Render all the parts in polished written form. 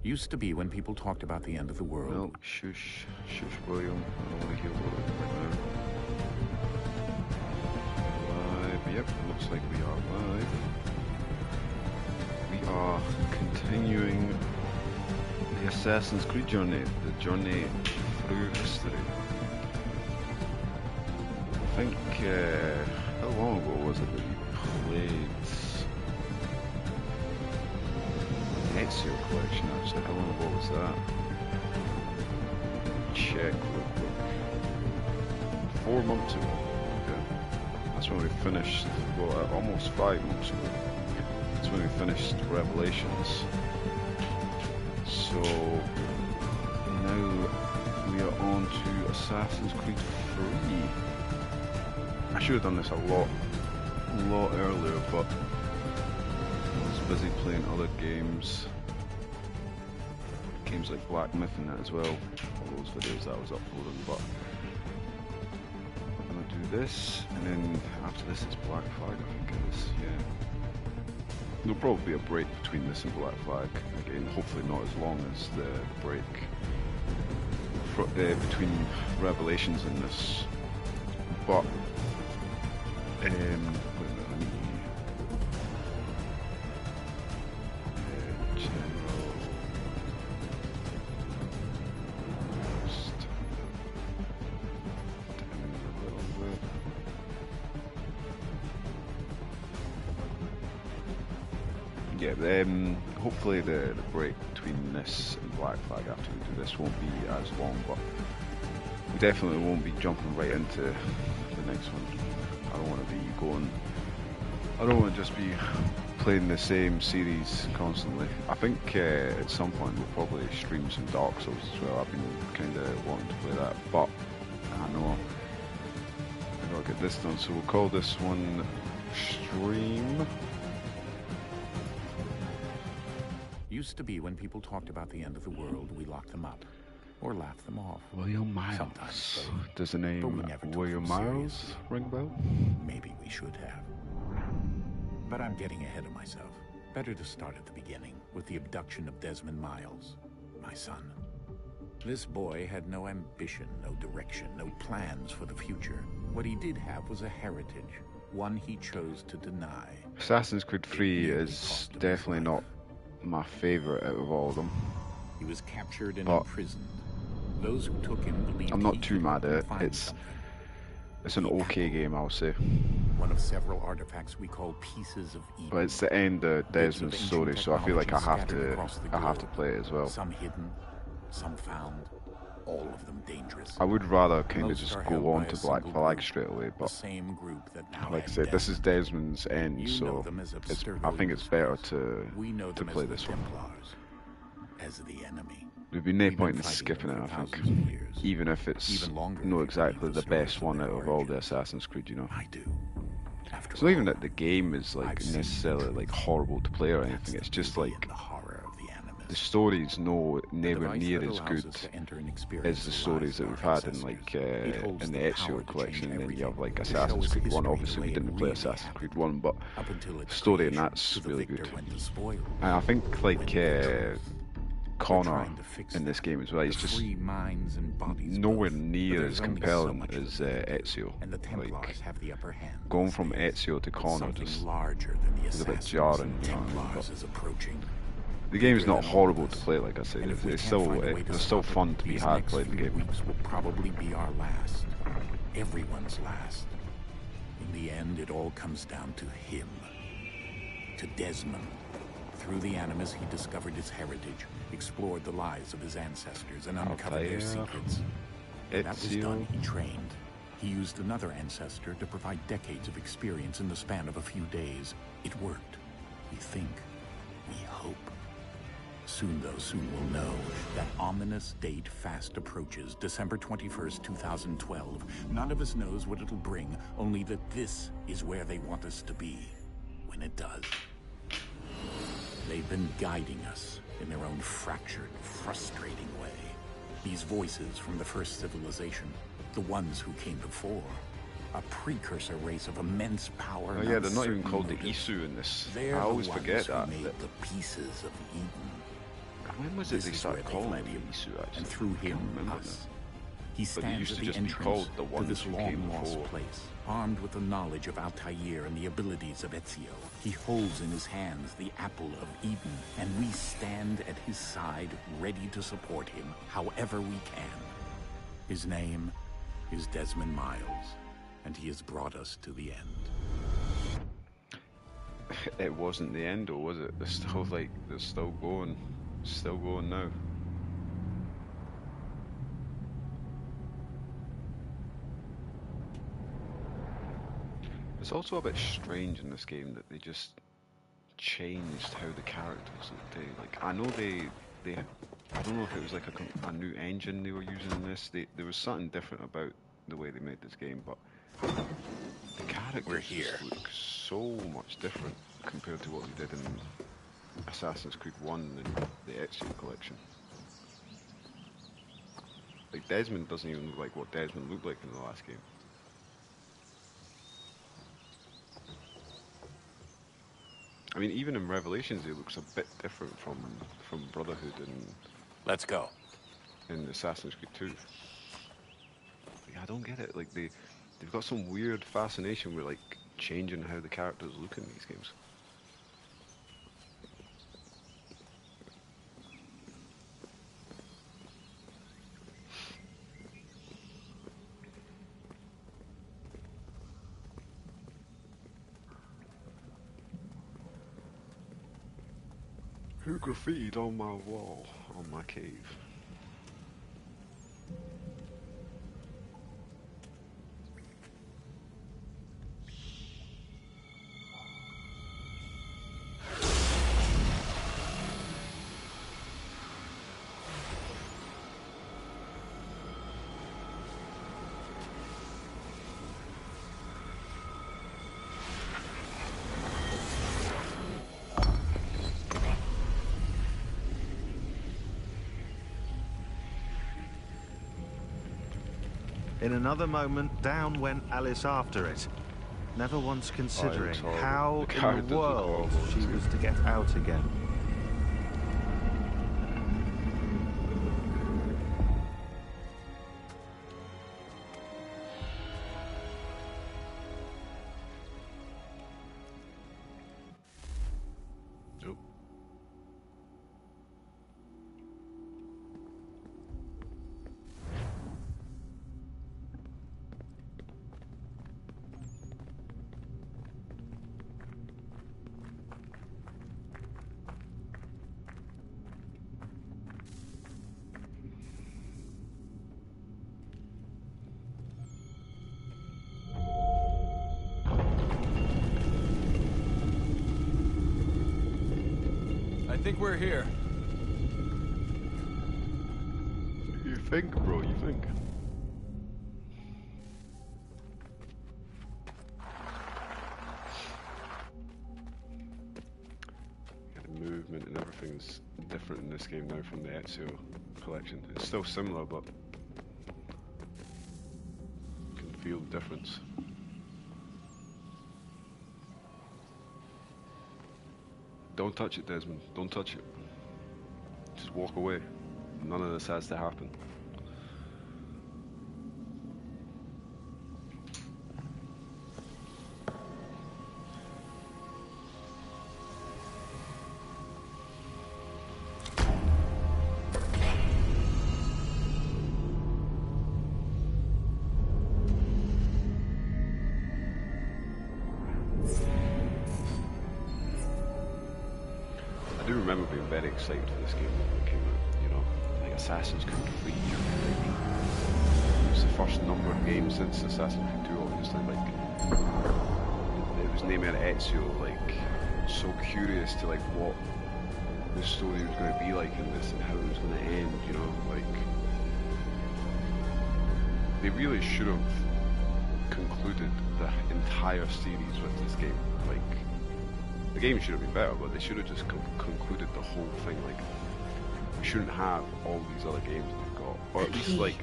Used to be when people talked about the end of the world. No, shush, shush, William. I don't want to hear William right now. Live, yep, looks like we are live. We are continuing the Assassin's Creed journey, the journey through history. I think, how long ago was it that we played Ezio collection actually? How long ago was that? Check real quick. 4 months ago. Okay. That's when we finished, well, almost 5 months ago. That's when we finished Revelations. So now we are on to Assassin's Creed 3. I should have done this a lot earlier, but I was busy playing other games. Games like Black Myth and that as well. All those videos that I was uploading, but I'm gonna do this, and then after this it's Black Flag, I think it is, yeah. There'll probably be a break between this and Black Flag. Again, hopefully not as long as the break between Revelations and this. But wait a minute, let me general just down a little bit. Yeah, hopefully the break between this and Black Flag after we do this won't be as long, but we definitely won't be jumping right into the next one. I don't want to just be playing the same series constantly. I think at some point we'll probably stream some Dark Souls as well. I've been kind of wanting to play that, but I know I gotta get this done, so we'll call this one Stream. Used to be when people talked about the end of the world, we locked them up or laughed them off. William Miles. Sometimes both. Does the name William Miles ring a bell? Maybe we should have. But I'm getting ahead of myself. Better to start at the beginning, with the abduction of Desmond Miles, my son. This boy had no ambition, no direction, no plans for the future. What he did have was a heritage, one he chose to deny. Assassin's Creed 3 is definitely not my favourite out of all of them. He was captured and imprisoned. Those who took him believed I'm not too mad at it. It's an okay game, I'll say. One of several artifacts we call pieces of Eden. But it's the end of Desmond's story, so I feel like I have to play it as well. Some hidden, some found, all of them dangerous. I would rather kind of just go on to Black Flag straight away, but like I said, this is Desmond's end, so I think it's better to play this one. As the enemy. There'd be no point in skipping it, I think. Even if it's not exactly the best one out of all the Assassin's Creed, you know. It's not even that the game is like necessarily like horrible to play or anything. It's just like the story's nowhere near as good as the stories that we've had in like in the Ezio collection. And then you have like Assassin's Creed 1. Obviously, we didn't play Assassin's Creed 1, but the story and that's really good. And I think like Connor in this game as well, he's just nowhere near as compelling as Ezio. Like, going from Ezio to Connor just is a bit jarring, you know what I mean? But the game is not horrible to play, like I said. It's still fun to be had playing the game. Will probably be our last, everyone's last. In the end, it all comes down to him, to Desmond. Through the Animus, he discovered his heritage, explored the lives of his ancestors, and uncovered their secrets. When that was done, he trained. He used another ancestor to provide decades of experience in the span of a few days. It worked. We think. We hope. Soon we'll know. That ominous date fast approaches, December 21st, 2012. None of us knows what it'll bring, only that this is where they want us to be when it does. They've been guiding us in their own fractured, frustrating way. These voices from the first civilization, the ones who came before, a precursor race of immense power. Oh yeah, they're not even called the Isu in this. I always forget that. The pieces of Eden. When was it they started calling him Isu, actually? And through him, us. He stands at the entrance to this long-lost place, armed with the knowledge of Altair and the abilities of Ezio. He holds in his hands the Apple of Eden, and we stand at his side, ready to support him however we can. His name is Desmond Miles, and he has brought us to the end. It wasn't the end, or was it? They're still going now. It's also a bit strange in this game that they just changed how the characters look. I know they I don't know if it was like a new engine they were using in this. There was something different about the way they made this game, but the characters just look so much different compared to what they did in Assassin's Creed 1 and the Ezio collection. Like, Desmond doesn't even look like what Desmond looked like in the last game. I mean, even in Revelations, it looks a bit different from Brotherhood and... Let's go. In Assassin's Creed 2. Like, I don't get it. Like, they've got some weird fascination with, like, changing how the characters look in these games. Who graffitied on my wall, on my cave? In another moment, down went Alice after it, never once considering how in the world she was to get out again. I think we're here. You think, bro, you think? Yeah, the movement and everything's different in this game now from the Ezio collection. It's still similar, but you can feel the difference. Don't touch it, Desmond. Don't touch it. Just walk away. None of this has to happen. I do remember being very excited for this game when it came out, you know, like Assassin's Creed 3, like, it was the first numbered game since Assassin's Creed 2, obviously, like, it was named Ezio, like, so curious to, like, what the story was going to be like in this and how it was going to end, you know, like, they really should have concluded the entire series with this game, like, the game should have been better, but they should have just concluded the whole thing. Like, we shouldn't have all these other games they've got, or at least, like,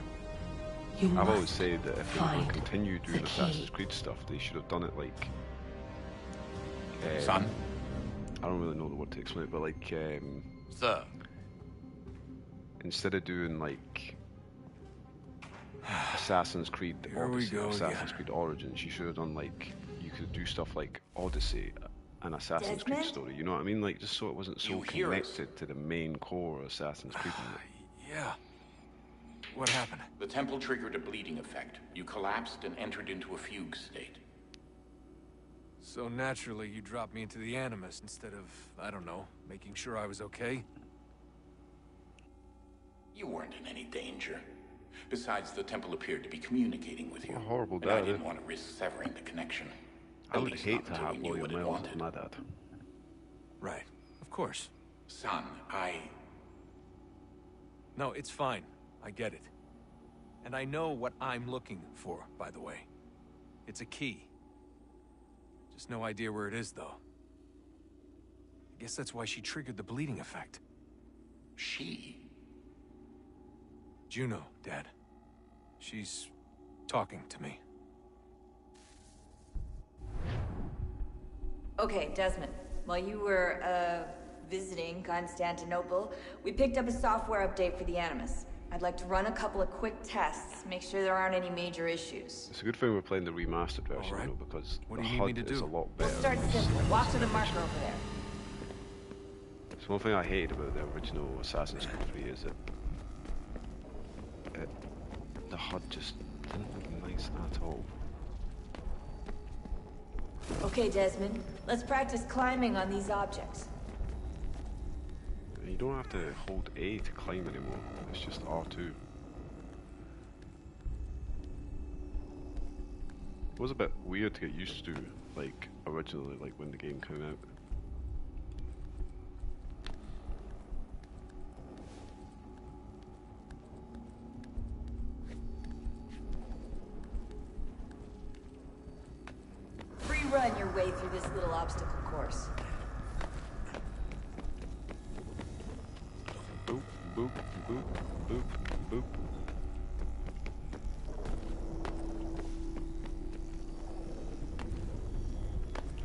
I've always said that if they were going to continue doing Assassin's Creed stuff, they should have done it like, son. I don't really know the word to explain it, but like, sir. instead of doing like Assassin's Creed Odyssey or Assassin's Creed Origins, you should have done like, you could do stuff like Odyssey and Assassin's Creed story, you know what I mean? Like, just so it wasn't so connected to the main core of Assassin's Creed. Yeah. What happened? The temple triggered a bleeding effect. You collapsed and entered into a fugue state. So naturally, you dropped me into the Animus instead of, I don't know, making sure I was okay? You weren't in any danger. Besides, the temple appeared to be communicating with you. Horrible dad. And I didn't want to risk severing the connection. I would hate to have William Miles as my dad. Right. Of course. Son, No, it's fine. I get it. And I know what I'm looking for, by the way. It's a key. Just no idea where it is, though. I guess that's why she triggered the bleeding effect. She? Juno, Dad. She's talking to me. Okay, Desmond. While you were, visiting Constantinople, we picked up a software update for the Animus. I'd like to run a couple of quick tests, make sure there aren't any major issues. It's a good thing we're playing the remastered version, you know, because what the do you HUD need me to do? is a lot better. We'll start simple. Walk to the marker over there. It's one thing I hated about the original Assassin's Creed 3 is that the HUD just didn't look nice at all. Okay, Desmond. Let's practice climbing on these objects. You don't have to hold A to climb anymore. It's just R2. It was a bit weird to get used to, like, originally, like, when the game came out. Free run your way through this little obstacle course. Boop, boop, boop, boop, boop.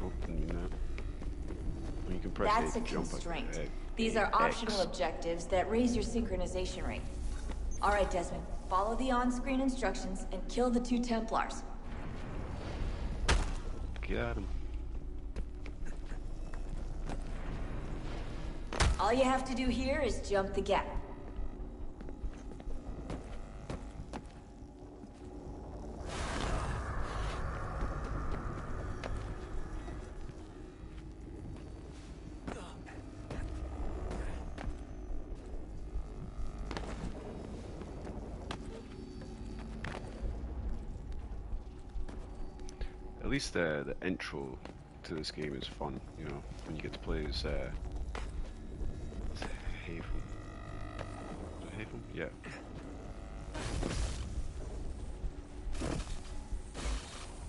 Open that. You can press That's A a to jump constraint. at These are X. optional objectives that raise your synchronization rate. All right, Desmond. Follow the on-screen instructions and kill the 2 Templars. Get him. All you have to do here is jump the gap. At least the intro to this game is fun, you know, when you get to play as Haytham. Is it Haytham? Yeah.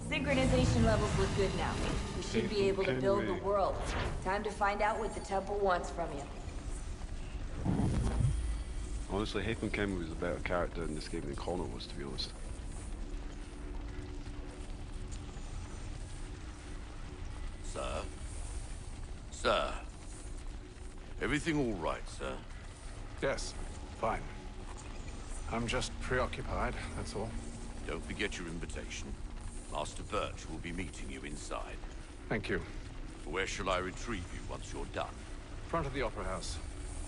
Synchronization levels look good now. We should be able to build the world. Time to find out what the temple wants from you. Honestly, Haytham Kenway was a better character in this game than Connor was, to be honest. Sir? Sir? Everything all right, sir? Yes, fine. I'm just preoccupied, that's all. Don't forget your invitation. Master Birch will be meeting you inside. Thank you. Where shall I retrieve you once you're done? Front of the Opera House.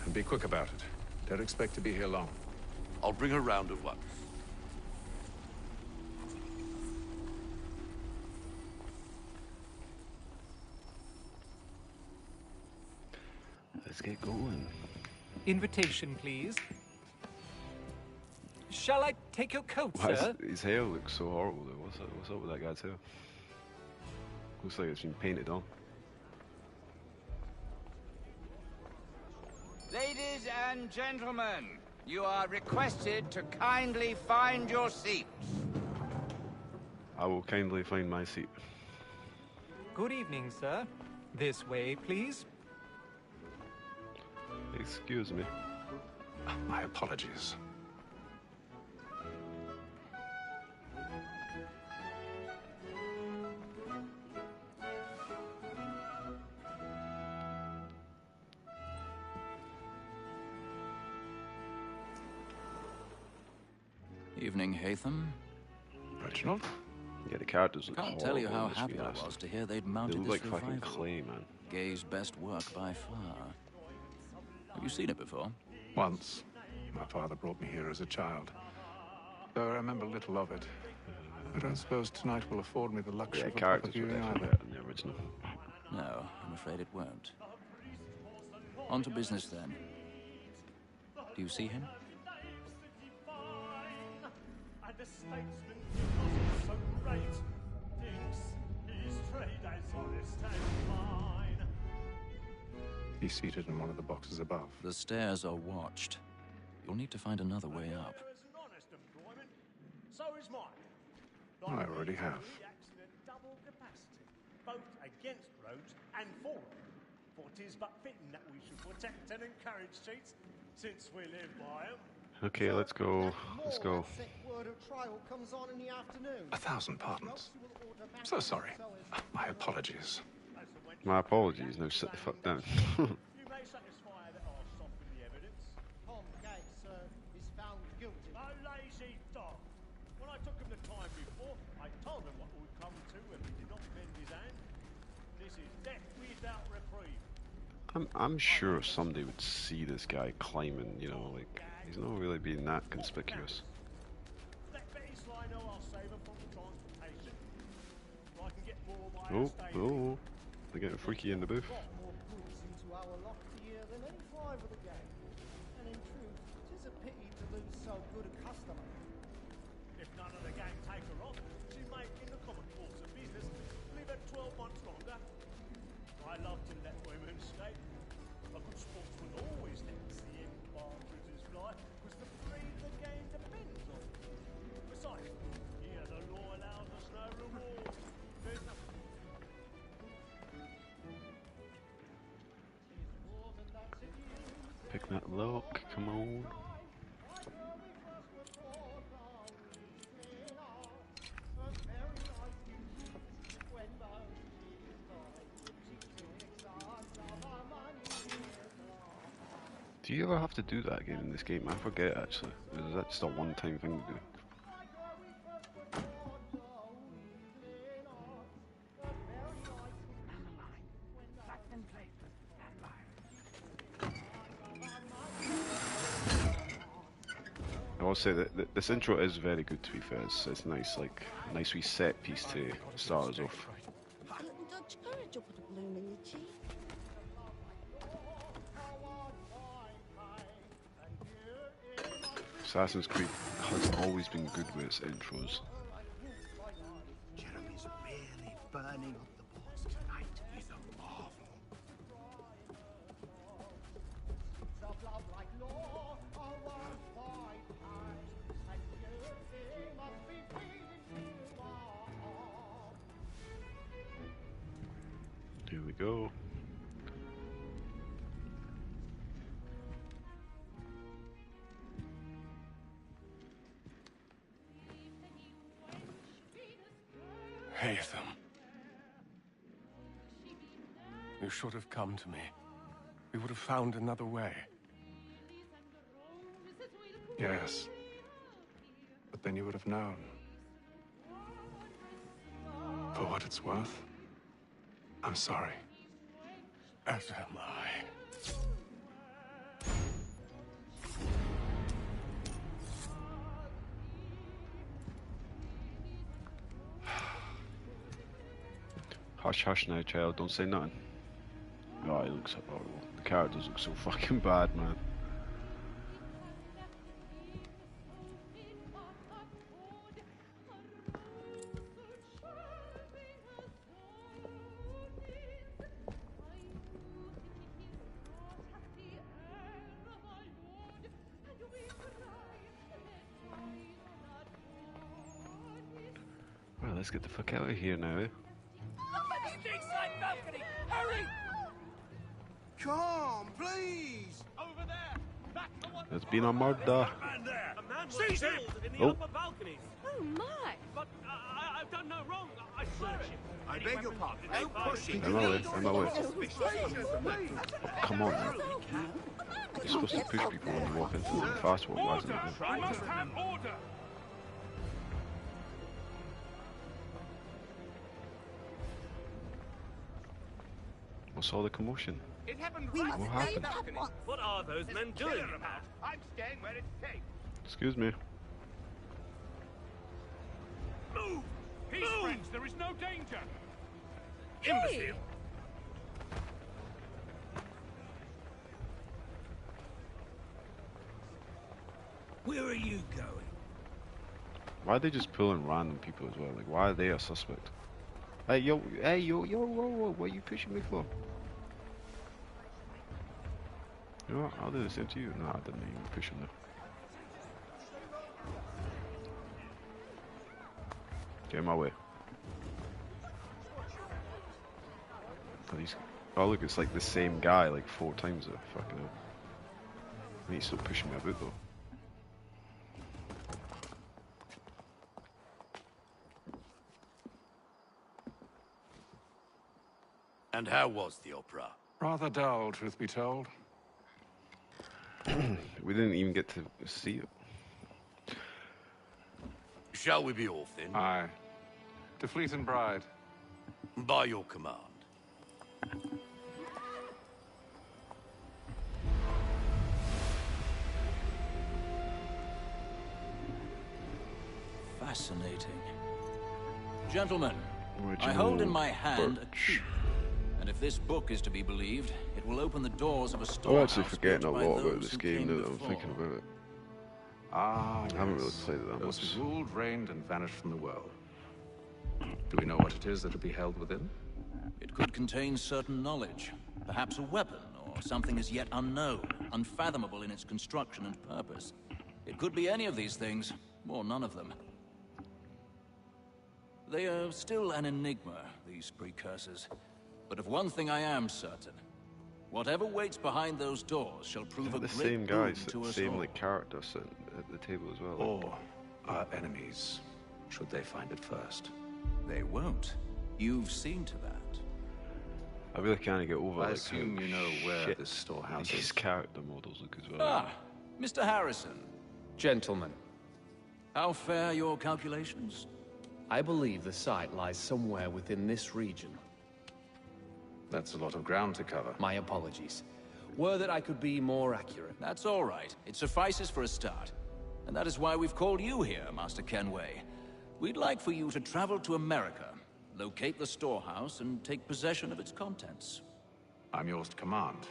And be quick about it. Don't expect to be here long. I'll bring her round at once. Let's get going. Invitation, please. Shall I take your coat, Why sir? His hair looks so horrible though. What's up with that guy's hair? Looks like it's been painted on. Ladies and gentlemen, you are requested to kindly find your seats. I will kindly find my seat. Good evening, sir. This way, please. Excuse me. My apologies. Evening, Haytham. Reginald? Yeah, the characters look Can't tell you how happy I was to hear they'd mounted they look this like revival. fucking clay, man. Gay's best work by far. Have you seen it before? Once. My father brought me here as a child. Though I remember little of it. I don't suppose tonight will afford me the luxury of a proper viewing either. Better than the original. No, I'm afraid it won't. On to business then. Do you see him? He's seated in one of the boxes above. The stairs are watched. You'll need to find another way up. I already have. Both against Rhodes and for him. For 'tis but fitting that we should protect and encourage cheats, since we live by them. Okay, let's go. Let's go. $1,000 pardons. So sorry. My apologies. My apologies. Now sit the fuck down. You may satisfy that I'll soften the evidence. Tom Gates, sir, is found guilty. A lazy dog. When I took him the time before, I told him what would come to if he did not bend his hand. This is death without reprieve. I'm sure somebody would see this guy climbing, you know, like, he's not really being that conspicuous. Let Betty Sly know I'll save her from the transportation. So I can get more of my estate. Oh, they're getting freaky in the booth. Got more goods into our lock here than any five of the gang. And in truth, it is a pity to lose so good a customer. If none of the gang take her on, she may, in the common course of business, live at 12 months longer. I love to let women skate. A good sportsman always lets the end partridges fly, because the free the game depends on. Besides, here the law allows us no reward. There's nothing. Pick that lock, come on. Do you ever have to do that again in this game? I forget actually. Is that just a one-time thing to do? I will say that this intro is very good, to be fair. It's nice, like a nice wee set piece to start us off. Assassin's Creed has always been good with its intros. Jeremy's really burning up the boards tonight. He's a marvel. Here we go. Haytham. You should have come to me. We would have found another way. Yes. But then you would have known. For what it's worth, I'm sorry. As am I. Hush, hush now, child. Don't say nothing. Oh, he looks horrible. The characters look so fucking bad, man. Well, let's get the fuck out of here now. Balcony! Hurry! Come, please! Over there! Back to one. There's been a murder. Seize him! In the upper balconies. Oh my! But I've done no wrong. I swear it. I beg your pardon. No pushing. I'm not with. Come on, man. You're supposed to push people when you walk into them. Fast walk, isn't it? We must have order. What's all the commotion? It happened What happened? What are those men doing? I'm staying where it's safe. Excuse me. Move! Peace, friends. There is no danger. Imbecile! Where are you going? Why are they just pulling random people as well? Like, why are they a suspect? Hey, yo, whoa, what are you pushing me for? You know what? I'll do the same to you. No, I didn't even push him there. Get in my way. Oh look, it's like the same guy like 4 times there. Fucking hell. And he's still pushing me about though. And how was the opera? Rather dull, truth be told. We didn't even get to see it. Shall we be off then? Aye. To Fleet and Bride. By your command. Fascinating. Gentlemen, I hold in my hand a key. And if this book is to be believed, it will open the doors of a storehouse. I'm actually forgetting a lot about this game now that I'm thinking about it. Ah, I haven't really played it that much. Those who ruled, reigned, and vanished from the world. Do we know what it is that will be held within? It could contain certain knowledge. Perhaps a weapon, or something as yet unknown, unfathomable in its construction and purpose. It could be any of these things, or none of them. They are still an enigma, these precursors. But of one thing I am certain. Whatever waits behind those doors shall prove a great same guy, to us same all. like character sitting at the table as well. Or our enemies, should they find it first. They won't. You've seen to that. I really can't get over I like assume how you know where shit this storehouse these is. character models look as well. Ah, Mr. Harrison. Gentlemen, How fare your calculations? I believe the site lies somewhere within this region. That's a lot of ground to cover. My apologies. Were that I could be more accurate. That's all right. It suffices for a start. And that is why we've called you here, Master Kenway. We'd like for you to travel to America, locate the storehouse, and take possession of its contents. I'm yours to command,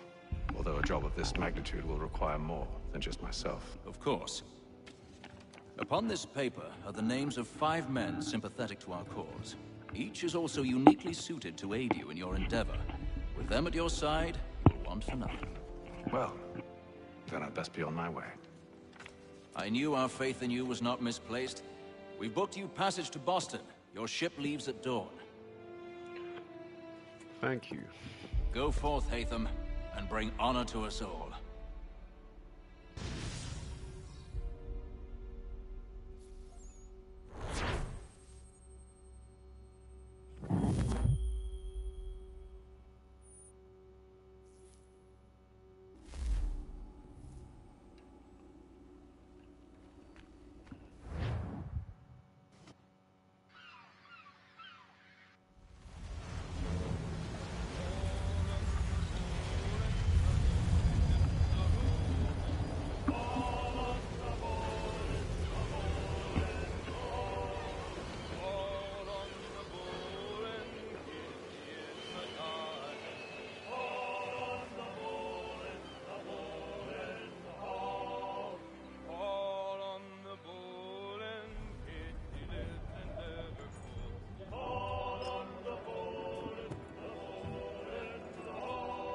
although a job of this magnitude will require more than just myself. Of course. Upon this paper are the names of 5 men sympathetic to our cause. Each is also uniquely suited to aid you in your endeavor. With them at your side, you will want for nothing. Well, then I'd best be on my way. I knew our faith in you was not misplaced. We've booked you passage to Boston. Your ship leaves at dawn. Thank you. Go forth, Haytham, and bring honor to us all.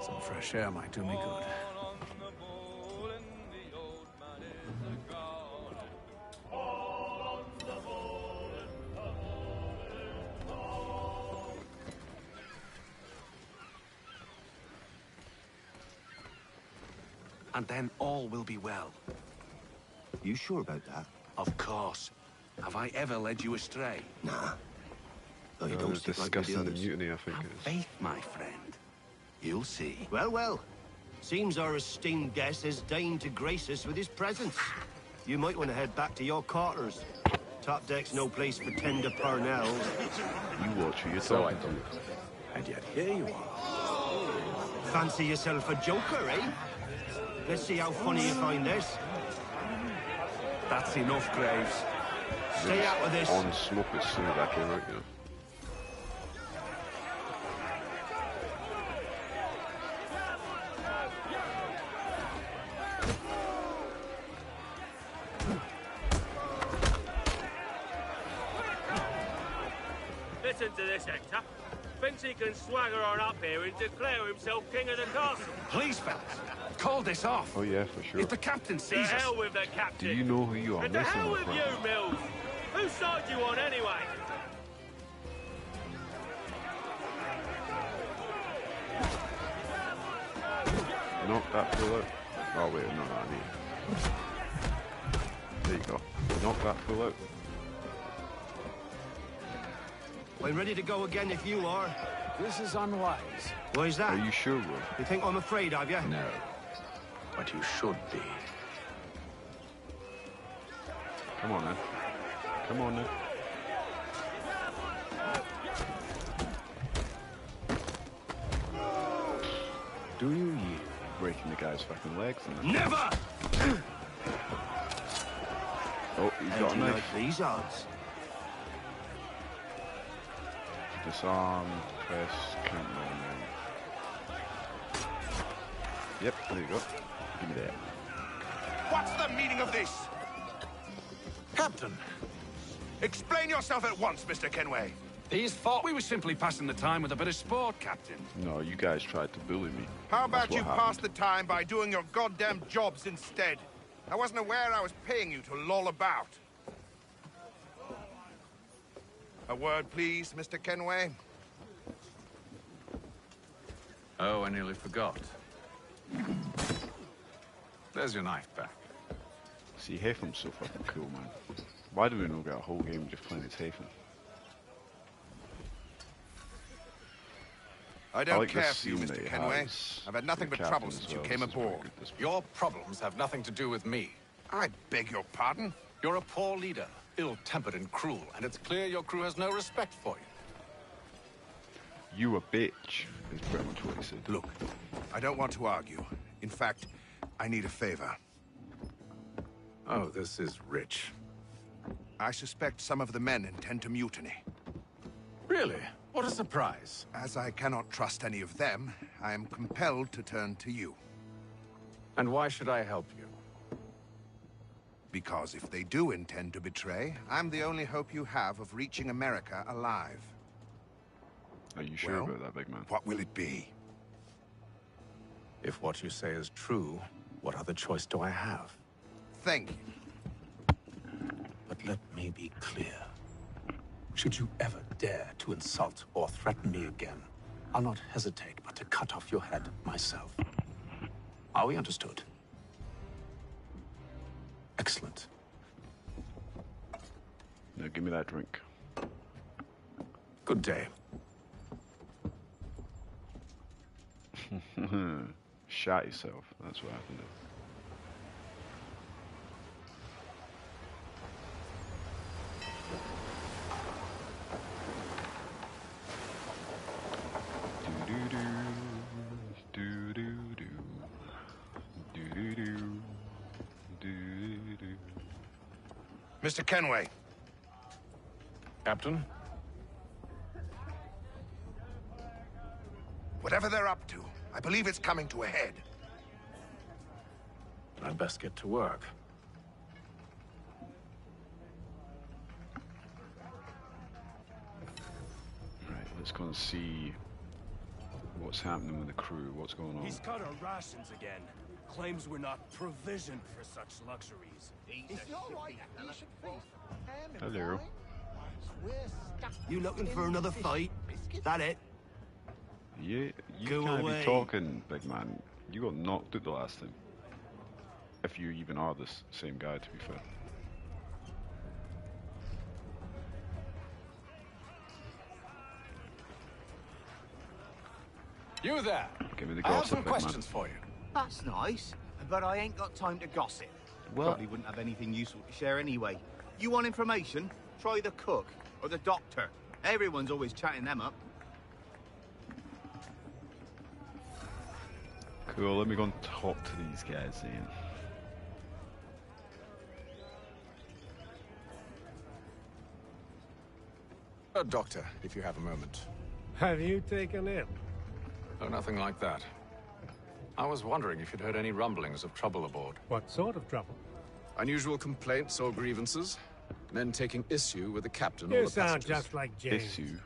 Some fresh air might do me good. And then all will be well. You sure about that? Of course. Have I ever led you astray? Nah. Though you don't stick like the discussing the others. mutiny, I think Have it is. faith, my friend. You'll see. Well, well. Seems our esteemed guest has deigned to grace us with his presence. You might want to head back to your quarters. Top deck's no place for tender parnels. You watch who you're So I talking to. And yet here you are. Fancy yourself a joker, eh? Let's see how funny you find this. That's enough, Graves. Stay out of this. On smoke as soon as I came out, you know. Listen to this, Hector. Thinks he can swagger on up here and declare himself king of the castle. Please, fellas, call this off. Oh yeah, for sure. If the captain sees us... To hell with the captain. Do you know who you are And to messing hell with, with bro? you, Mills. Whose side you on, anyway? Knock that fool out. Oh wait, no, I need. There you go. Knock that fool out. We're ready to go again if you are. This is unwise. Why is that? Are you sure, Will? You think I'm afraid of you? No, but you should be. Come on, then. Come on, then. Do you yield? Breaking the guy's fucking legs. And Never! Oh, he's got a knife. Like these odds. Disarm, press, count on. Yep, there you go. Give me that. What's the meaning of this? Captain! Explain yourself at once, Mr. Kenway. These thought we were simply passing the time with a bit of sport, Captain. No, you guys tried to bully me. How about That's you what happened. pass the time by doing your goddamn jobs instead? I wasn't aware I was paying you to loll about. A word, please, Mr. Kenway. Oh, I nearly forgot. There's your knife back. See, Haytham's so fucking cool, man. Why do we not get a whole game just playing as Haytham? I don't like care this for you, scene Mr. that he Kenway. has I've had nothing with but the trouble captain since as you well. came This is very aboard. good, this Your problems have nothing to do with me. I beg your pardon? You're a poor leader, ill-tempered and cruel, and it's clear your crew has no respect for you. You a bitch, is pretty much what he said. Look, I don't want to argue. In fact, I need a favor. Oh, this is rich. I suspect some of the men intend to mutiny. Really? What a surprise. As I cannot trust any of them, I am compelled to turn to you. And why should I help you? Because if they do intend to betray, I'm the only hope you have of reaching America alive. Are you sure Well, about that, big man? What will it be? If what you say is true, what other choice do I have? Thank you. But let me be clear. Should you ever dare to insult or threaten me again, I'll not hesitate but to cut off your head myself. Are we understood? Excellent. Now give me that drink. Good day. Shot yourself. That's what happened. Mr. Kenway. Captain? Whatever they're up to, I believe it's coming to a head. I'd best get to work. Right, let's go and see what's happening with the crew, what's going on. He's cut our rations again. Claims we're not provisioned for such luxuries. Hello. You looking for another fight? That it? Yeah, you Go can't away. be talking, big man. You got knocked out the last time. If you even are the same guy, to be fair. You there? Give me the I have gossip, some big man. questions for you. That's nice, but I ain't got time to gossip. Well- Probably wouldn't have anything useful to share anyway. You want information? Try the cook or the doctor. Everyone's always chatting them up. Cool, let me go and talk to these guys then. Doctor, if you have a moment. Have you taken ill? Oh, nothing like that. I was wondering if you'd heard any rumblings of trouble aboard. What sort of trouble? Unusual complaints or grievances? Men taking issue with the captain You or the sound passengers? just like James. Issue.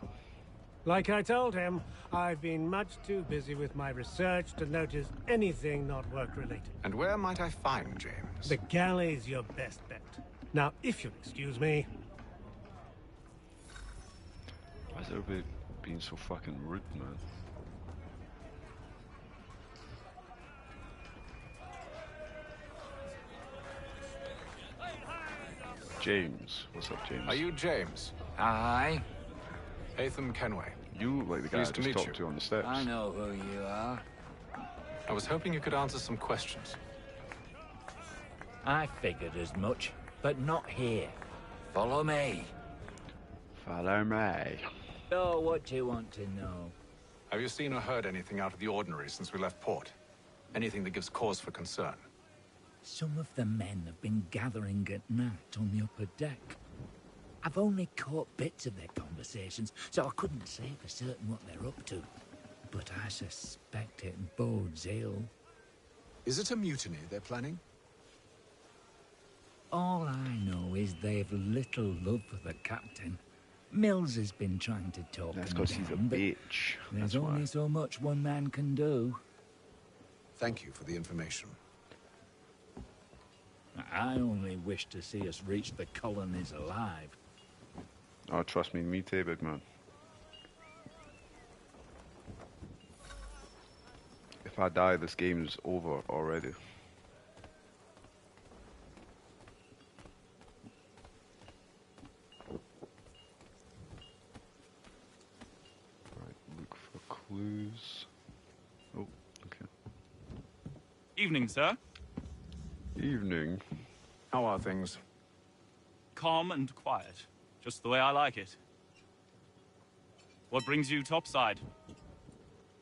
Like I told him, I've been much too busy with my research to notice anything not work-related. And where might I find James? The galley's your best bet. Now, if you'll excuse me... Why is everybody being so fucking rude, man? James. What's up, James? Are you James? Aye. Haytham Kenway. You look like the guy I Pleased to just meet talked you. to on the steps. I know who you are. I was hoping you could answer some questions. I figured as much, but not here. Follow me. Follow me. Oh, what do you want to know? Have you seen or heard anything out of the ordinary since we left port? Anything that gives cause for concern? Some of the men have been gathering at night on the upper deck. I've only caught bits of their conversations, so I couldn't say for certain what they're up to. But I suspect it bodes ill. Is it a mutiny they're planning? All I know is they've little love for the captain. Mills has been trying to talk That's him because he's a down, but bitch. There's That's only why. so much one man can do. Thank you for the information. I only wish to see us reach the colonies alive. Oh, trust me too, big man. If I die, this game's over already. Right, look for clues. Oh, okay. Evening, sir. Evening. How are things? Calm and quiet. Just the way I like it. What brings you topside?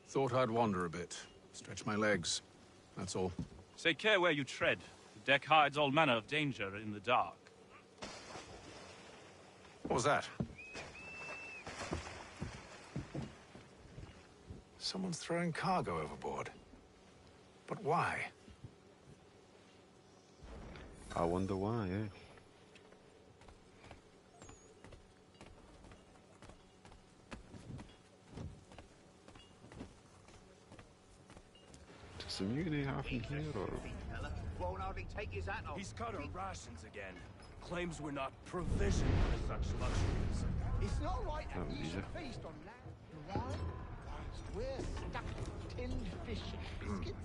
Thought I'd wander a bit. Stretch my legs. That's all. Take care where you tread. The deck hides all manner of danger in the dark. What was that? Someone's throwing cargo overboard. But why? I wonder why, eh? Does the mutiny happen here, or...? Won't hardly take his hat off. He's cut our rations again. Claims we're not provisioned for such luxuries. It's not right That was easy. feast on land and wine. We're stuck with tinned fish and biscuits.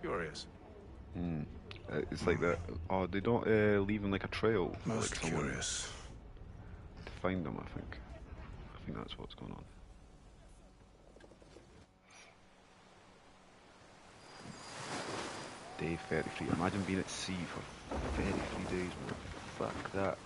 Curious. It's like that. Oh, they don't leave in like a trail. for, Most like, someone curious. to find them, I think. I think that's what's going on. Day 33. Imagine being at sea for 33 days, man. Fuck that.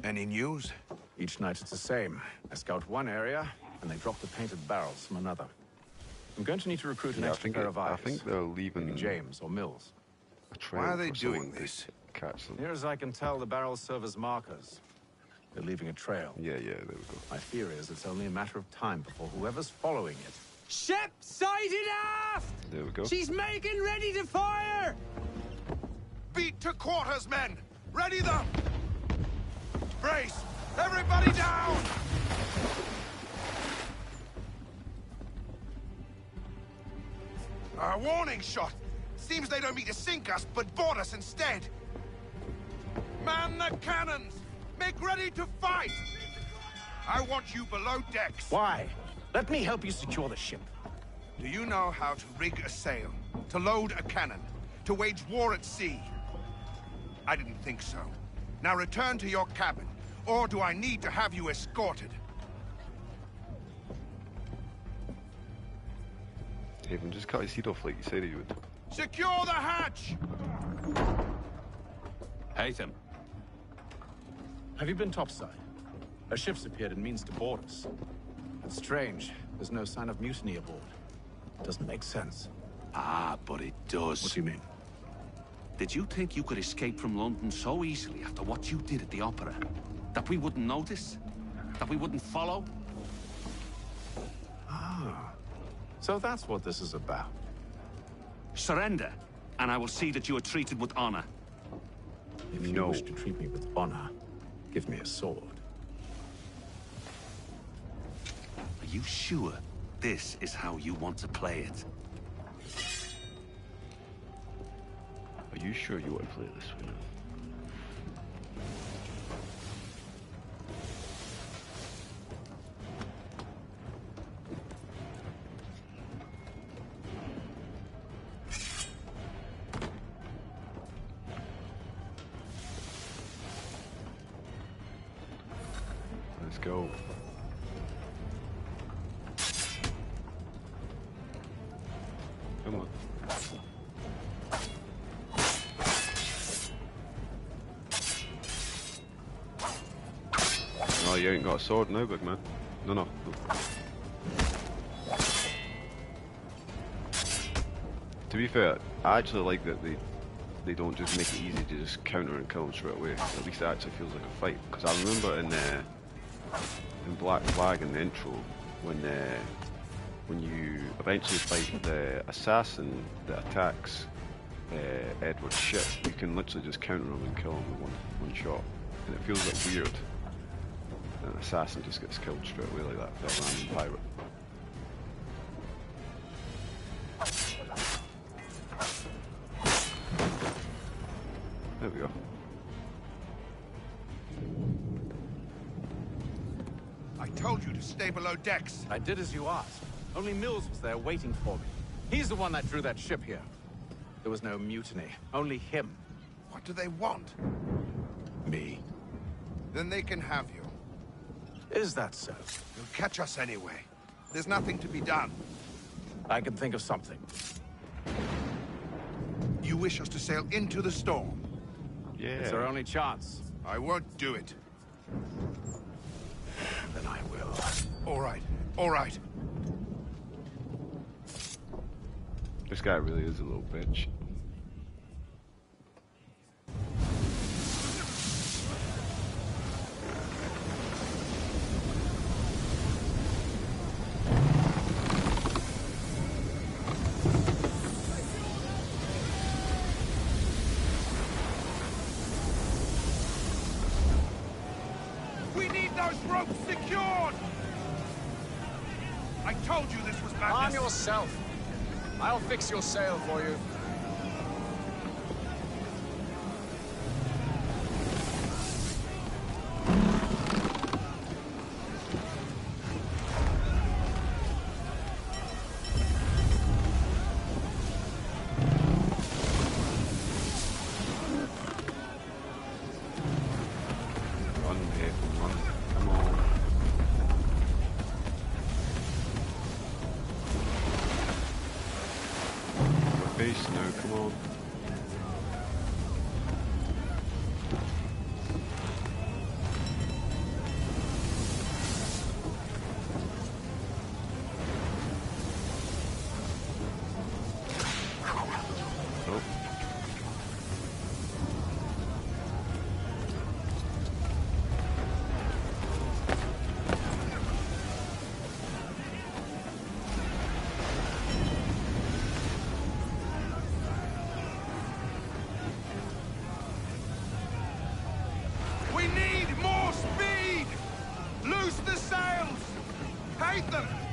Any news? Each night it's the same. I scout one area, and they drop the painted barrels from another. I'm going to need to recruit an Yeah, extra pair of eyes. I think they're leaving Maybe James or Mills. a trail. Why are they for someone doing to this? Catch them. Near as I can tell, the barrels serve as markers. They're leaving a trail. Yeah, there we go. My fear is it's only a matter of time before whoever's following it. Ship sighted aft! There we go. She's making ready to fire! Beat to quarters, men! Ready them! Brace! Everybody down! A warning shot! Seems they don't mean to sink us, but board us instead! Man the cannons! Make ready to fight! I want you below decks! Why? Let me help you secure the ship. Do you know how to rig a sail, to load a cannon, to wage war at sea? I didn't think so. Now return to your cabin, or do I need to have you escorted? Haven, just cut his head off like you said he would. Secure the hatch! Haytham. Have you been topside? A ship's appeared and means to board us. It's strange. There's no sign of mutiny aboard. Doesn't make sense. Ah, but it does. What do you mean? Did you think you could escape from London so easily after what you did at the Opera? That we wouldn't notice? That we wouldn't follow? Ah. So that's what this is about. Surrender, and I will see that you are treated with honor. If you wish to treat me with honor, give me a sword. Are you sure this is how you want to play it? Are you sure you want to play it this way now? Let's go. Come on. Oh, you ain't got a sword now, big man. No. To be fair, I actually like that they don't just make it easy to just counter and kill them straight away. At least it actually feels like a fight. Because I remember in Black Flag in the intro, when you eventually fight the assassin that attacks Edward's ship, you can literally just counter him and kill him with one shot. And it feels a bit weird. An assassin just gets killed straight away like that, that random pirate. There we go. I told you to stay below decks. I did as you asked. Only Mills was there waiting for me. He's the one that drew that ship here. There was no mutiny, only him. What do they want? Me. Then they can have you. Is that so? They'll catch us anyway. There's nothing to be done. I can think of something. You wish us to sail into the storm? Yeah. It's our only chance. I won't do it. Then I will. All right. This guy really is a little bitch. We need those ropes secured! I told you this was madness. Arm yourself. I'll fix your sail for you.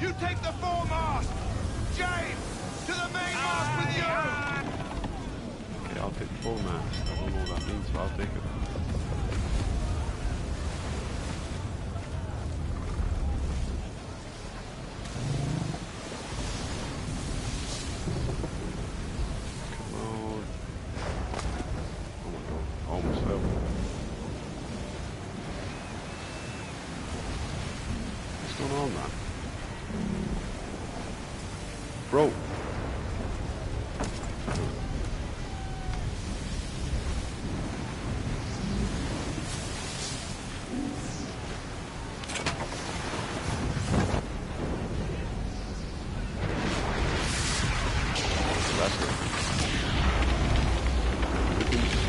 You take the foremast! James, to the mainmast with you! Okay, I'll take the foremast. I don't know what that means, but I'll take it.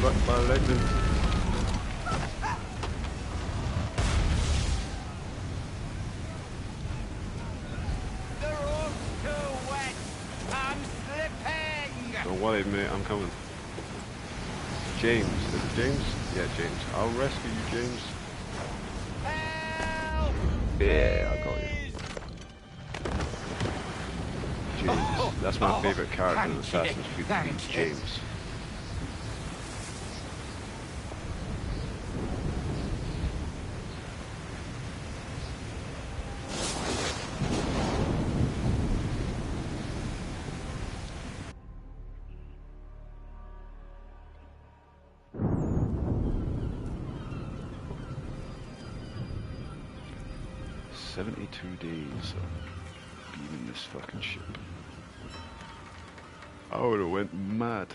struck by lightning. They're all too wet. I'm slipping. Don't worry, mate. I'm coming. James. Is it James? Yeah, James. I'll rescue you, James. Help! Yeah, I got you. James. That's my favourite character in Assassin's Creed 3, James. Days of being in this fucking ship. I would have went mad.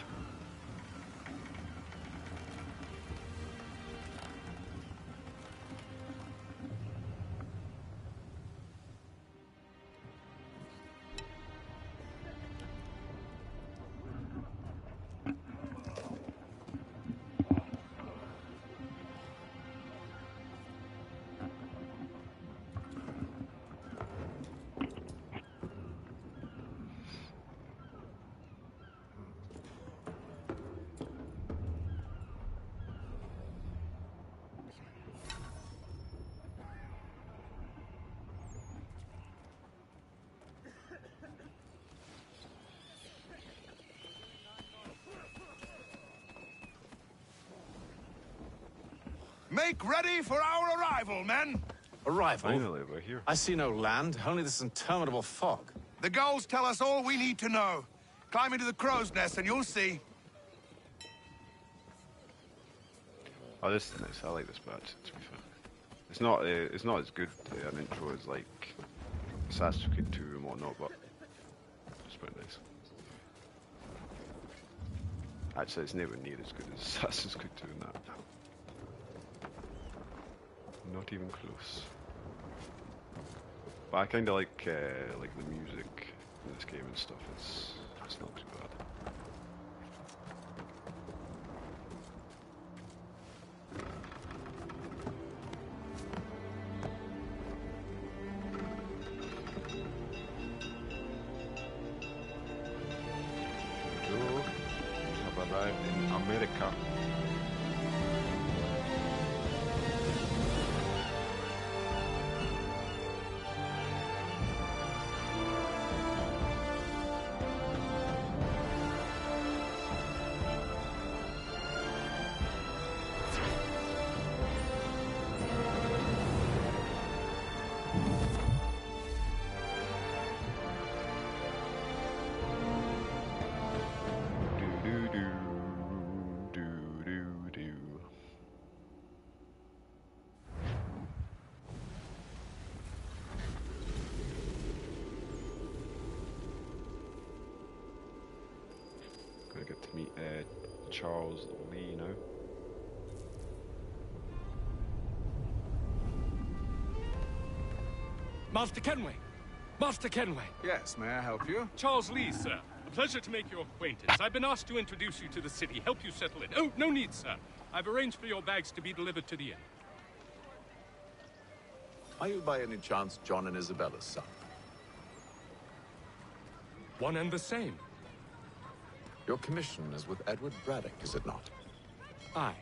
Make ready for our arrival, men! Arrival? Finally, we're here. I see no land, only this interminable fog. The gulls tell us all we need to know. Climb into the crow's nest and you'll see. Oh, this is nice. I like this badge, to be fair. It's not as good an intro as, like, Assassin's Creed 2 and whatnot, but it's pretty nice. Actually, it's nowhere near as good as Assassin's Creed 2 and that. Not even close. But I kind of like the music in this game and stuff. It's not too bad. So, we have arrived in America. Gonna get to meet Charles Lee now. Master Kenway! Master Kenway! Yes, may I help you? Charles Lee, sir. A pleasure to make your acquaintance. I've been asked to introduce you to the city, help you settle in. Oh, no need, sir. I've arranged for your bags to be delivered to the inn. Are you by any chance John and Isabella's son? One and the same. Your commission is with Edward Braddock, is it not? Aye.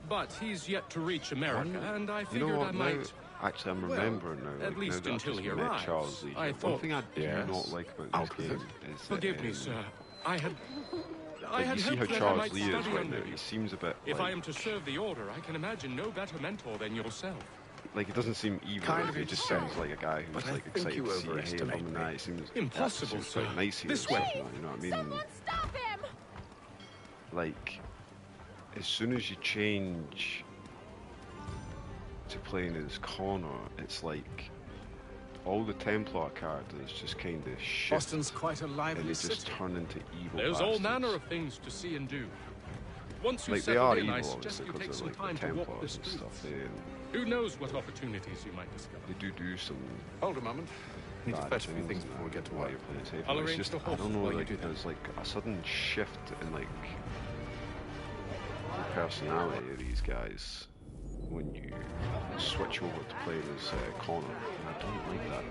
But he's yet to reach America, and I figured you know what, I might... Actually, I'm remembering now. At least now until he met arrives. Charles Lee. I thought... One thing I do not like about this game is Forgive me, sir. I had you see how hoped that I Charles might Lee is study right under now. you. He seems a bit. If like, I am to serve the Order, I can imagine no better mentor than yourself. Like, he doesn't seem evil. Kind of he just sounds like a guy who's like excited to see a him and that. He seems impossible, sir. Quite nice here. This way. You know what I mean? Someone stop him! Like, as soon as you change to playing as Connor, it's like all the Templar characters just kind of shift. Boston's quite a lively and they city. just turn into evil. There's bastards. all manner of things to see and do. Once you like they settle are in, evil, I suggest you take because some of time like the to walk the Templars and streets. stuff. Who knows what opportunities you might discover? They do some. Hold a moment. Need to bad fetch a few things before we get to work. I'll It's arrange just, the I horse don't know, while you like, do that. there's like a sudden shift in like personality of these guys when you switch over to playing as Connor, and I don't like that.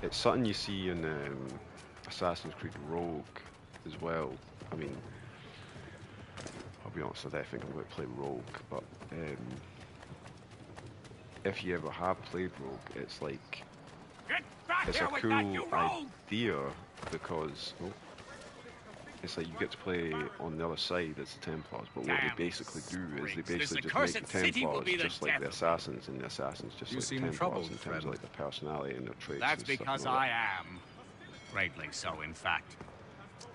It's something you see in Assassin's Creed Rogue as well. I mean, I'll be honest, I don't think I'm going to play Rogue, but if you ever have played Rogue, it's like, it's a cool idea because it's like you get to play on the other side as the Templars, but what they basically do is they basically just make the Templars just like the Assassins, and the Assassins just like the Templars in terms of like the personality and their traits. That's because I am greatly so, in fact.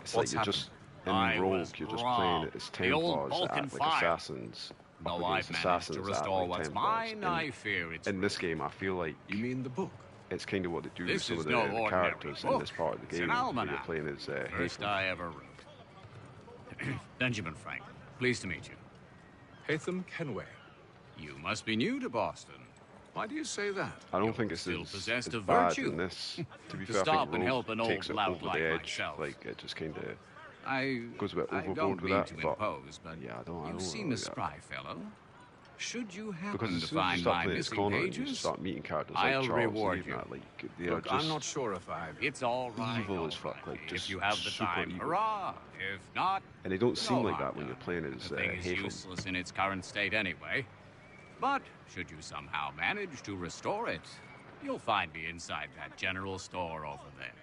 It's like you're just in Rogue, you're just playing it as Templars that act like Assassins. Though I've managed to restore what's mine, I fear it's... In this game, I feel like... You mean the book? It's kind of what they do with some of the characters in this part of the game. You're playing as First I ever wrote. Benjamin Franklin, pleased to meet you. Haytham Kenway. You must be new to Boston. Why do you say that? I don't think it's still possessed as of bad virtue. in this. To be To fair, stop I think and help Rogue an takes old it lout over like the edge. myself. Like it just kind of goes a bit I overboard don't with mean that. to But impose, but yeah, I you don't seem really a spry fellow. Should you happen because as to soon as you find start my playing as missing Connor and you pages, start meeting characters like I'll Charles reward Lee you. and that, like they are Look, just I'm not sure if I've... It's all right. evil as fuck, like just if you have the super time, evil. hurrah! If not, And they don't seem no like harm that when you're playing as the thing is Haytham. useless in its current state anyway. But should you somehow manage to restore it, you'll find me inside that general store over there.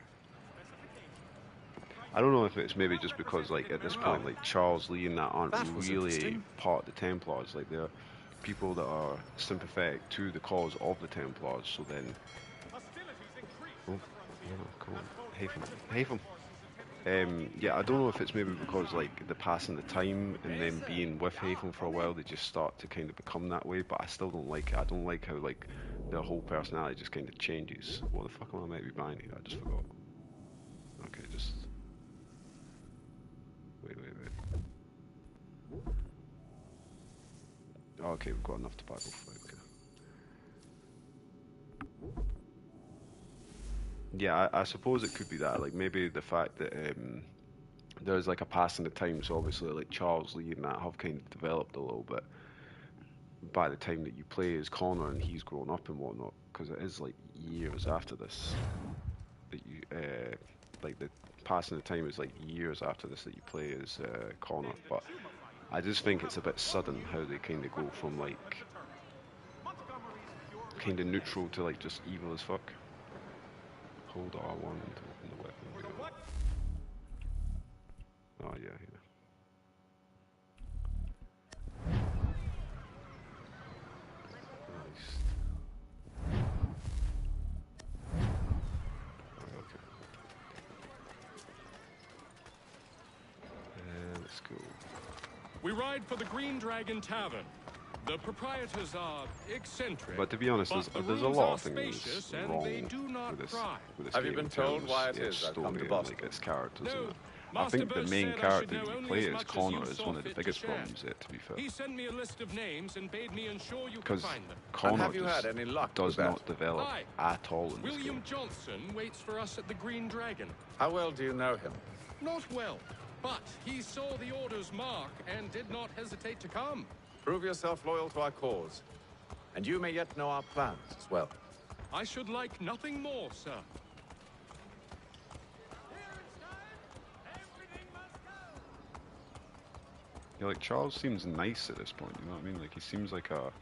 I don't know if it's maybe just because, like, at this point, like, Charles Lee and that aren't really part of the Templars. Like, they're people that are sympathetic to the cause of the Templars, so then... Oh, yeah, come on. Haytham. Yeah, I don't know if it's maybe because, like, the passing the time and then being with Haytham for a while, they just start to kind of become that way, but I still don't like it. I don't like how, like, their whole personality just kind of changes. What the fuck am I might be buying here? I just forgot. Okay, just... Wait. Oh, okay, we've got enough tobacco for it. Okay. Yeah, I suppose it could be that. Like, maybe the fact that there's like a passing of time, so obviously like Charles Lee and that have kind of developed a little bit by the time that you play as Connor and he's grown up and whatnot, because it is like years after this that you like the passing of time is like years after this that you play as Connor. But I just think it's a bit sudden how they kind of go from like kind of neutral to like just evil as fuck. Hold R1 to open the weapon. Oh yeah. We ride for the Green Dragon Tavern. The proprietors are eccentric. But to be honest, there's a lot of things wrong with this Have you game been told why it is I've come to Boston? Like its characters. I think the main character you play as Connor is one of the biggest problems yet, to be fair. He sent me a list of names and bade me ensure you could Because find them. Connor does not develop at all in this William game. Johnson waits for us at the Green Dragon. How well do you know him? Not well, but he saw the order's mark and did not hesitate to come. Prove yourself loyal to our cause, and you may yet know our plans as well. I should like nothing more, sir. Yeah, like Charles seems nice at this point, you know what I mean? Like he seems like a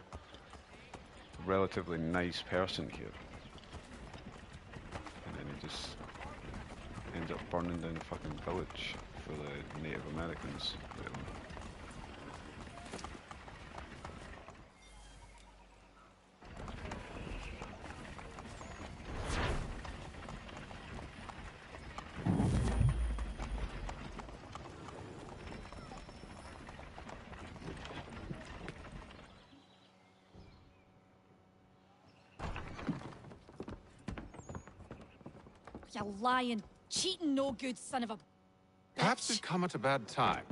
relatively nice person here. And then he just ends up burning down the fucking village for the Native Americans. You lying, cheating, no good son of a... Perhaps we've come at a bad time.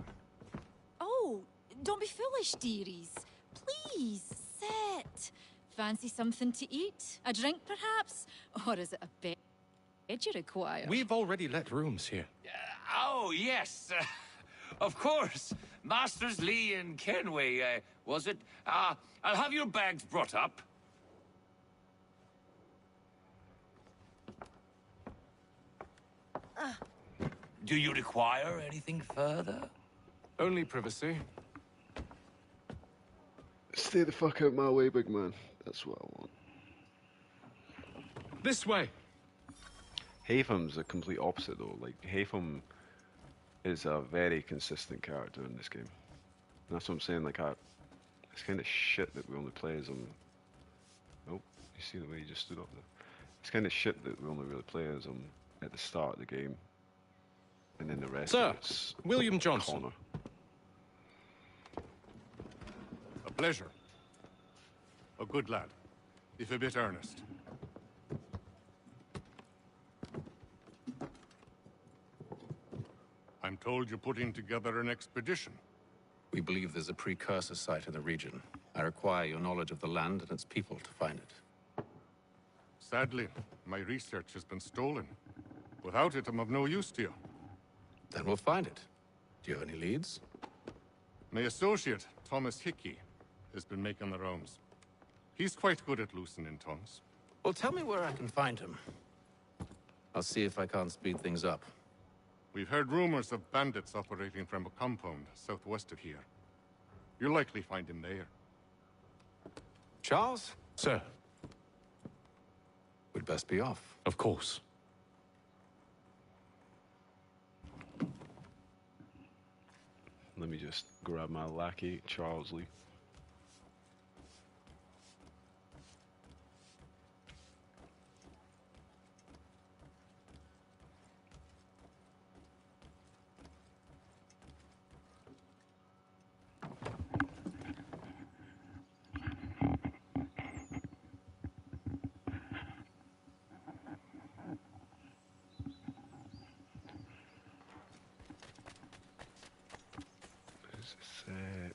Oh, don't be foolish, dearies. Please, sit. Fancy something to eat? A drink, perhaps? Or is it a bed you require? We've already let rooms here. Oh, yes. Of course. Masters Lee and Kenway, was it? I'll have your bags brought up. Do you require anything further? Only privacy. Stay the fuck out my way, big man. That's what I want. This way. Haytham's the complete opposite, though. Like, Haytham is a very consistent character in this game. And that's what I'm saying. Like, it's kind of shit that we only play as him. Oh, you see the way he just stood up there? It's kind of shit that we only really play as him at the start of the game, and then the rest. Sir, of it's William Johnson. Connor. A pleasure. A good lad, if a bit earnest. I'm told you're putting together an expedition. We believe there's a precursor site in the region. I require your knowledge of the land and its people to find it. Sadly, my research has been stolen. Without it, I'm of no use to you. Then we'll find it. Do you have any leads? My associate, Thomas Hickey, has been making the rounds. He's quite good at loosening tongues. Well, tell me where I can find him. I'll see if I can't speed things up. We've heard rumors of bandits operating from a compound southwest of here. You'll likely find him there. Charles? Sir. We'd best be off. Of course. Let me just grab my lackey, Charles Lee.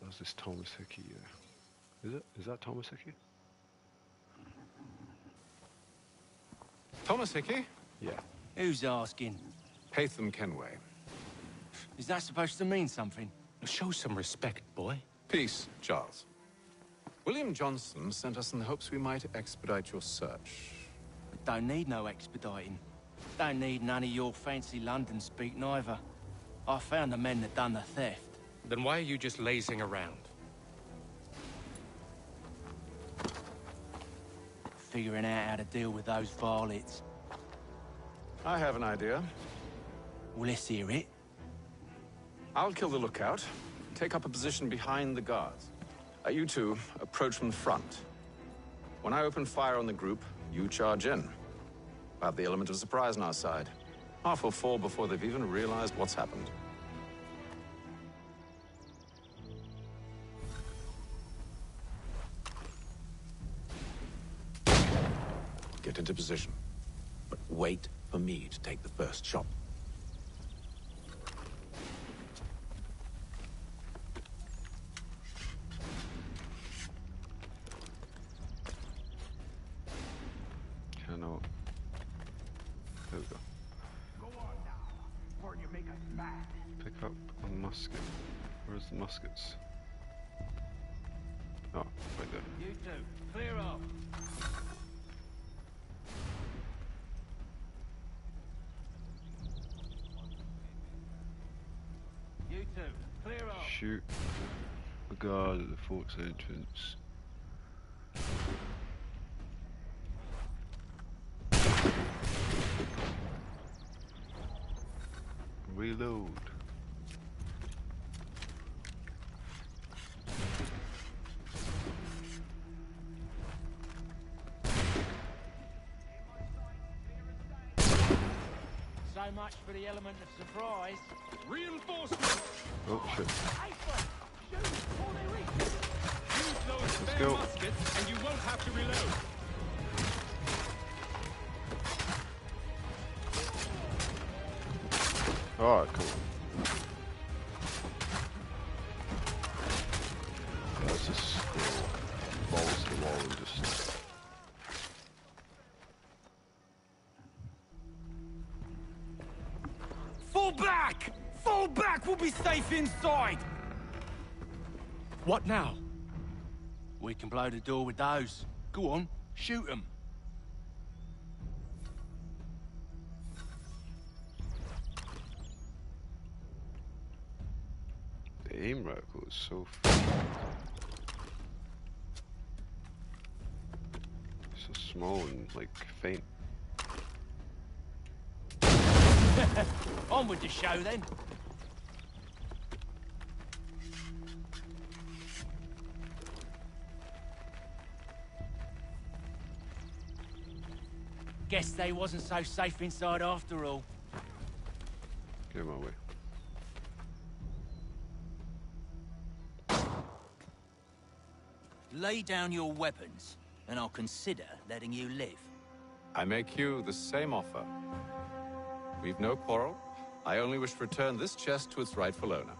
What's this Thomas Hickey? Is that Thomas Hickey? Thomas Hickey? Yeah. Who's asking? Haytham Kenway. Is that supposed to mean something? Show some respect, boy. Peace, Charles. William Johnson sent us in the hopes we might expedite your search. Don't need no expediting. Don't need none of your fancy London speak neither. I found the men that done the theft. Then why are you just lazing around? Figuring out how to deal with those varlets. I have an idea. Well, let's hear it. I'll kill the lookout, take up a position behind the guards. You two approach from the front. When I open fire on the group, you charge in. We'll have the element of surprise on our side. Half will fall before they've even realized what's happened. Get into position, but wait for me to take the first shot. Cannot. There we go. Go on now, or you make us mad. Pick up a musket. Where's the muskets? Oh, right there. You two, clear off. You two, clear off. Shoot the guard at the fort's entrance. Reload. So much for the element of surprise. Reinforcements! Oh shit. Use those spare go. muskets and you won't have to reload. Oh, cool. Let's just go balls to the wall and just. Fall back! Fall back! will be safe inside! What now? We can blow the door with those. Go on, shoot them. The aim reticle is so small and like faint. On with the show then. Guess they wasn't so safe inside after all. Get my way. Lay down your weapons, and I'll consider letting you live. I make you the same offer. We've no quarrel. I only wish to return this chest to its rightful owner.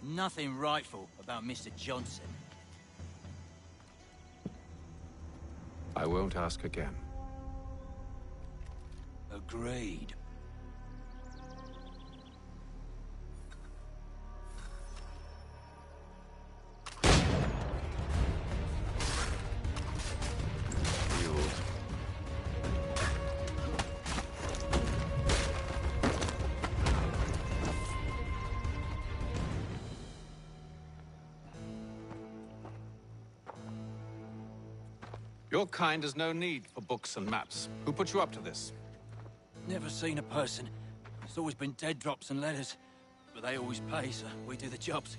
Nothing rightful about Mr. Johnson. I won't ask again. Agreed. Your kind has no need for books and maps. Who put you up to this? Never seen a person. It's always been dead drops and letters. But they always pay, so we do the jobs.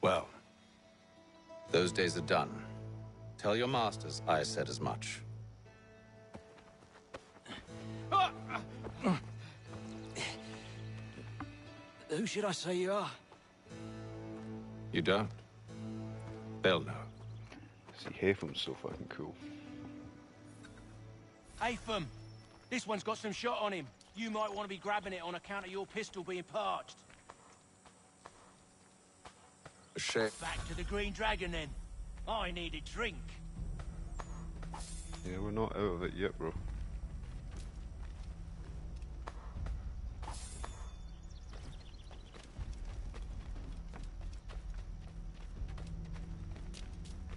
Well, those days are done. Tell your masters I said as much. Who should I say you are? You don't? They'll know. See, Hathem's so fucking cool. Hatham, this one's got some shot on him. You might want to be grabbing it on account of your pistol being parched. A shame. Back to the Green Dragon then. I need a drink. Yeah, we're not out of it yet, bro.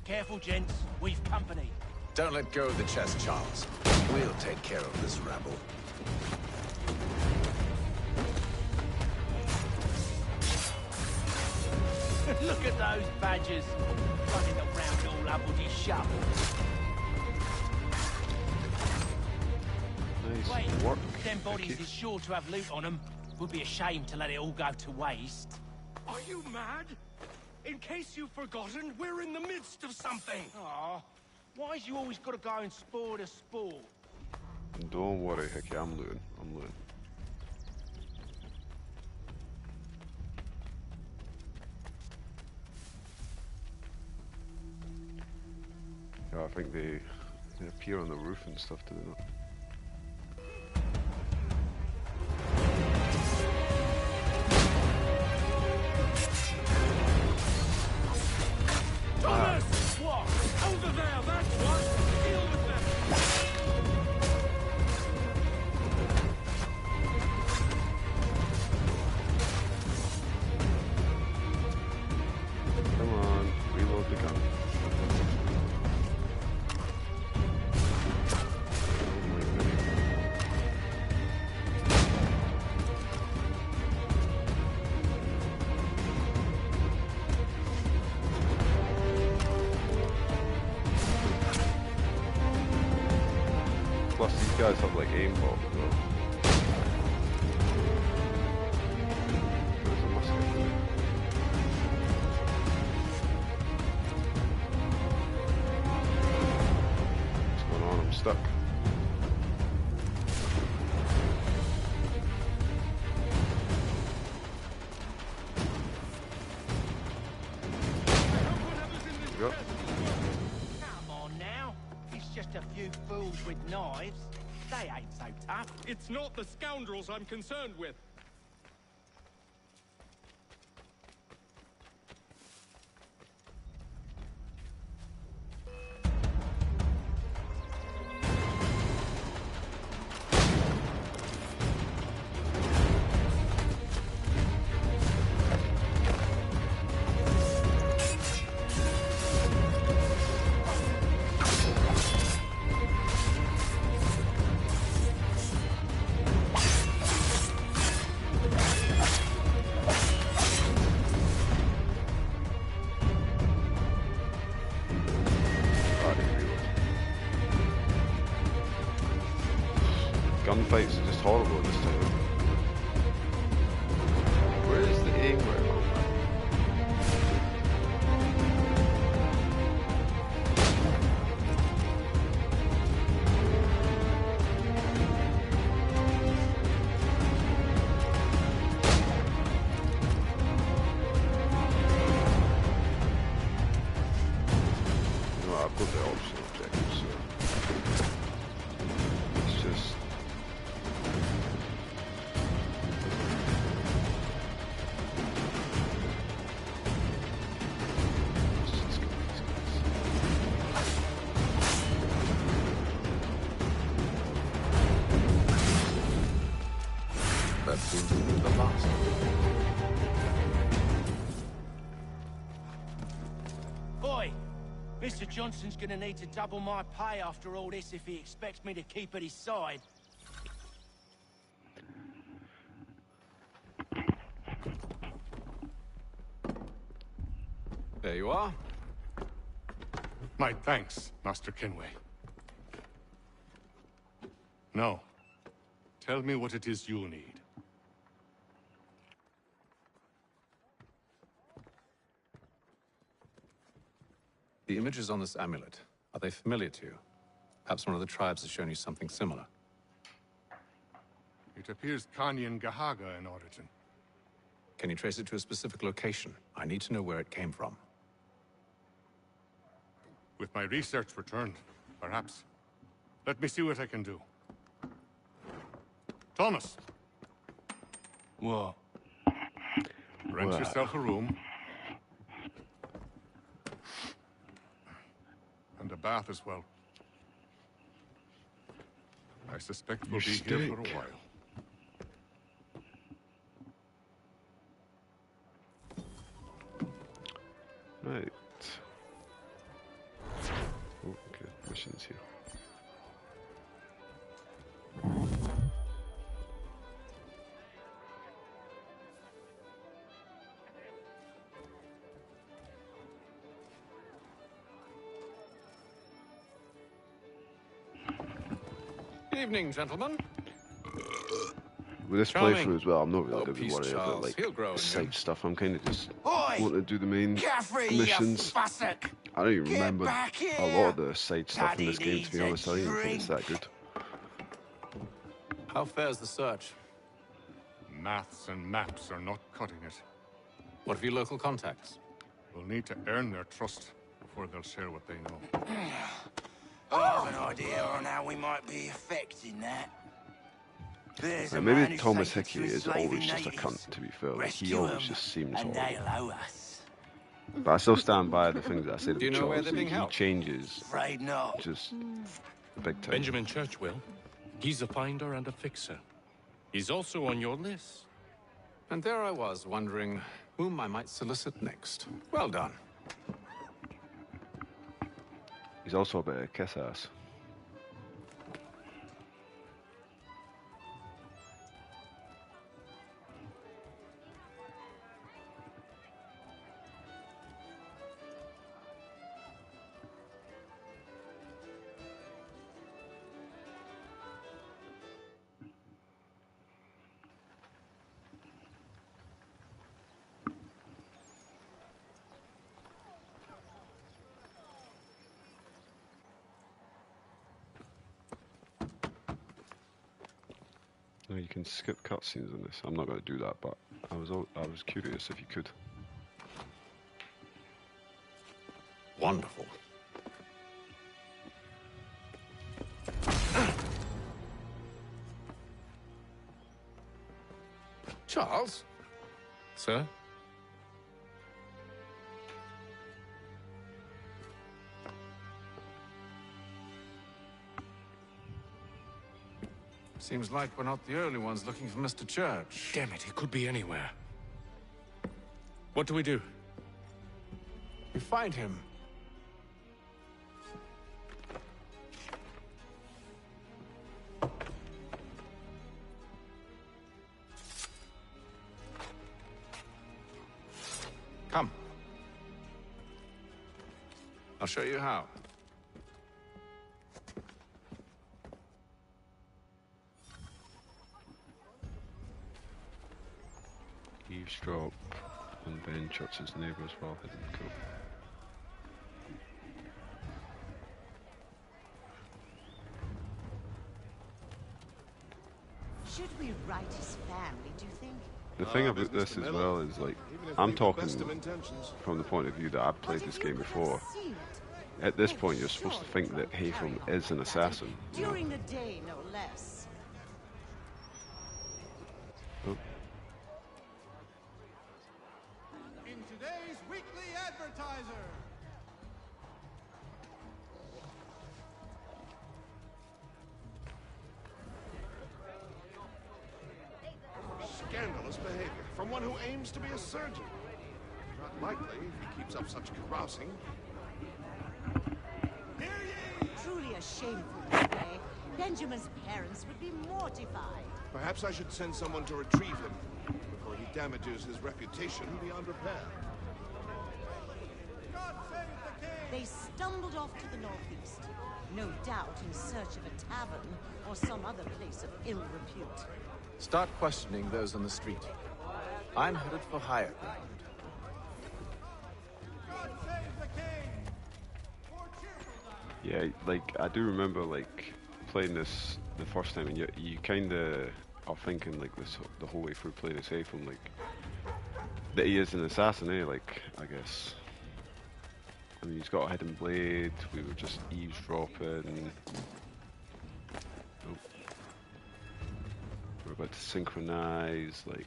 Careful, gents. We've company. Don't let go of the chest, Charles. We'll take care of this rabble. Look at those badgers. Running around all uppity shut. Nice Wait, work. them bodies Vicky. is sure to have loot on them. Would be a shame to let it all go to waste. Are you mad? In case you've forgotten, we're in the midst of something. Aw, why's you always got to go and spoil the sport? Don't worry, Hickey, I'm looting. I'm looting. Yeah, I think they appear on the roof and stuff, do they not? Thomas! What? Over there, that's what! Deal with them! Come on, reload the gun. Plus these guys have like aimbot as well. There's a musket for me. What's going on? I'm stuck. There we go. Come on now. It's just a few fools with knives. They ain't so tough. It's not the scoundrels I'm concerned with. fights are just horrible this time. Where is the aim right now? I've got the optional objectives, so it's just That seems to be the last. Boy, Mr. Johnson's gonna need to double my pay after all this if he expects me to keep at his side. There you are. My thanks, Master Kenway. Now, tell me what it is you need. The images on this amulet, are they familiar to you? Perhaps one of the tribes has shown you something similar. It appears Kanyan Gahaga in origin. Can you trace it to a specific location? I need to know where it came from. With my research returned, perhaps. Let me see what I can do. Thomas! What? Rent yourself a room. And a bath as well. I suspect we'll be here for a while. Right. Oh, okay, missions here. Evening, gentlemen. With this Charming. playthrough as well, I'm not really Oh, going to be peace, worried about Charles. like He'll grow the in side you. stuff. I'm kind of just Oi! want to do the main Caffrey, missions. you fussock! I don't even Get remember back a here! lot of the side stuff in this Daddy game, to be needs honest. a I don't even think it's that good. How fares the search? Maths and maps are not cutting it. What of your local contacts? We'll need to earn their trust before they'll share what they know. I have an idea on how we might be affecting that. There's a man Maybe who's Thomas taken to Hickey is enslaving always just a natives. cunt, to be fair. Like, he Rescue always 'em, just seems and horrible. they'll owe us. But I still stand by the things that I said Do you about know where Charles. they're being He held? changes Afraid not. just big time. Benjamin Churchwill. He's a finder and a fixer. He's also on your list. And there I was, wondering whom I might solicit next. Well done. He's also a bit of a kiss ass. No, you can skip cutscenes on this. I'm not going to do that, but I was curious if you could. Wonderful. Charles? Sir? Seems like we're not the only ones looking for Mr. Church. Damn it, he could be anywhere. What do we do? We find him. Come. I'll show you how. Eavesdrop on Ben Church's neighbours while hidden. Cool. Should we write his family, do you think? The thing about this as well is, like, I'm talking from the point of view that I've played this game before. At this point, you're supposed to think that Haytham is an assassin. During the day, no less. Oh. In today's weekly advertiser. Scandalous behavior from one who aims to be a surgeon. Not likely if he keeps up such carousing. Truly a shameful display. Benjamin's parents would be mortified. Perhaps I should send someone to retrieve him before he damages his reputation beyond repair. They stumbled off to the northeast, no doubt in search of a tavern or some other place of ill repute. Start questioning those on the street. I'm headed for higher ground. Yeah, like, I do remember, like, playing this the first time, and you kind of are thinking, like, this the whole way through playing as Haytham, like, that he is an assassin, eh, like, I guess. I mean, he's got a hidden blade, we were just eavesdropping. Oh. We're about to synchronize, like...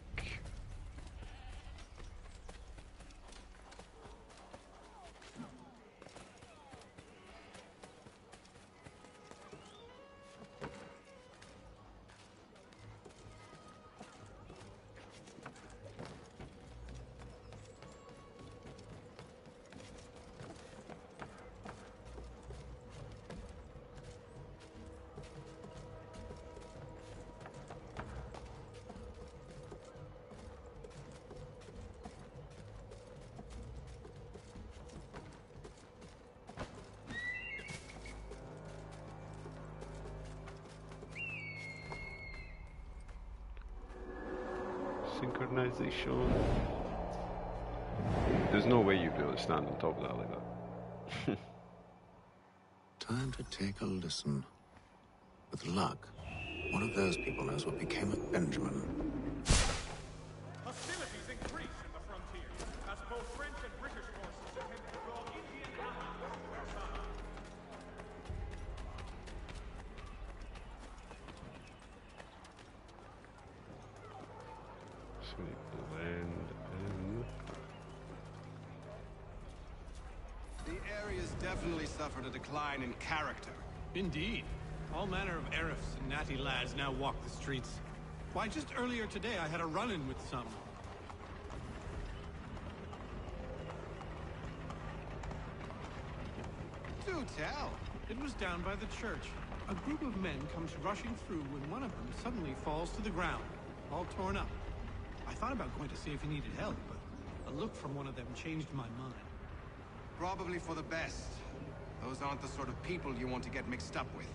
Synchronization. There's no way you'd be able to stand on top of that like that. Time to take a listen. With luck, one of those people knows what became of Benjamin. Hostilities increase in the frontier as both French and British forces attempt to draw Indian allies to their side. Sweet blend in. The area's definitely suffered a decline in character. Indeed. All manner of Arifs and natty lads now walk the streets. Why, just earlier today I had a run-in with some. Do tell. It was down by the church. A group of men comes rushing through when one of them suddenly falls to the ground, all torn up. I thought about going to see if he needed help, but a look from one of them changed my mind. Probably for the best. Those aren't the sort of people you want to get mixed up with.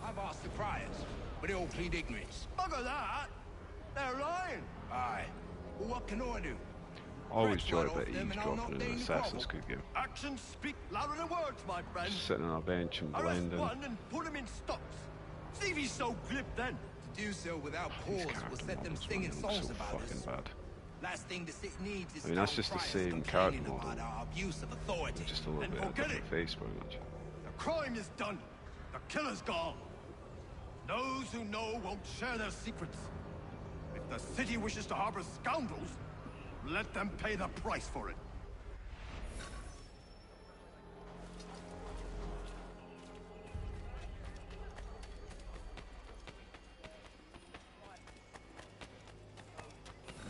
I've asked the criers, but they all plead ignorance. Bugger that! They're lying! Aye. Well, what can I do? Always joy about eavesdropping in an Assassin's Creed game. Actions speak louder than words, my friend. Just sitting on a bench and Arrest blending. one and put him in stocks. See if he's so glib then. To do so without cause will set them singing songs so about us. bad. Last thing the city needs is I mean, that's just the same character model. about our abuse of authority. Just a little bit of a different face, very much. The crime is done. The killer's gone. Those who know won't share their secrets. If the city wishes to harbor scoundrels, let them pay the price for it.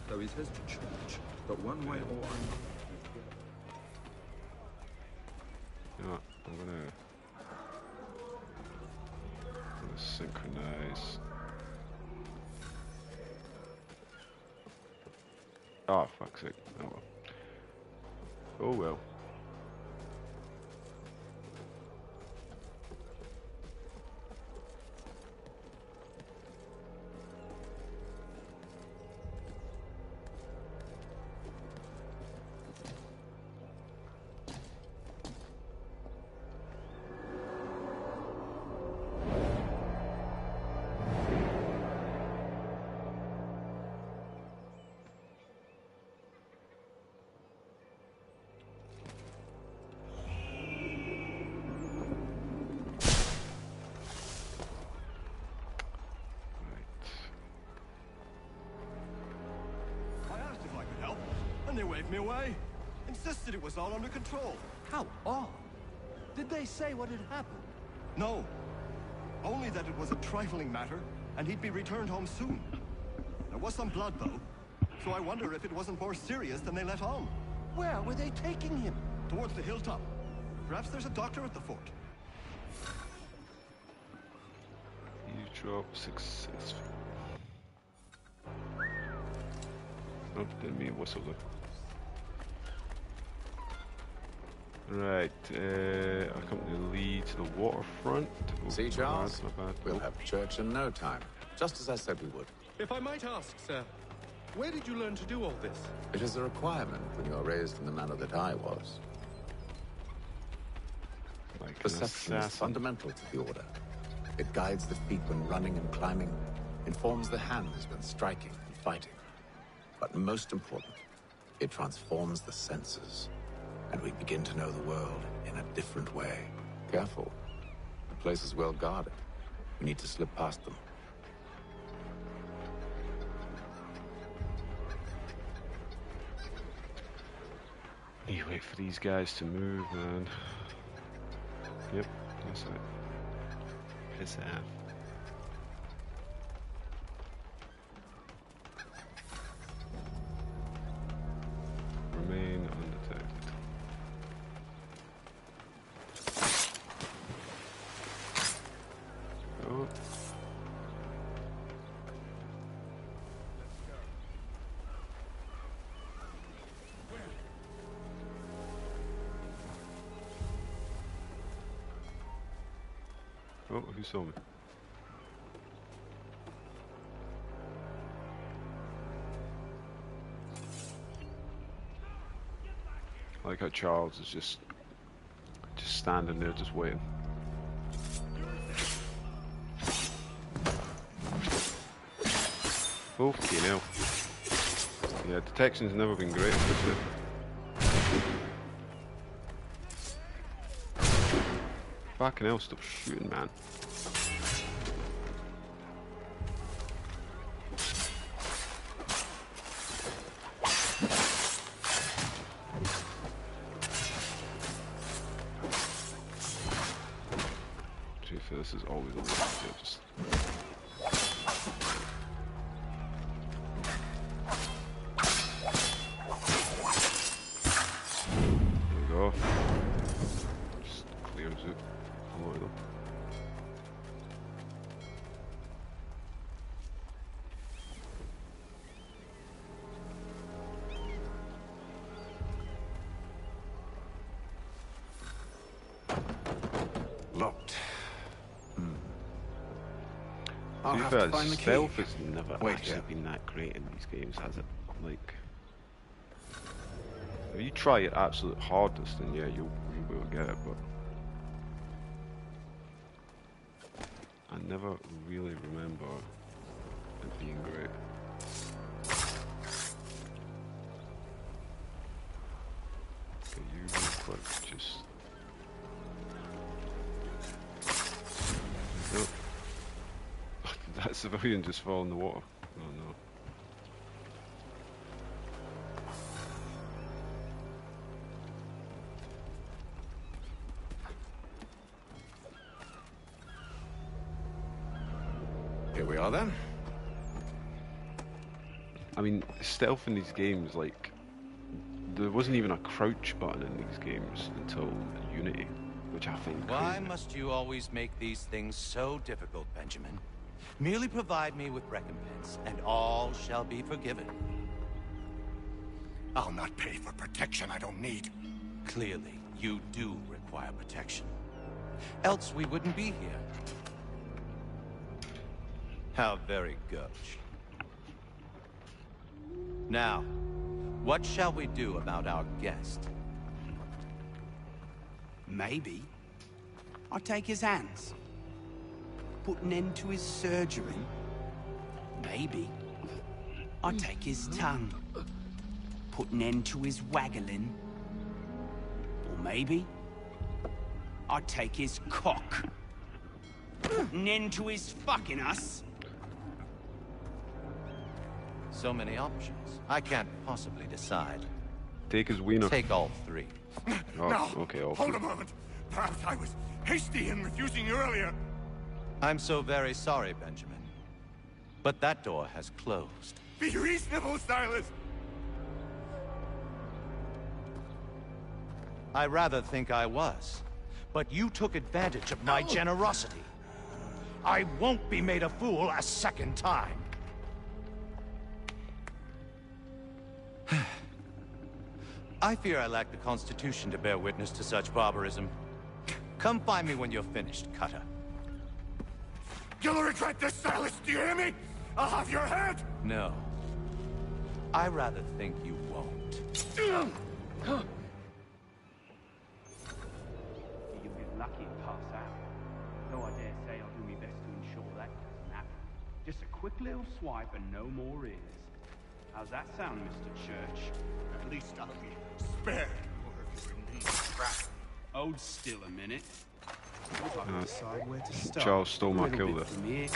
Though he says to church, but one way or another. You know what? I'm gonna synchronize. Oh, fuck's sake. Oh well. Oh well. And they waved me away. Insisted it was all under control. How odd. Did they say what had happened? No. Only that it was a trifling matter, and he'd be returned home soon. There was some blood, though, so I wonder if it wasn't more serious than they let on. Where were they taking him? Towards the hilltop. Perhaps there's a doctor at the fort. You drop successful. Oh, didn't mean whistle there. Right, I come to lead to the waterfront. Oh, See, Charles? my bad. We'll have church in no time. Just as I said we would. If I might ask, sir, where did you learn to do all this? It is a requirement when you are raised in the manner that I was. Like Perception is fundamental to the Order. It guides the feet when running and climbing, informs the hands when striking and fighting. But most important, it transforms the senses, and we begin to know the world in a different way. Careful. The place is well guarded. We need to slip past them. You wait for these guys to move, man. Yep, that's it. Piss off. Remain undetected. Oh. Oh, who saw me? I like how Charles is just standing there, just waiting. Okay, now. Yeah, detection's never been great, has it? Fucking hell, stop shooting, man. This is always a little bit just... There we go. Just clears it. A lot of them. Locked. To be fair, stealth has never actually been that great in these games, has it? Like, if you try your absolute hardest, then yeah, you'll be able to get it, but I never really remember it being great. Okay, you real quick, just... Nope. That civilian just fell in the water. Oh no. Here we are then. I mean, stealth in these games, like, there wasn't even a crouch button in these games until Unity, which I think... Why must you always make these things so difficult, Benjamin? Merely provide me with recompense, and all shall be forgiven. I'll not pay for protection I don't need. Clearly, you do require protection. Else we wouldn't be here. How very gauche. Now, what shall we do about our guest? Maybe I'll take his hands. Put an end to his surgery. Maybe I'll take his tongue. Put an end to his waggling. Or maybe I'll take his cock. Put an end to his fucking us. So many options. I can't possibly decide. Take his wiener. Take all three. Oh, No, okay, all hold three. a moment. Perhaps I was hasty in refusing you earlier. I'm so very sorry, Benjamin. But that door has closed. Be reasonable, Silas. I rather think I was. But you took advantage of my generosity. I won't be made a fool a second time. I fear I lack the constitution to bear witness to such barbarism. Come find me when you're finished, Cutter. You'll regret this, Silas. Do you hear me? I'll have your head. No. I rather think you won't. You'll get lucky and pass out. Though I dare say I'll do my best to ensure that doesn't happen. Just a quick little swipe and no more is. How's that sound, Mr. Church? At least I'll be spared. Or if you indeed trapped. Hold still a minute. Decide where to start. Charles stole my A little kill bit there. from here.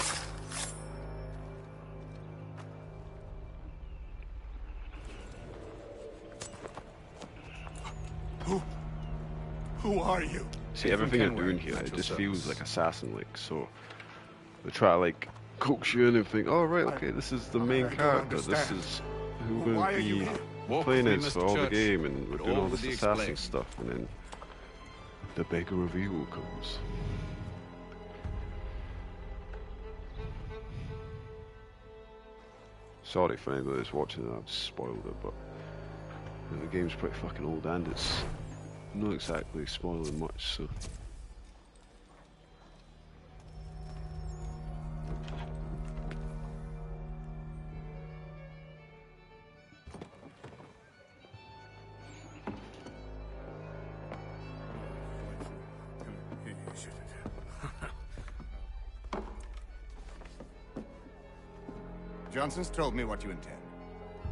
Who are you? See, everything you're doing here, it just feels like assassin-like, so they try to like coax you in and think, oh right, okay, this is the main character, this is who we're Why going are to you be here? playing with me, as for Mr. all the Church. game, and we're With doing all all this the assassin explain. stuff, and then the big reveal comes. Sorry for anybody that's watching it, I've spoiled it, but the game's pretty fucking old and it's not exactly spoiling much, so. Johnson's told me what you intend.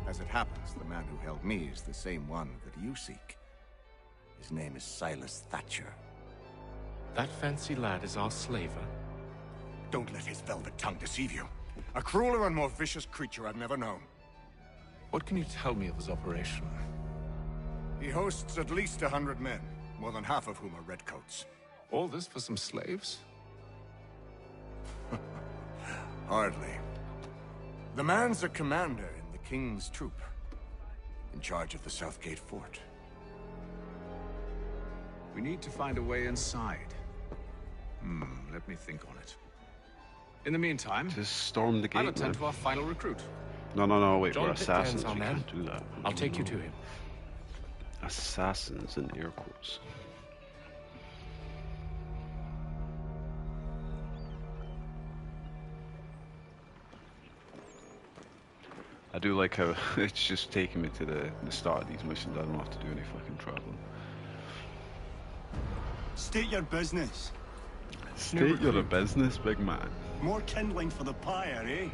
As it happens, the man who held me is the same one that you seek. His name is Silas Thatcher. That fancy lad is our slaver? Don't let his velvet tongue deceive you. A crueler and more vicious creature I've never known. What can you tell me of his operation? He hosts at least 100 men, more than half of whom are redcoats. All this for some slaves? Hardly. The man's a commander in the King's troop, in charge of the Southgate Fort. We need to find a way inside. Let me think on it. In the meantime, just storm the gate, I'll attend man. to our final recruit. No, wait, John we're Pitcairn's assassins, our we man. can't do that. I'll take you to him. Assassins in air quotes. I do like how it's just taking me to the start of these missions. I don't have to do any fucking traveling. State your business. State your business, big man. More kindling for the pyre, eh?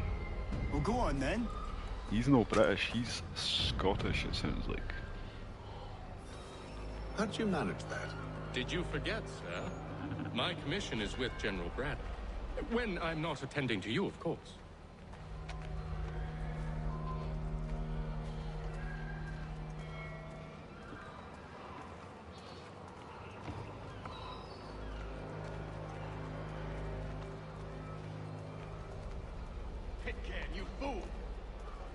Well, go on then. He's no British, he's Scottish, it sounds like. How'd you manage that? Did you forget, sir? My commission is with General Braddock. When I'm not attending to you, of course. Pitcairn, you fool!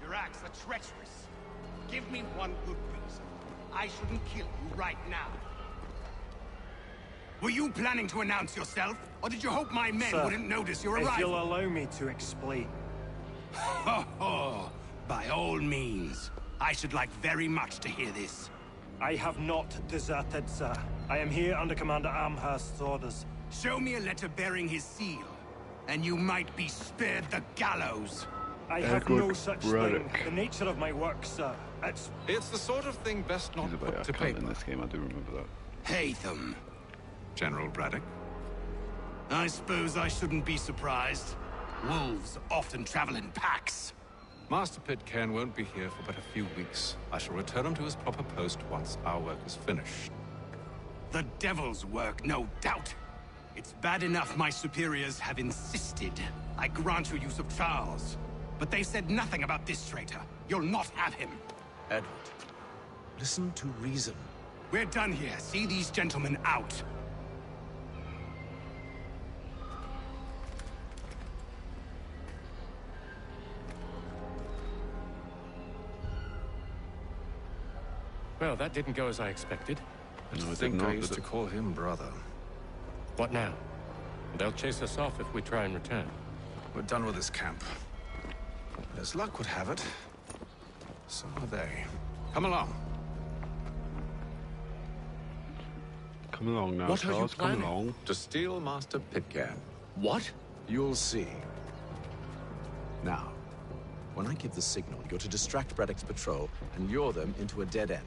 Your acts are treacherous. Give me one good reason. I shouldn't kill you right now. Were you planning to announce yourself? Or did you hope my men Sir, wouldn't notice your if arrival? you'll allow me to explain. Ho ho! By all means. I should like very much to hear this. I have not deserted, sir. I am here under Commander Amherst's orders. Show me a letter bearing his seal, and you might be spared the gallows. I have no such thing. The nature of my work, sir. It's the sort of thing best not put to paper. In this game, I do remember that. Haytham. General Braddock. I suppose I shouldn't be surprised. Wolves often travel in packs. Master Pitcairn won't be here for but a few weeks. I shall return him to his proper post once our work is finished. The devil's work, no doubt. It's bad enough my superiors have insisted I grant you use of Charles. But they said nothing about this traitor. You'll not have him. Edward, listen to reason. We're done here. See these gentlemen out. Well, that didn't go as I expected. No, I think I used to call him brother. What now? They'll chase us off if we try and return. We're done with this camp. But as luck would have it, so are they. Come along. Come along now, What Charles. are you Come planning? along. To steal Master Pitcairn. What? You'll see. Now, when I give the signal, you're to distract Braddock's patrol and lure them into a dead end.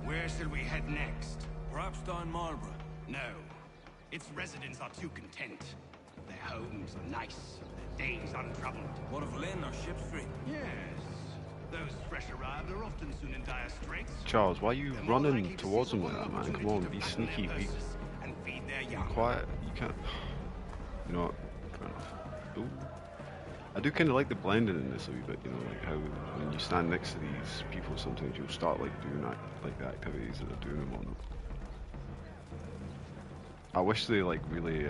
Where should we head next? Perhaps down Marlborough. No. Its residents are too content. Their homes are nice, their days untroubled. What of Lynn or ship's free? Yes. Those fresh arrived are often soon in dire straits. Charles, why are you running towards him like that, man? Come on, be sneaky, be quiet. You can't. You know what? Fair enough. Ooh. I do kind of like the blending in this a wee bit, you know, like how when you stand next to these people, sometimes you'll start like doing that, like the activities that they're doing and whatnot. I wish they like really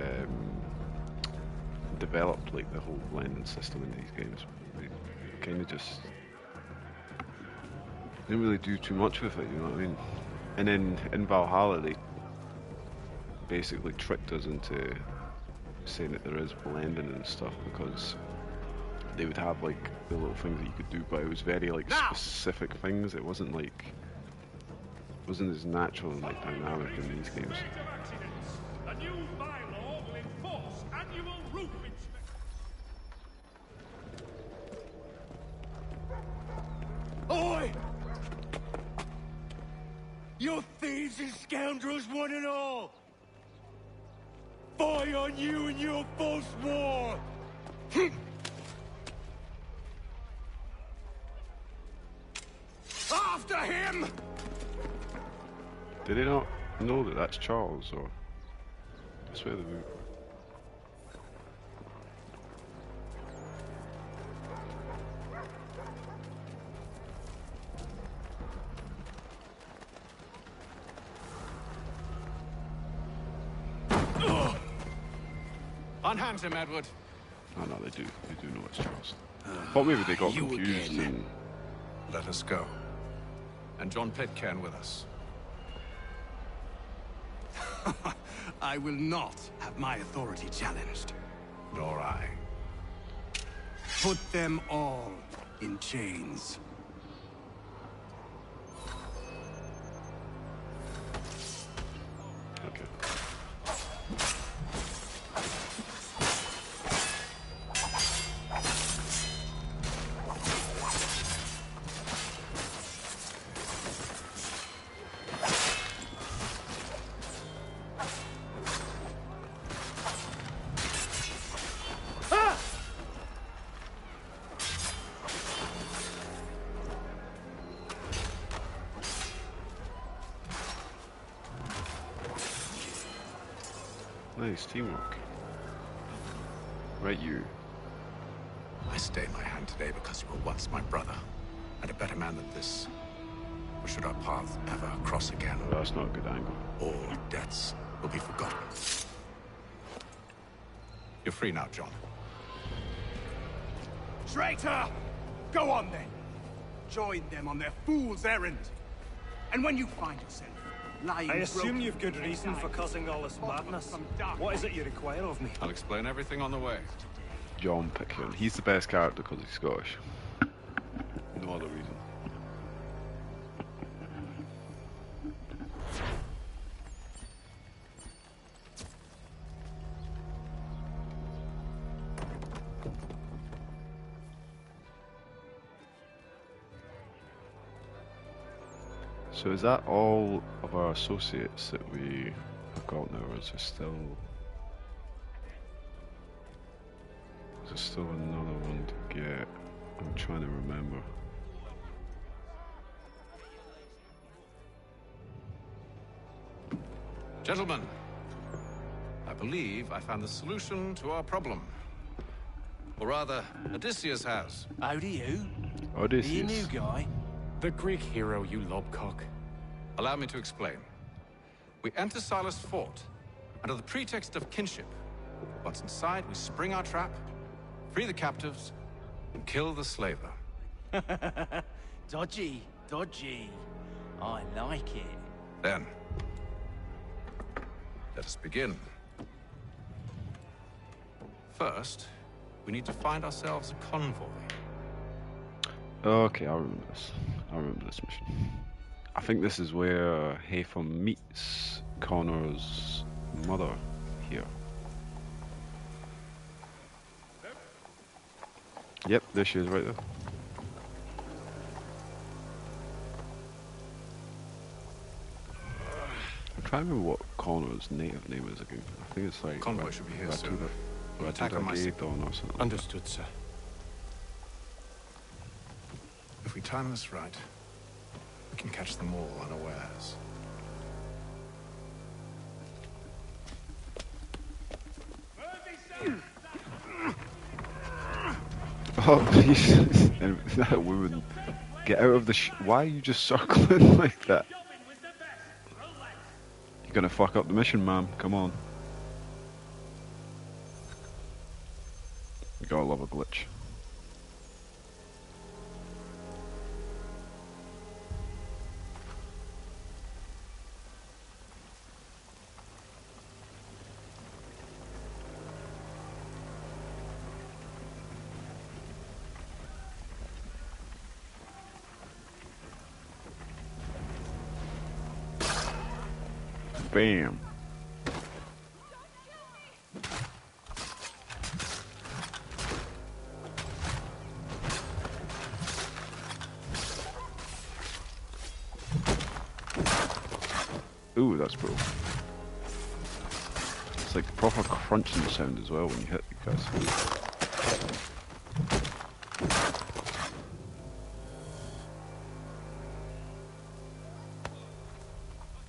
developed like the whole blending system in these games. They kind of just didn't really do too much with it, you know what I mean? And then in Valhalla, they basically tricked us into saying that there is blending and stuff because they would have like the little things that you could do, but it was very like specific things. It wasn't like wasn't as natural and like dynamic in these games. A new bylaw will enforce annual roof inspection. Oi! You thieves and scoundrels, one and all! Fie on you and your false war! After him! Did they not know that that's Charles, or I swear they would. Unhand him, Edward. Oh no, they do. They do know it's Charles. Thought maybe they got confused and... Let us go. And John Pitcairn with us. I will not have my authority challenged. Nor I. Put them all in chains. Okay. Nice teamwork. Right, you. I stayed my hand today because you were once my brother, and a better man than this. Or should our paths ever cross again? Well, that's not a good angle. All debts will be forgotten. You're free now, John. Traitor! Go on then. Join them on their fool's errand. And when you find yourself lying I assume broken you've good reason for causing all this madness. What is it you require of me? I'll explain everything on the way. John Pickering. He's the best character because he's Scottish. No other reason. So is that all of our associates that we have got now, or is there still... Is there still another one to get? I'm trying to remember. Gentlemen, I believe I found the solution to our problem. Or rather, Odysseus has. How do you? Odysseus. Are you new guy? The Greek hero, you lobcock. Allow me to explain. We enter Silas' fort under the pretext of kinship. Once inside, we spring our trap, free the captives, and kill the slaver. Dodgy, dodgy. I like it. Then, let us begin. First, we need to find ourselves a convoy. Okay, I remember this. I remember this mission. I think this is where Hatham meets Connor's mother here. Yep, there she is right there. I'm trying to remember what Connor's native name is again. I think it's like... Convoy should be here soon. Or something. Understood, sir. If we time this right, we can catch them all unawares. Oh, Jesus. And that woman. Get out of the why are you just circling like that? You're gonna fuck up the mission, ma'am. Come on. You gotta love a glitch. Bam. Ooh, that's brutal. It's like proper crunching sound as well when you hit the guys.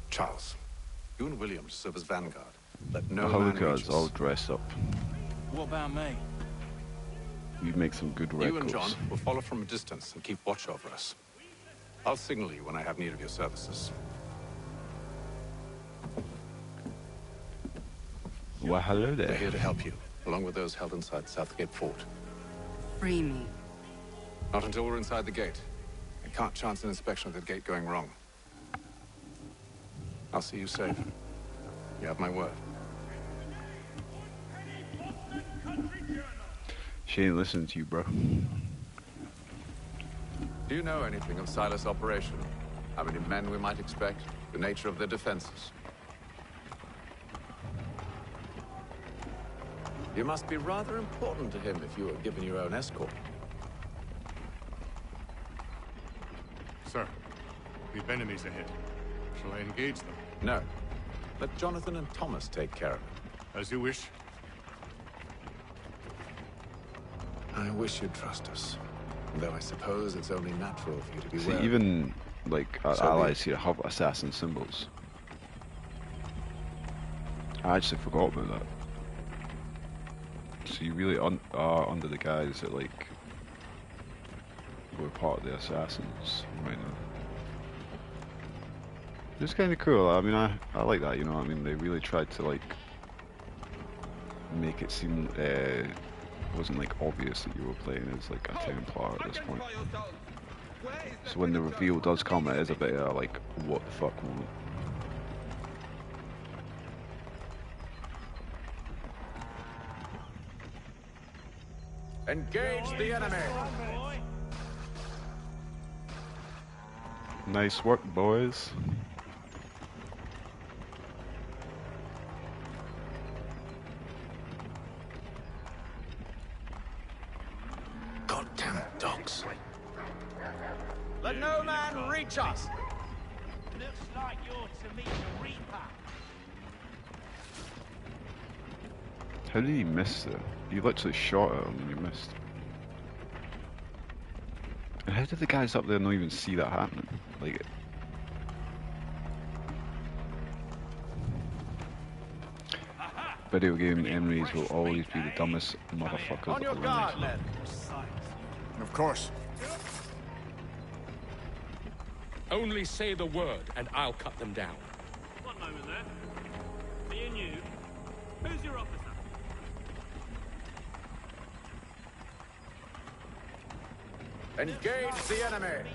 Charles, you and William serve as vanguard. Let no the man guys reach all us. dress up. What about me? You make some good records. You and John will follow from a distance and keep watch over us. I'll signal you when I have need of your services. Well, hello there. We're here to help you, along with those held inside Southgate Fort. Free me. Not until we're inside the gate. I can't chance an inspection of the gate going wrong. I'll see you safe. You have my word. She ain't listening to you, bro. Do you know anything of Silas' operation? How many men we might expect? The nature of their defenses? You must be rather important to him if you were given your own escort. Sir, we've enemies ahead. Shall I engage them? No. Let Jonathan and Thomas take care of it. As you wish. I wish you'd trust us. Though I suppose it's only natural for you to be See, wary. even like our allies here have assassin symbols. I actually forgot about that. So you really are under the guise that like we're part of the assassins right now. It's kind of cool. I mean, I like that. You know what I mean? They really tried to like make it seem wasn't like obvious that you were playing as like a Templar at this point. So when the reveal does come, it is a bit like, what the fuck moment. Engage the enemy! Nice work, boys. Goddamn dogs. Let no man reach us! Looks like you're to meet the Reaper. How did he miss there? You literally shot at him and you missed. And how did the guys up there not even see that happening? Like, video game enemies will always be the dumbest motherfuckers On your guard, men! Of course. Only say the word, and I'll cut them down. One moment there. Me and you. Who's your officer? Engage the enemy!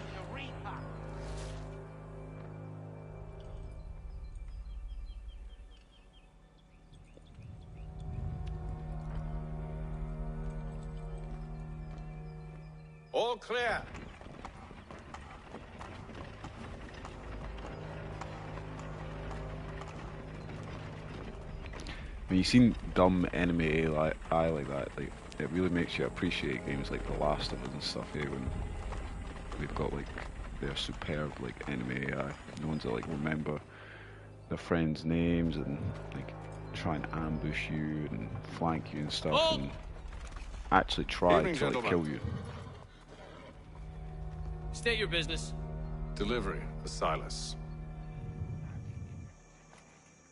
All clear. when you've seen dumb enemy AI like that, like it really makes you appreciate games like The Last of Us and stuff here when we've got like their superb like enemy AI, the ones that like remember their friends' names and like try and ambush you and flank you and stuff and actually try to like kill you. State your business. Delivery for Silas.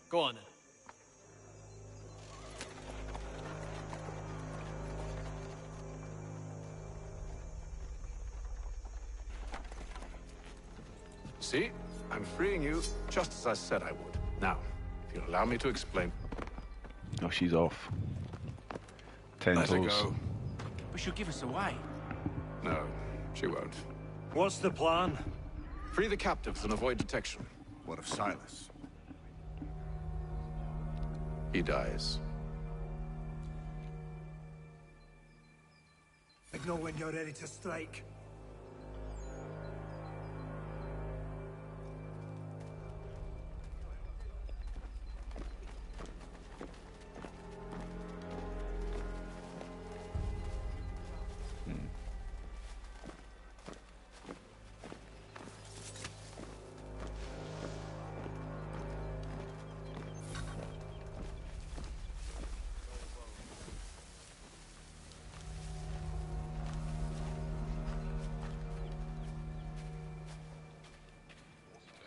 Go on then. See? I'm freeing you just as I said I would. Now, if you'll allow me to explain. Oh, she's off. 10 Let her toes. go. But she'll give us away. No, she won't. What's the plan? Free the captives and avoid detection. What of Silas? He dies. Signal when you're ready to strike.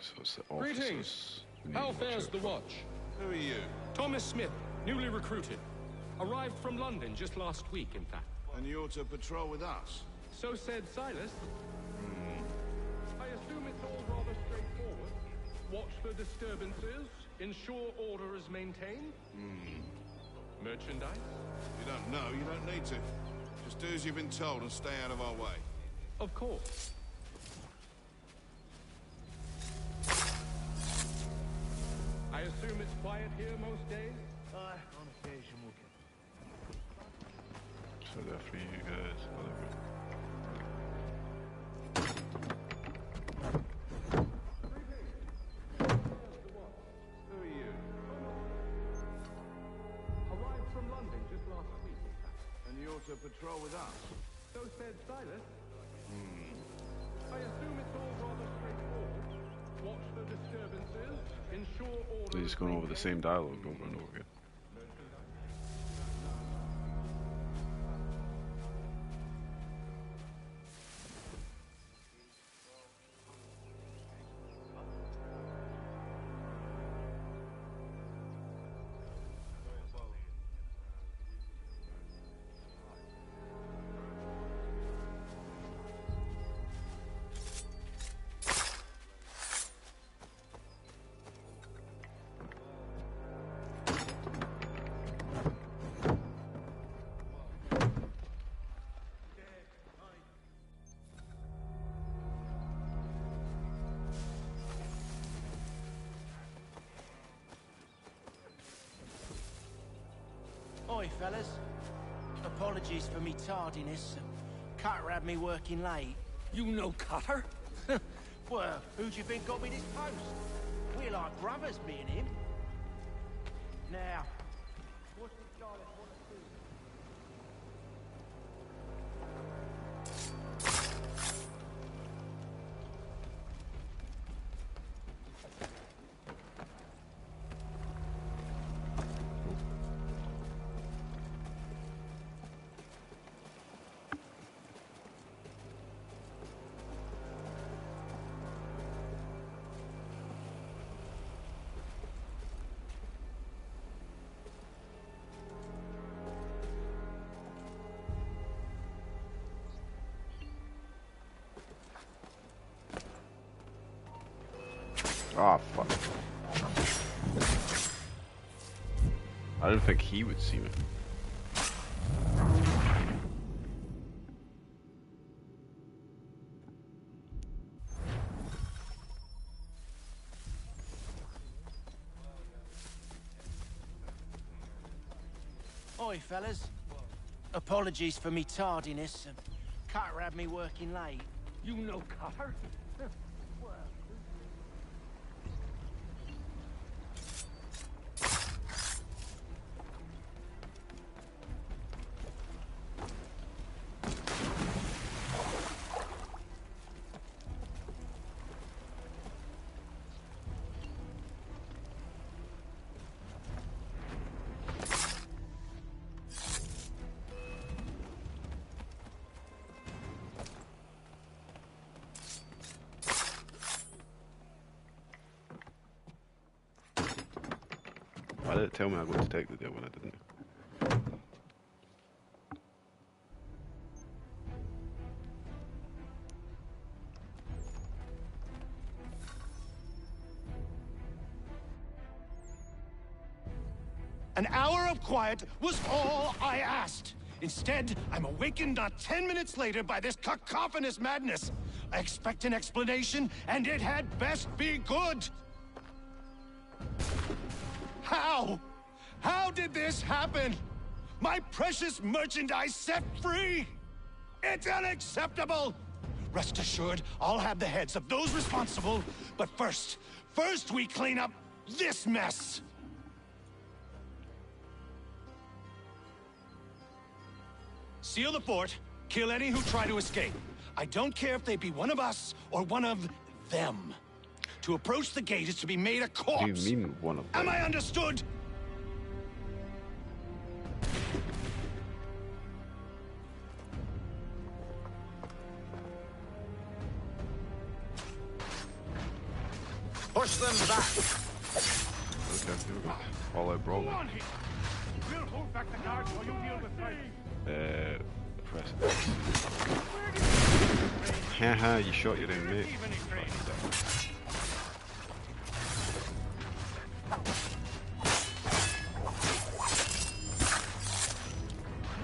So it's the Greetings. officers. We need How to watch fares out the for. watch? Who are you? Thomas Smith, newly recruited. Arrived from London just last week, in fact. And you're to patrol with us? So said Silas. I assume it's all rather straightforward. Watch for disturbances, ensure order is maintained. Merchandise? You don't know, you don't need to. Just do as you've been told and stay out of our way. Of course. I assume it's quiet here most days? Aye, on occasion we'll get. So they're for you guys. Whatever. Who are you? Arrived from London just last week, in fact. And you're to patrol with us? So said Silas. I assume it's all rather straightforward. Watch for disturbances, ensure order. They're just going over the same dialogue over and over again. Oi, fellas. Apologies for me tardiness. Cutter had me working late. You know Cutter? Well, who do you think got me this post? We're like brothers, me and him. Now, what's the Charlotte want to do? Ah, fuck. I didn't think he would see me. Oi, fellas. Apologies for me tardiness. Cutter had me working late. You know Cutter? Why did it tell me I got to take the deal when I didn't? An hour of quiet was all I asked. Instead, I'm awakened not 10 minutes later by this cacophonous madness. I expect an explanation, and it had best be good. How? How did this happen? My precious merchandise set free? It's unacceptable! Rest assured, I'll have the heads of those responsible, but first we clean up this mess! Seal the fort, kill any who try to escape. I don't care if they be one of us or one of them. To approach the gate is to be made a corpse. What do you mean one of them? Am I understood? Push them back. Okay, here we go. All out brawl. We'll hold back the guards while you deal with me. Press X. Haha, you shot your own mate.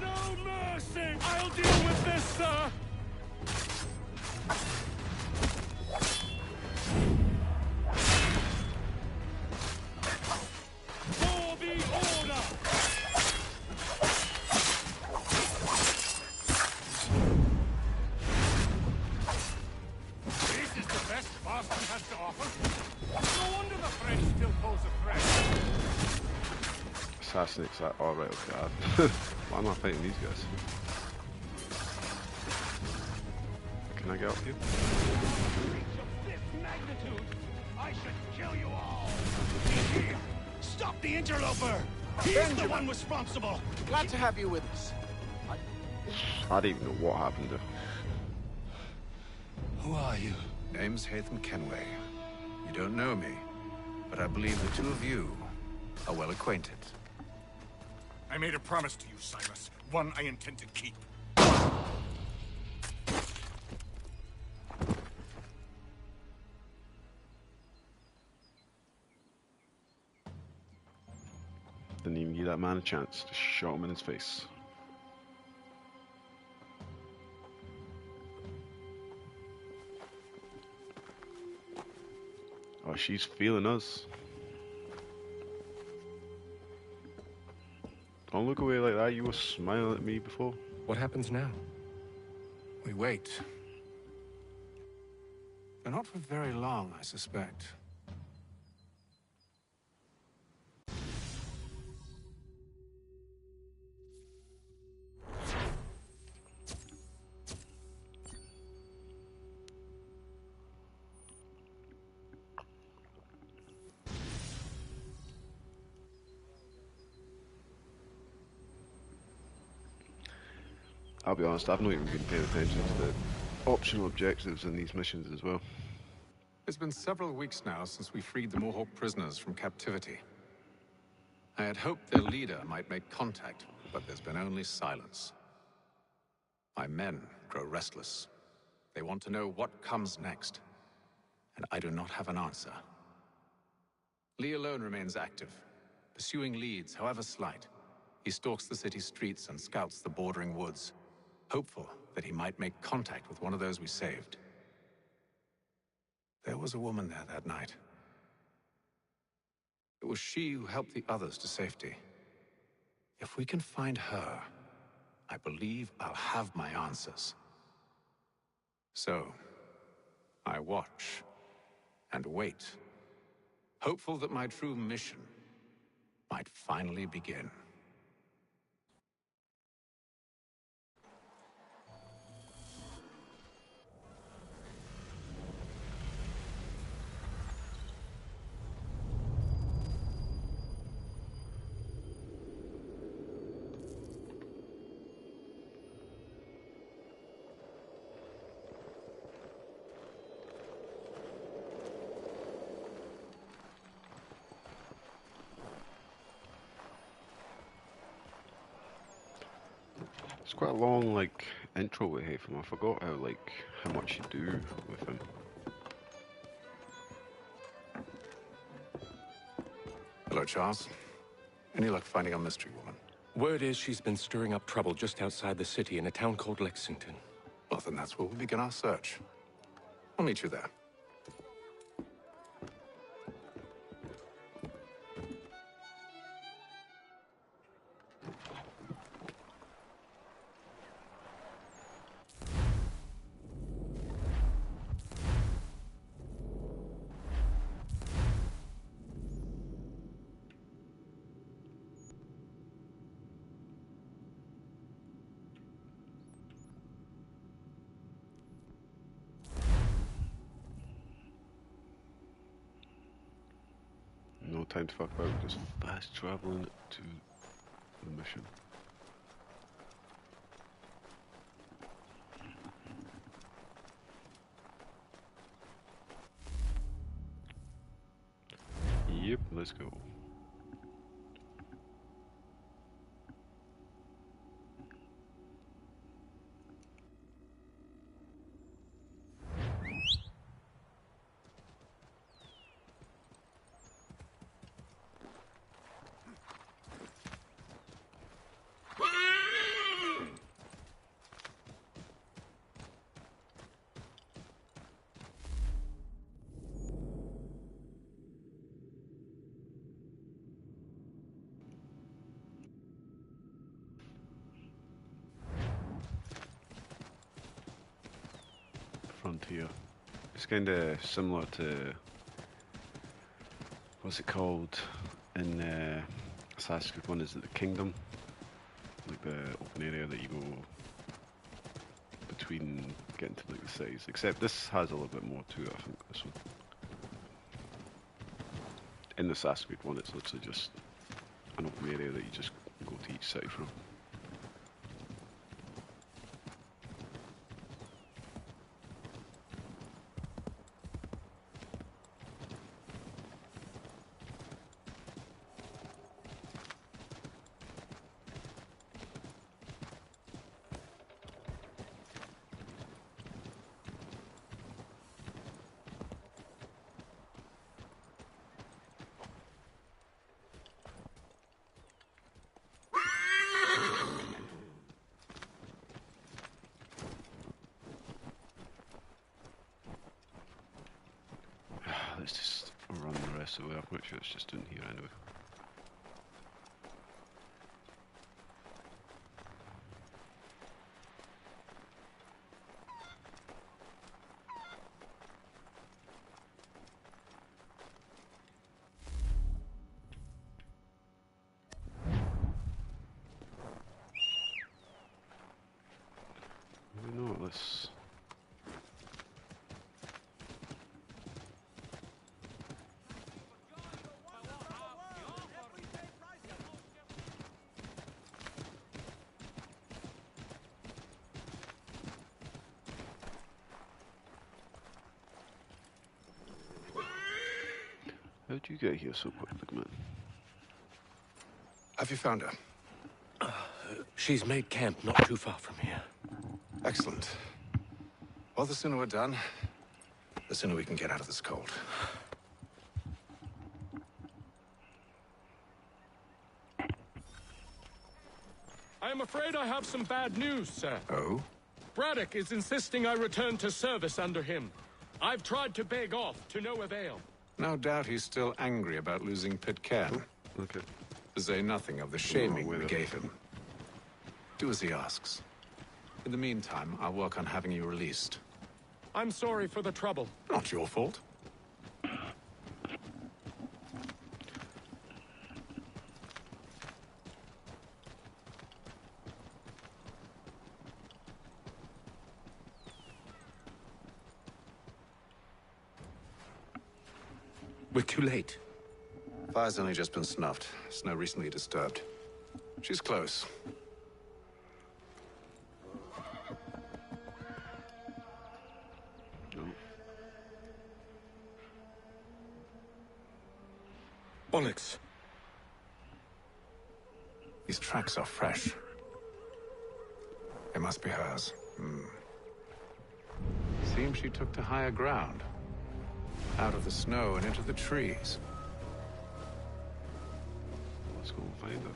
No mercy! I'll deal with this, sir! For the order! This is the best Boston has to offer. No wonder the French still pose a threat. Assassinates that. Oh, right, okay. Why am I fighting these guys? Can I get up here? This magnitude, I should kill you all. Stop the interloper! He's the one responsible! Glad to have you with us. I don't even know what happened there. Who are you? Name's Haytham Kenway. You don't know me, but I believe the two of you are well acquainted. I made a promise to you, Silas. One I intend to keep. Didn't even give that man a chance. Just shot him in his face. Oh, she's feeling us. Don't look away like that. You were smiling at me before. What happens now? We wait. But not for very long, I suspect. I'll be honest, I've not even been paying attention to the optional objectives in these missions as well. It's been several weeks now since we freed the Mohawk prisoners from captivity. I had hoped their leader might make contact, but there's been only silence. My men grow restless. They want to know what comes next, and I do not have an answer. Lee alone remains active, pursuing leads, however slight. He stalks the city streets and scouts the bordering woods, hopeful that he might make contact with one of those we saved. There was a woman there that night. It was she who helped the others to safety. If we can find her, I believe I'll have my answers. So, I watch and wait, hopeful that my true mission might finally begin. It's quite a long, like, intro with Haytham. I forgot how much you do with him. Hello, Charles. Any luck finding a mystery woman? Word is she's been stirring up trouble just outside the city in a town called Lexington. Well, then that's where we'll begin our search. I'll meet you there. No time to fuck about, just fast traveling to the mission. Yep, let's go. Frontier. It's kind of similar to what's it called in Assassin's Creed 1? Is it the Kingdom? Like the open area that you go between getting to like the cities. Except this has a little bit more to it, I think, this one. In the Assassin's Creed 1 it's literally just an open area that you just go to each city from. Let's just run the rest of the way. I'm pretty sure it's just in here anyway. let's... How'd you get here so quickly, man? Have you found her? She's made camp not too far from here. Excellent. Well, the sooner we're done, the sooner we can get out of this cold. I am afraid I have some bad news, sir. Oh? Braddock is insisting I return to service under him. I've tried to beg off, to no avail. No doubt he's still angry about losing Pitcairn. Okay. To say nothing of the shaming we gave him. Do as he asks. In the meantime, I'll work on having you released. I'm sorry for the trouble. Not your fault. We're too late. Fire's only just been snuffed. Snow recently disturbed. She's close. Bollocks. These tracks are fresh. They must be hers. Seems she took to higher ground. Out of the snow and into the trees. Let's go and find her.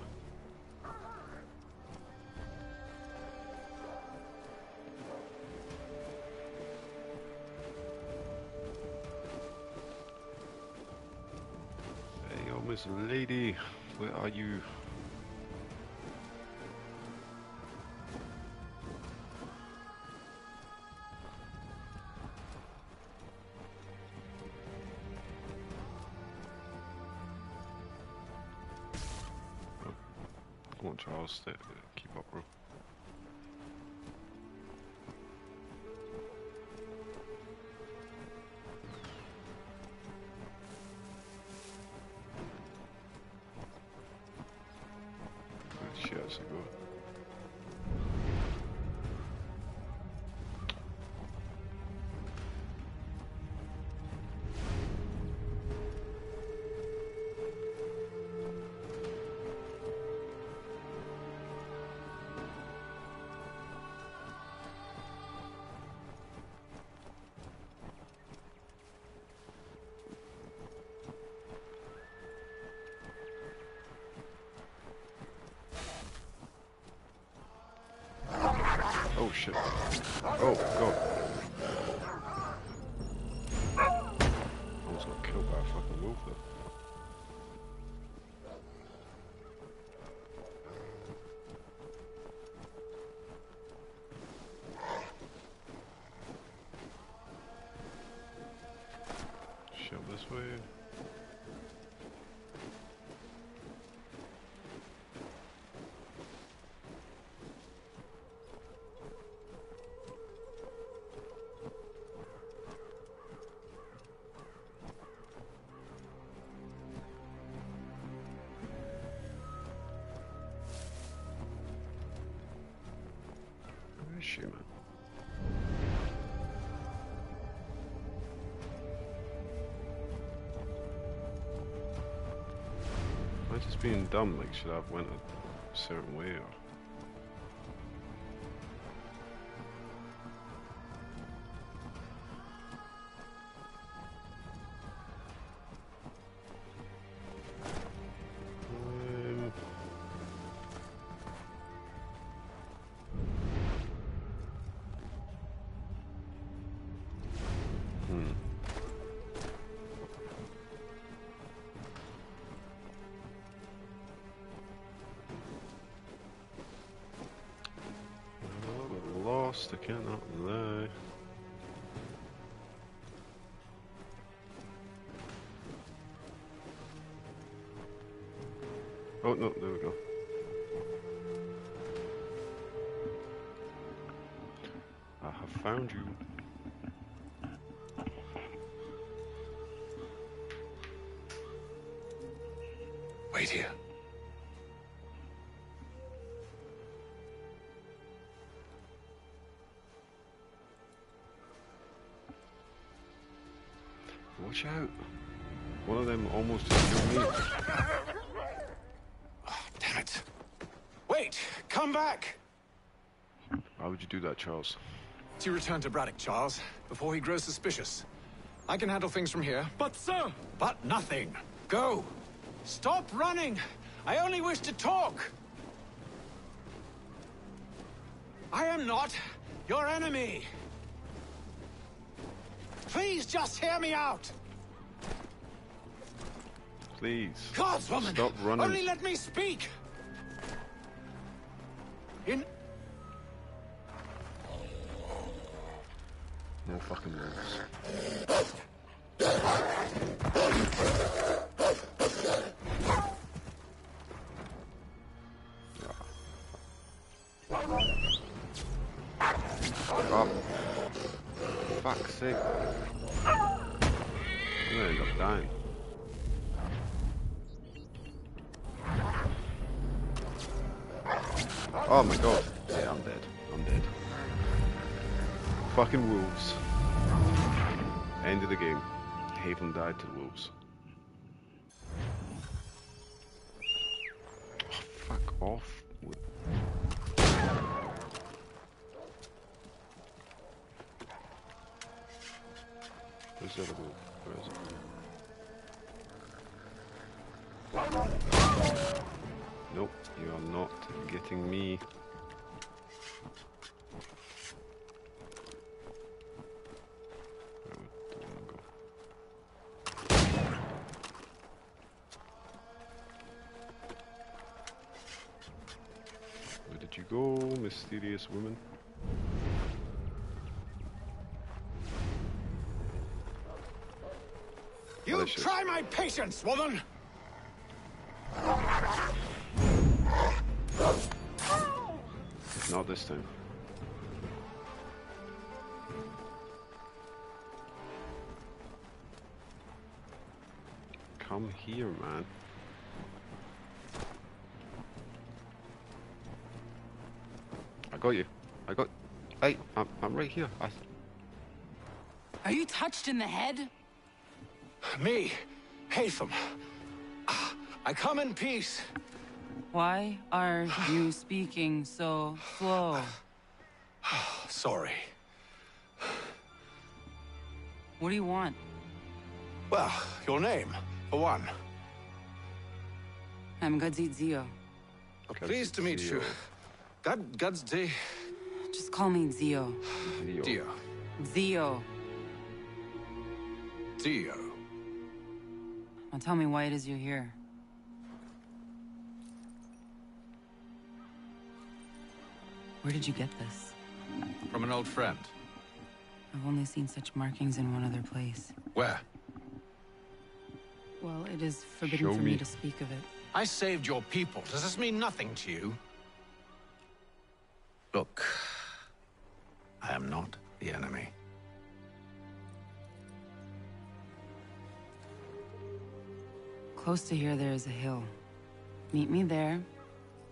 Hey, oh, Miss Lady, where are you? Come on, Charles, keep up, bro. Good shit, that's a go. Oh shit. Oh god. Almost got killed by a fucking wolf there. Shove this way. Where is she, man? Am I just being dumb? Like, should I have went a certain way or? I cannot lie. Oh no, there we go. I have Found you. Wait here. Watch out. One of them almost just killed me. Oh, damn it. Wait! Come back! Why would you do that, Charles? You return to Braddock, Charles, before he grows suspicious. I can handle things from here. But, sir! But nothing. Go! Stop running! I only wish to talk! I am not your enemy! Please just hear me out! Please. Gods, woman! Stop running. Only let me speak! No fucking rules. Oh. Fuck's sake. I'm gonna end up dying. Oh my god. Yeah, I'm dead. I'm dead. Fucking wolves. End of the game. Haven died to the wolves. Oh, fuck off. Where's the other wolf? Where is it? Nope, you are not getting me. Where did you go, mysterious woman? You try my patience, woman! Not this time. Come here, man. I got you. Hey, I'm right here. Are you touched in the head? Me, Haytham. I come in peace. Why are you speaking so slow? Sorry. What do you want? Well, your name, for one. I'm Gadzit Zio. Pleased to meet you. Gadzit. Just call me Zio. Dio. Zio. Dio. Now tell me why it is you're here. Where did you get this? From an old friend. I've only seen such markings in one other place. Where? Well, it is forbidden for me to speak of it. I saved your people. Does this mean nothing to you? Look, I am not the enemy. Close to here, there is a hill. Meet me there,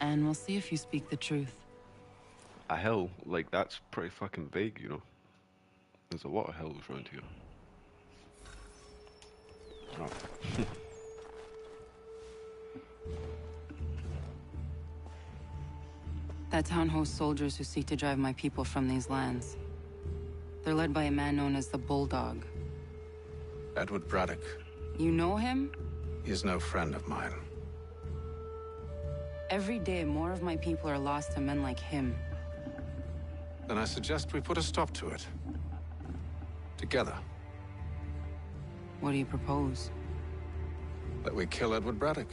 and we'll see if you speak the truth. A hill? Like, that's pretty fucking big, you know. There's a lot of hills around here. Oh. That town hosts soldiers who seek to drive my people from these lands. They're led by a man known as the Bulldog. Edward Braddock. You know him? He is no friend of mine. Every day, more of my people are lost to men like him. Then I suggest we put a stop to it. Together. What do you propose? That we kill Edward Braddock.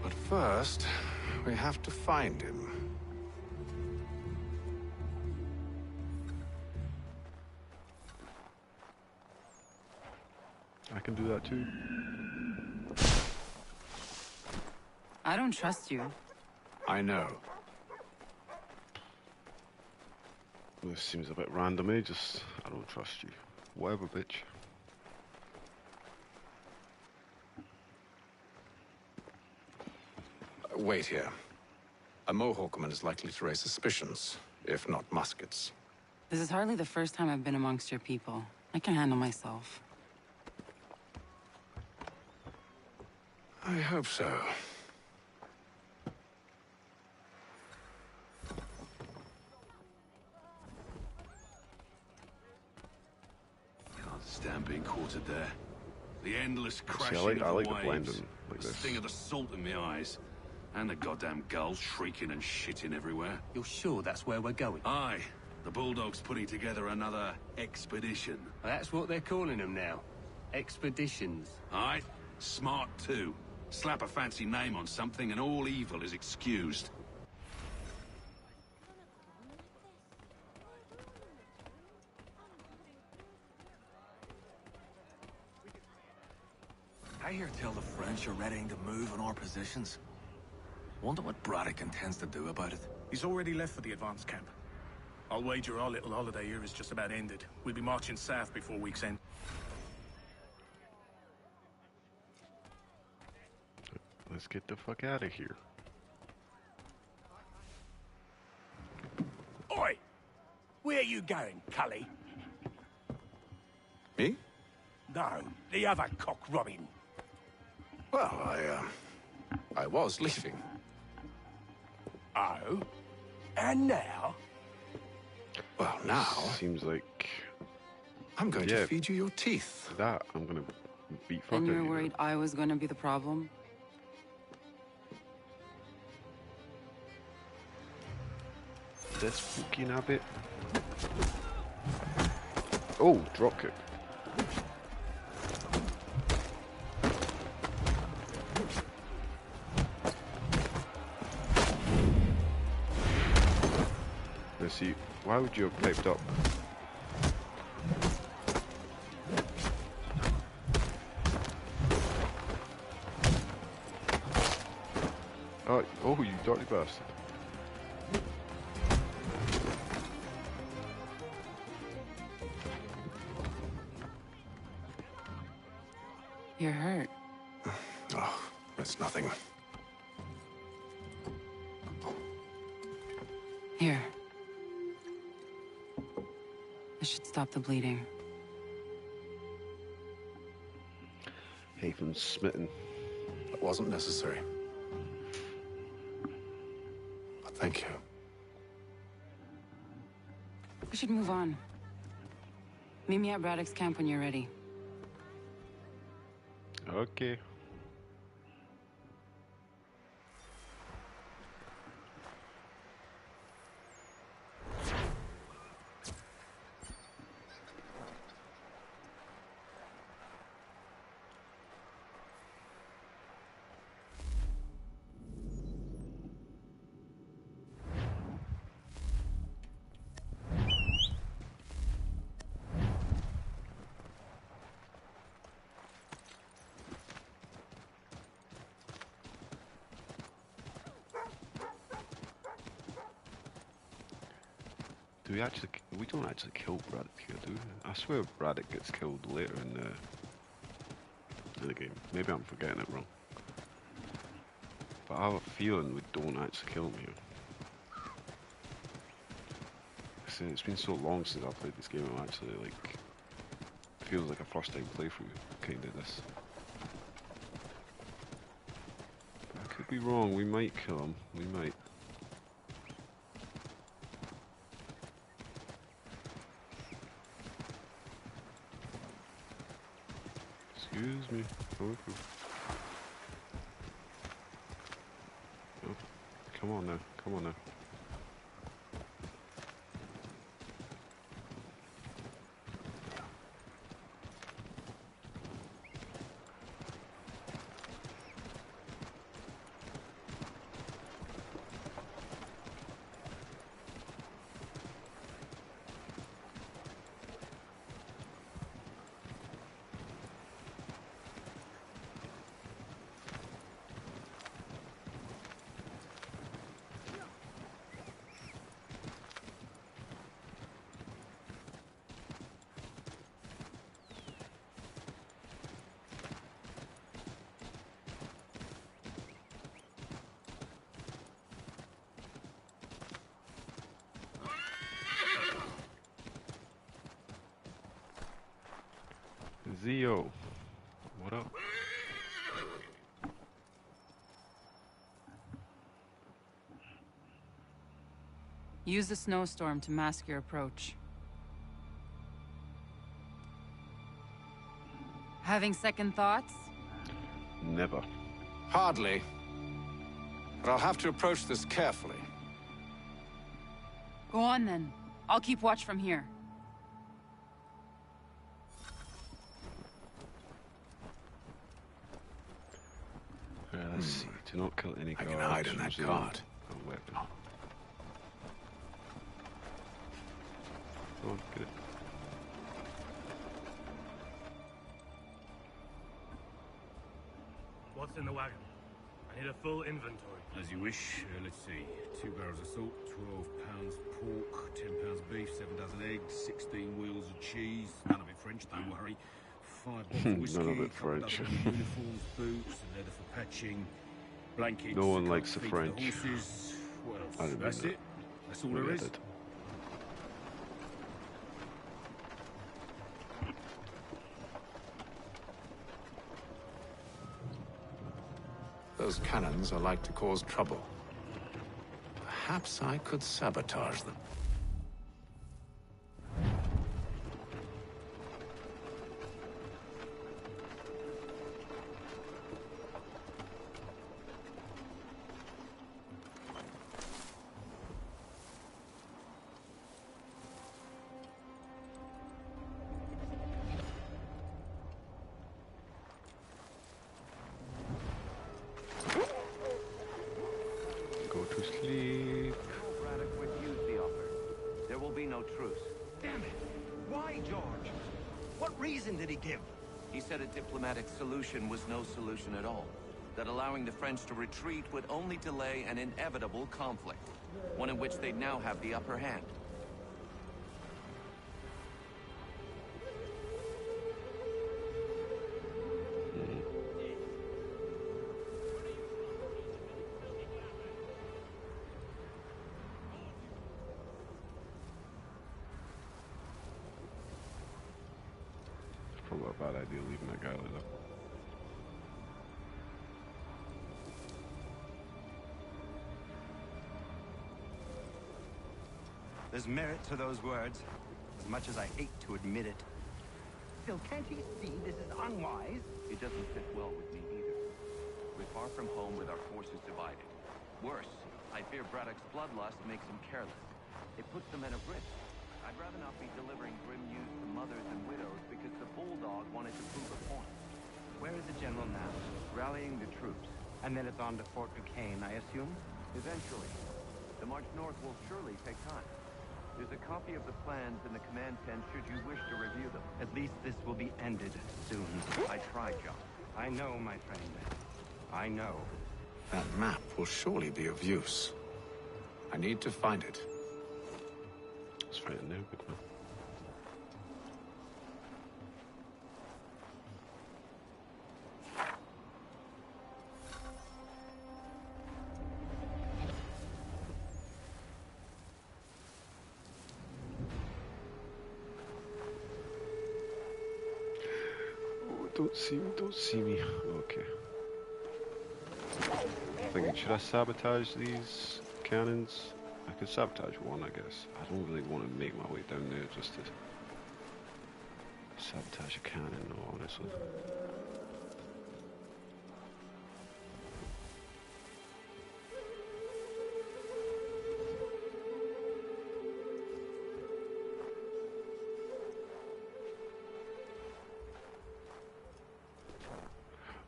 But first, we have to find him. I can do that too. I don't trust you. I know. This seems a bit random, eh? Just, I don't trust you. Whatever, bitch. Wait here. A Mohawkman is likely to raise suspicions, if not muskets. This is hardly the first time I've been amongst your people. I can handle myself. I hope so. Can't stand being quartered there. The endless crashing I like of the the waves, blending like the this. sting of the salt in my eyes, and the goddamn gulls shrieking and shitting everywhere. You're sure that's where we're going? Aye. The Bulldog's putting together another expedition. That's what they're calling them now. Expeditions. Aye. Smart too. Slap a fancy name on something and all evil is excused. I hear tell the French are readying to move on our positions. Wonder what Braddock intends to do about it. He's already left for the advance camp. I'll wager our little holiday here is just about ended. We'll be marching south before week's end. Let's get the fuck out of here. Oi! Where you going, Cully? Me? No, the other cock Robin. Well, I was leaving. Oh? And now? Well, now... Seems like... I'm going to feed you your teeth. That, I'm gonna beat fuck And out you of were worried I was going to be the problem? This fucking habit. Oh, drop kick. Let's see. Why would you have piped up? Oh, you dirty bastard. You're hurt. Oh, it's nothing. Here. This should stop the bleeding. Haven's smitten. That wasn't necessary. But thank you. We should move on. Meet me at Braddock's camp when you're ready. Okay. We don't actually kill Braddock here, do we? I swear Braddock gets killed later in the game. Maybe I'm forgetting it wrong. But I have a feeling we don't actually kill him here. It's been so long since I played this game, I'm actually like... feels like a first time playthrough, kind of this. But I could be wrong, we might kill him, we might. Excuse me. Oh, come on now. Come on now. Zio, what up? Use the snowstorm to mask your approach. Having second thoughts? Never. Hardly. But I'll have to approach this carefully. Go on then. I'll keep watch from here. Let's see. Do not kill any guards. I can hide in that cart. A weapon. Go on, get it. What's in the wagon? I need a full inventory. As you wish. Let's see. 2 barrels of salt, 12 pounds pork, 10 pounds beef, 7 dozen eggs, 16 wheels of cheese. None of it French, don't worry. 5 bottles of whiskey, None of it French. uniforms, boots, leather for patching, blankets. No one likes the feed French. horses. What else? I didn't That's mean it. That's all that. there Yeah, is. I did. Those cannons are like to cause trouble. Perhaps I could sabotage them. Go to sleep. Braddock refused the offer. There will be no truce. Damn it! Why, George? What reason did he give? He said a diplomatic solution was no solution at all. That allowing the French to retreat would only delay an inevitable conflict. One in which they'd now have the upper hand. Probably a bad idea leaving that guy like that. There's merit to those words, as much as I hate to admit it. Still, can't he see this is unwise? It doesn't sit well with me either. We're far from home with our forces divided. Worse, I fear Braddock's bloodlust makes him careless. It puts the men at risk. I'd rather not be delivering grim news to mothers and widows because the bulldog wanted to prove a point. Where is the general now? Rallying the troops. And then it's on to Fort Duquesne, I assume? Eventually. The march north will surely take time. There's a copy of the plans in the command tent should you wish to review them. At least this will be ended soon. I tried, John. I know, my friend. I know. That map will surely be of use. I need to find it. Let's find it now, good man. Oh, don't see me, don't see me. Okay. Thinking, should I sabotage these cannons? I could sabotage one, I guess. I don't really want to make my way down there just to sabotage a cannon, no, honestly.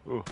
Oh.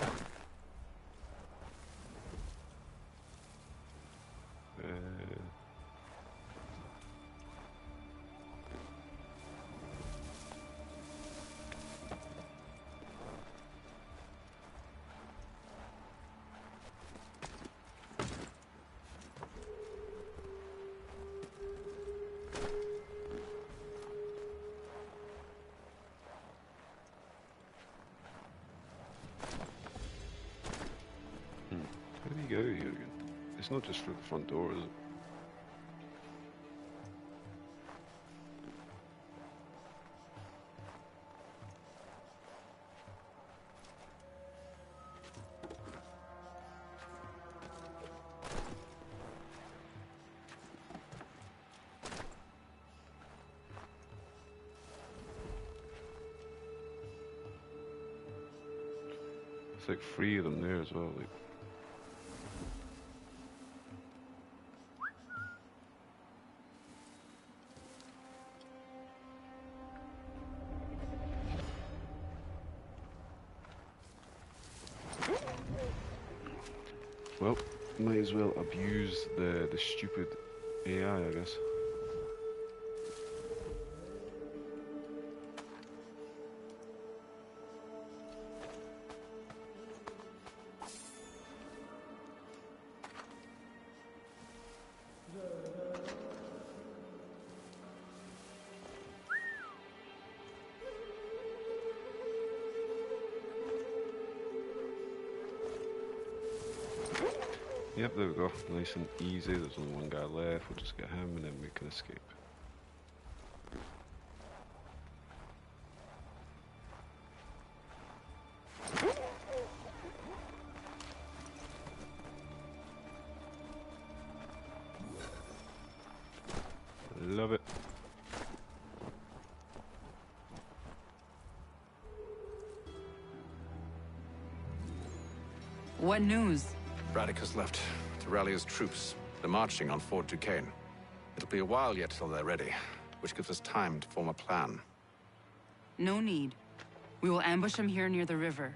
How do you go here again? It's not just through the front door, is it? It's like 3 of them there as well. Like. Well, might as well abuse the stupid AI, I guess. Yep, there we go. Nice and easy. There's only one guy left. We'll just get him and then we can escape. Love it. What news? Braddock has left to rally his troops. They're marching on Fort Duquesne. It'll be a while yet till they're ready, which gives us time to form a plan. No need. We will ambush him here near the river.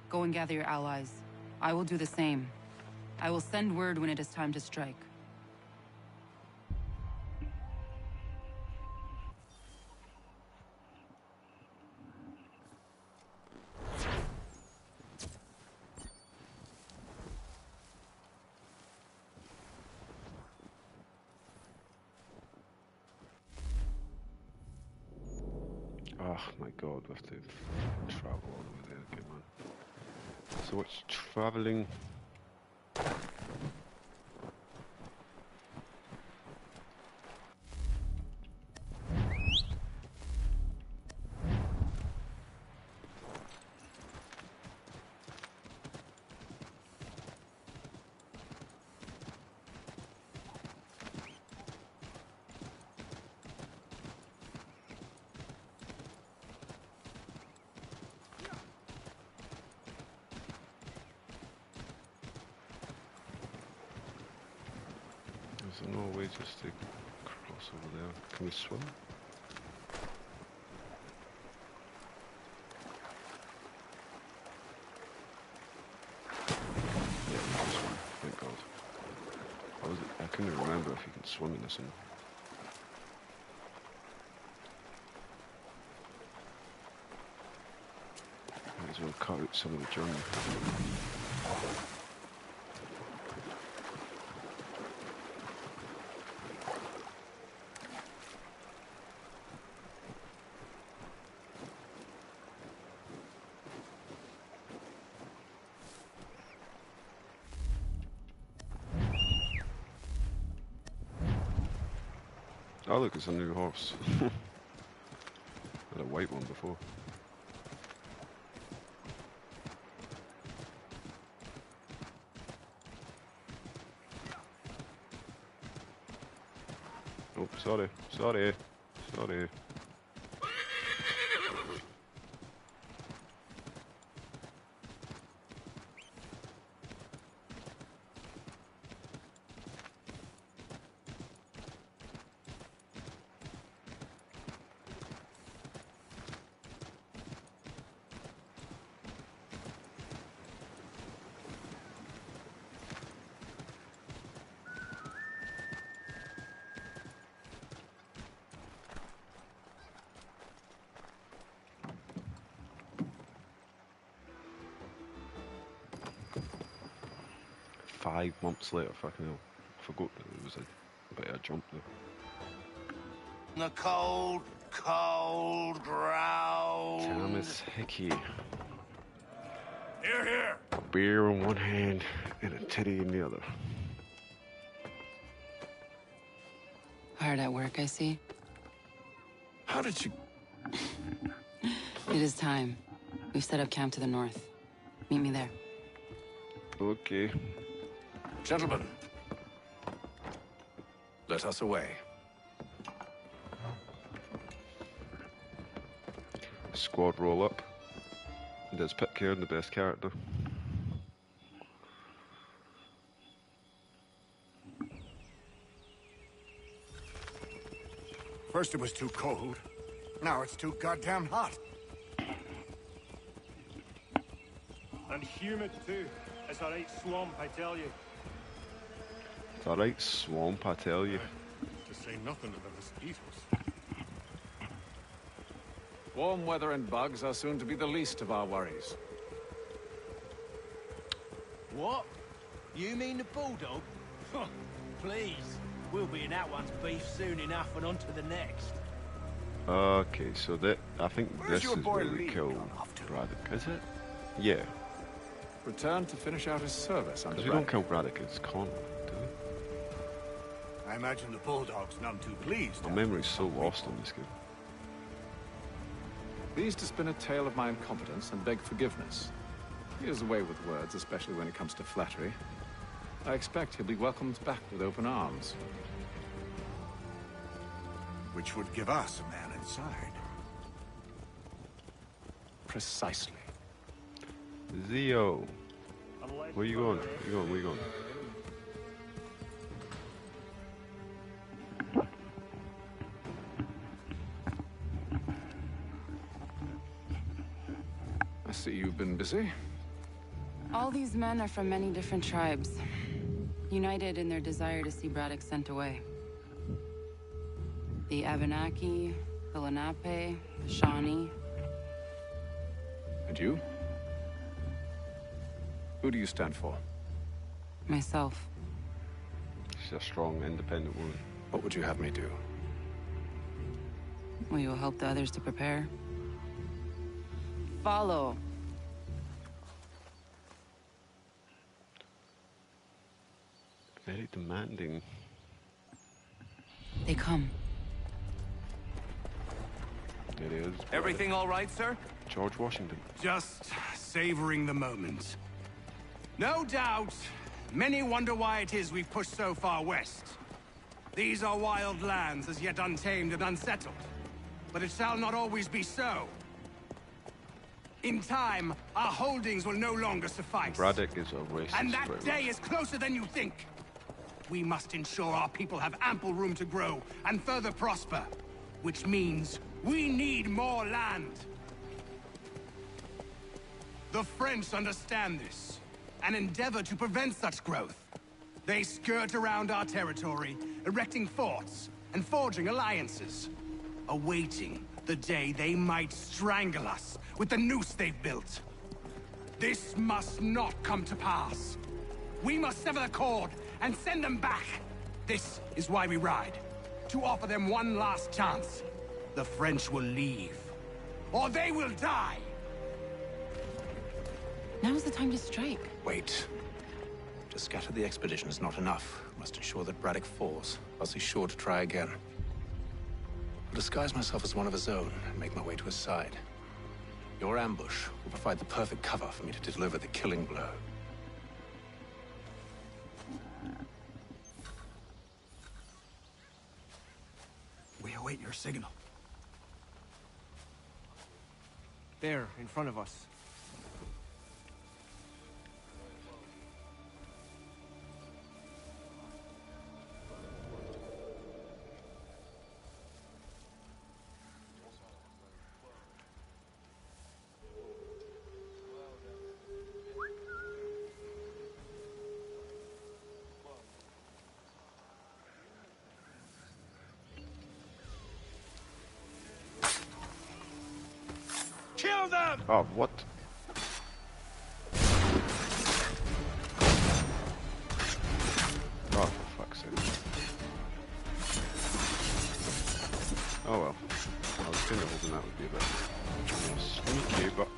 Go and gather your allies. I will do the same. I will send word when it is time to strike. Oh my god, we have to travel all the way there again, man. So it's travelling. There's no way just to cross over there. Can we swim? Yeah, we can swim. Thank God. I couldn't remember if you can swim in this one. Might as well cut out some of the journey. Oh look, it's a new horse. Had a white one before. Oh, sorry. Sorry. "5 months later, fucking hell. I forgot that it was a bit of a jump there. The cold, cold ground. Thomas Hickey. Here. A beer in one hand and a teddy in the other. Hard at work, I see. How did you... It is time. We've set up camp to the north. Meet me there. Okay. Gentlemen, let us away. Squad roll up. There's Pitcairn, the best character. First it was too cold. Now it's too goddamn hot. And humid too. It's a right swamp, I tell you. It's a right swamp, I tell you. To say nothing of the mosquitoes. Warm weather and bugs are soon to be the least of our worries. What? You mean the bulldog? Please. We'll be in that one's beef soon enough and on to the next. Okay, so that I think Where's this your is boy where we Lee kill gone off to? Braddock, is it? Yeah. Return to finish out his service under Because we don't kill Braddock, it's Connor, do we? I imagine the Bulldog's none too pleased. My memory's so lost on this game. Pleased to spin a tale of my incompetence and beg forgiveness. He has a way with words, especially when it comes to flattery. I expect he'll be welcomed back with open arms. Which would give us a man inside. Precisely. Zio. Where you going? Where you going? Where you going? I see you've been busy. All these men are from many different tribes, united in their desire to see Braddock sent away. The Abenaki, the Lenape, the Shawnee. And you? Who do you stand for? Myself. She's a strong, independent woman. What would you have me do? Will you help the others to prepare? Follow. Very demanding. They come. It is. Everything all right, sir? George Washington. Just savoring the moment. No doubt, many wonder why it is we've pushed so far west. These are wild lands, as yet untamed and unsettled. But it shall not always be so. In time, our holdings will no longer suffice. Braddock is a racist. And that day is closer than you think. We must ensure our people have ample room to grow and further prosper. Which means we need more land. The French understand this and endeavor to prevent such growth. They skirt around our territory, erecting forts and forging alliances, awaiting the day they might strangle us with the noose they've built. This must not come to pass. We must sever the cord and send them back. This is why we ride. To offer them one last chance. The French will leave. Or they will die! Now's the time to strike. Wait. To scatter the expedition is not enough. We must ensure that Braddock falls, else he's sure to try again. I'll disguise myself as one of his own and make my way to his side. Your ambush will provide the perfect cover for me to deliver the killing blow. We await your signal. There, in front of us. Kill them! Oh, what? Oh, for fuck's sake. Oh well. I was kind of hoping that would be a bit more sneaky, but...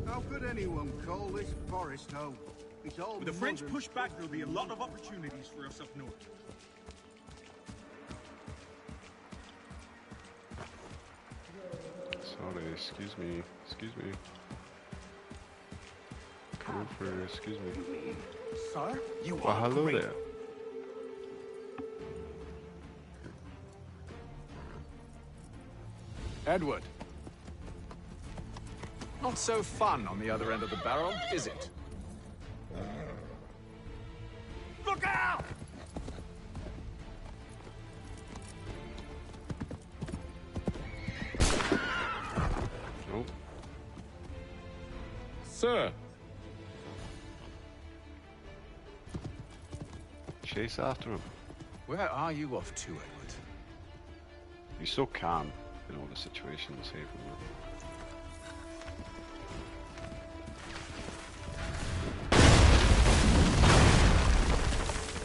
How could anyone call this forest home? With the French push back, there'll be a lot of opportunities for us up north. Sorry, excuse me. Come through, excuse me. Sir, you Well, are hello great. there. Edward. Not so fun on the other end of the barrel, is it? Look out! Nope. Sir. Chase after him. Where are you off to, Edward? He's so calm in all the situations here from him.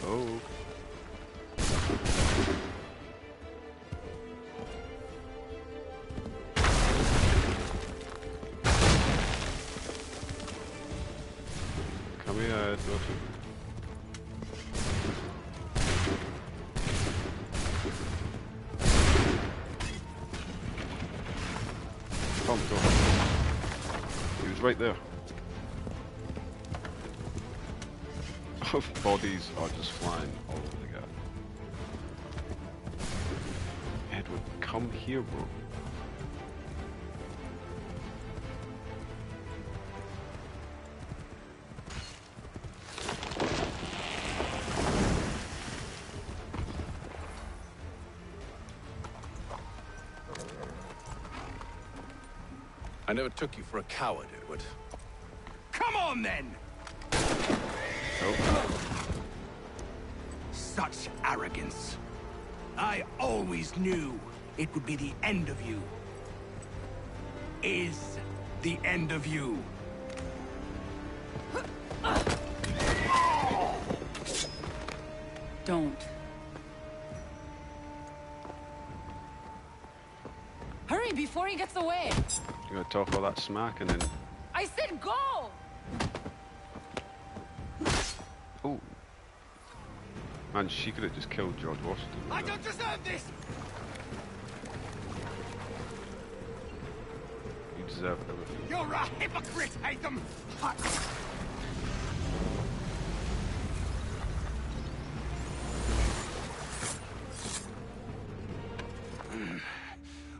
Oh. Come here, Edward. Come, go. He was right there. Bodies are just flying all over the gap. Edward, come here, bro. I never took you for a coward, Edward. Come on, then! Such arrogance. I always knew it would be the end of you. Is the end of you. Don't. Hurry before he gets away! You're gonna talk all that smack and then... I said go! Oh. Man, she could have just killed George Washington. I don't deserve this! You deserve everything. You're a hypocrite, Haytham!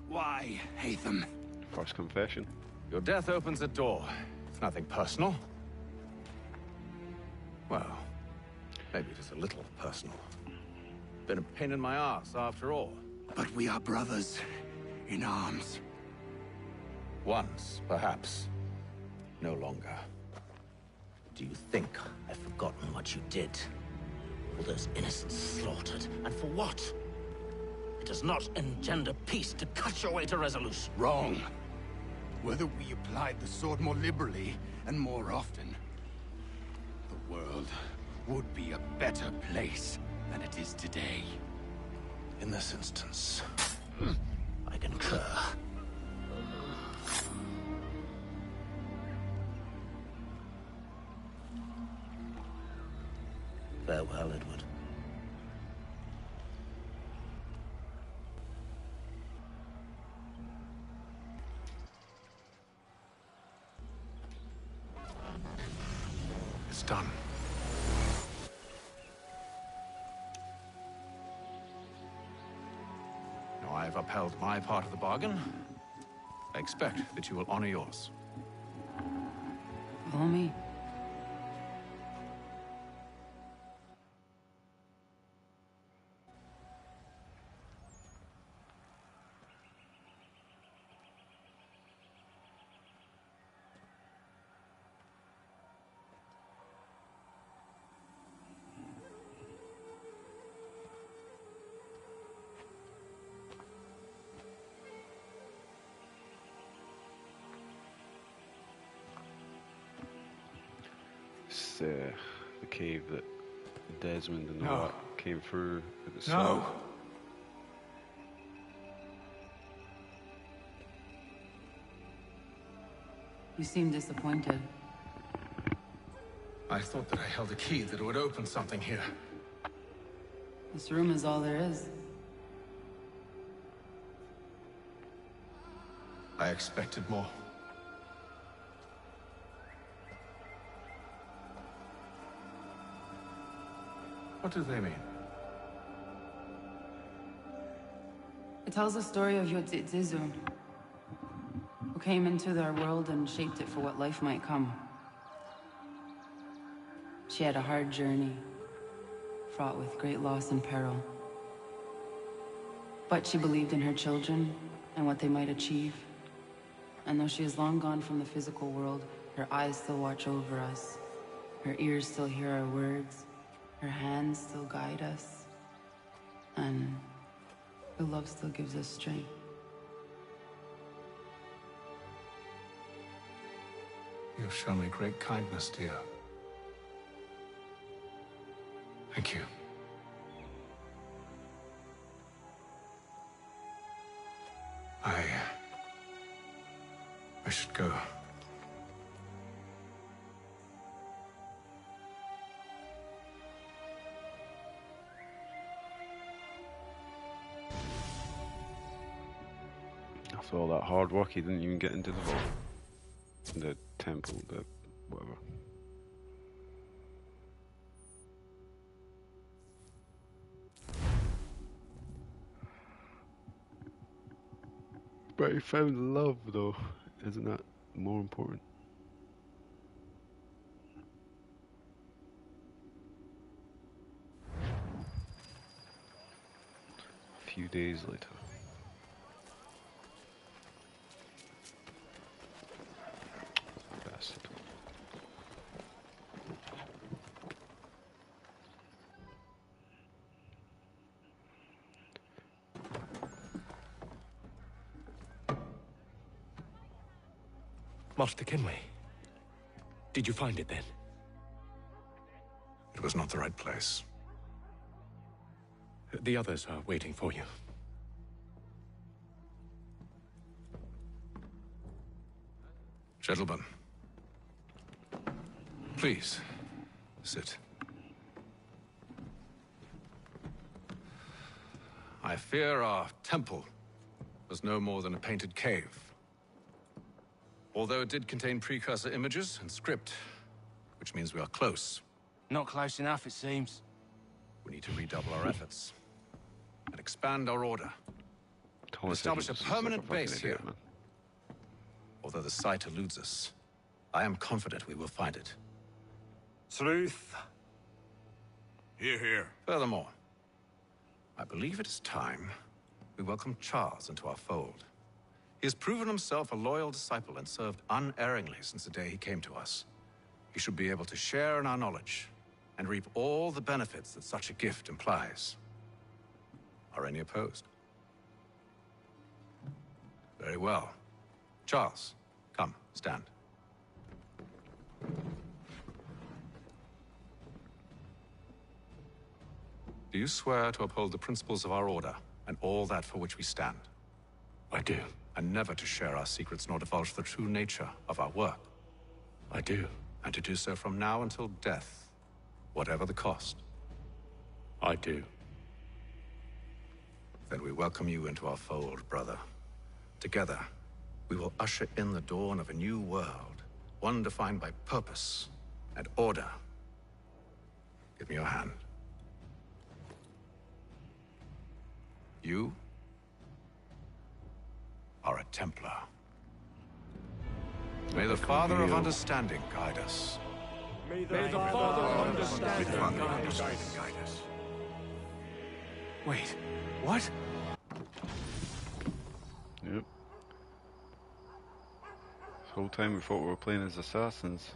Why, Haytham? First confession. Your death opens a door. It's nothing personal. Well, maybe it is a little personal. Been a pain in my ass, after all. But we are brothers in arms. Once, perhaps. No longer. Do you think I've forgotten what you did? All those innocents slaughtered, and for what? It does not engender peace to cut your way to resolution. Wrong. Whether we applied the sword more liberally and more often, the world would be a better place than it is today. In this instance, I concur. Farewell, Edward. It's done. Now I've upheld my part of the bargain. I expect that you will honor yours. Follow me. It's the cave that Desmond and all No. that came through at the No. start. You seem disappointed. I thought that I held a key that would open something here. This room is all there is. I expected more. What do they mean? It tells the story of Yotzizun, who came into their world and shaped it for what life might come. She had a hard journey, fraught with great loss and peril. But she believed in her children and what they might achieve. And though she is long gone from the physical world, her eyes still watch over us. Her ears still hear our words. Her hands still guide us. And her love still gives us strength. You've shown me great kindness, dear. Thank you. I should go. After all that hard work, he didn't even get into the vault. The temple, the whatever. But he found love, though. Isn't that more important? A few days later. Bastard. Master Kenway, did you find it then? It was not the right place. The others are waiting for you. Gentlemen, please, sit. I fear our temple was no more than a painted cave. Although it did contain precursor images and script, which means we are close. Not close enough, it seems. We need to redouble our efforts and expand our order. Establish a permanent base here. Although the site eludes us, I am confident we will find it. Truth. Hear, hear. Furthermore, I believe it is time we welcome Charles into our fold. He has proven himself a loyal disciple and served unerringly since the day he came to us. He should be able to share in our knowledge and reap all the benefits that such a gift implies. Are any opposed? Very well. Charles, come, stand. Do you swear to uphold the principles of our order and all that for which we stand? I do. And never to share our secrets nor divulge the true nature of our work? I do. And to do so from now until death, whatever the cost? I do. Then we welcome you into our fold, brother. Together, we will usher in the dawn of a new world, one defined by purpose and order. Give me your hand. You are a Templar. May the Father of Understanding guide us. May the Father of Understanding guide us. Wait, what? Yep. This whole time we thought we were playing as assassins.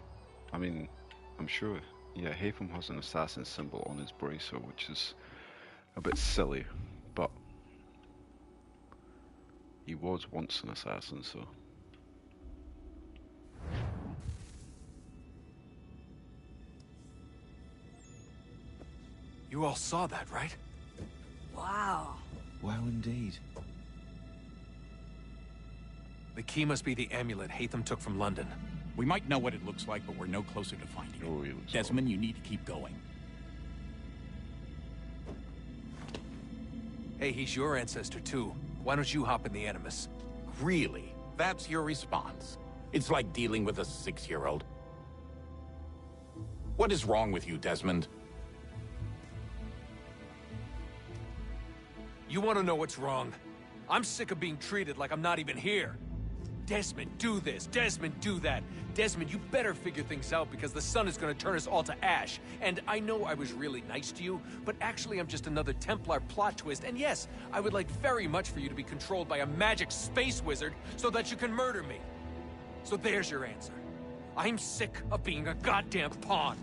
I mean, I'm sure, yeah, Haytham has an assassin symbol on his bracer, which is a bit silly, but he was once an assassin, so. You all saw that, right? Wow. Wow, indeed. The key must be the amulet Haytham took from London. We might know what it looks like, but we're no closer to finding it. Oh, he looks Desmond, you need to keep going. Hey, he's your ancestor too. Why don't you hop in the Animus? Really? That's your response? It's like dealing with a 6-year-old. What is wrong with you, Desmond? You want to know what's wrong? I'm sick of being treated like I'm not even here. Desmond, do this. Desmond, do that. Desmond, you better figure things out because the sun is going to turn us all to ash. And I know I was really nice to you, but actually I'm just another Templar plot twist. And yes, I would like very much for you to be controlled by a magic space wizard so that you can murder me. So there's your answer. I'm sick of being a goddamn pawn.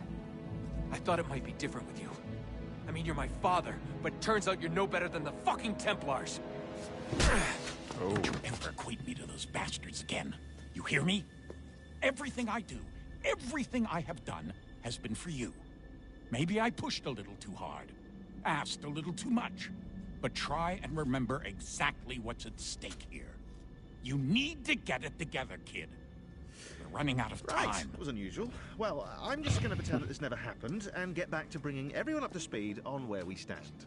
I thought it might be different with you. I mean, you're my father, but turns out you're no better than the fucking Templars. Don't you ever equate me to those bastards again. You hear me? Everything I do, everything I have done, has been for you. Maybe I pushed a little too hard, asked a little too much, but try and remember exactly what's at stake here. You need to get it together, kid. We're running out of time. Right, that was unusual. Well, I'm just going to pretend that this never happened and get back to bringing everyone up to speed on where we stand.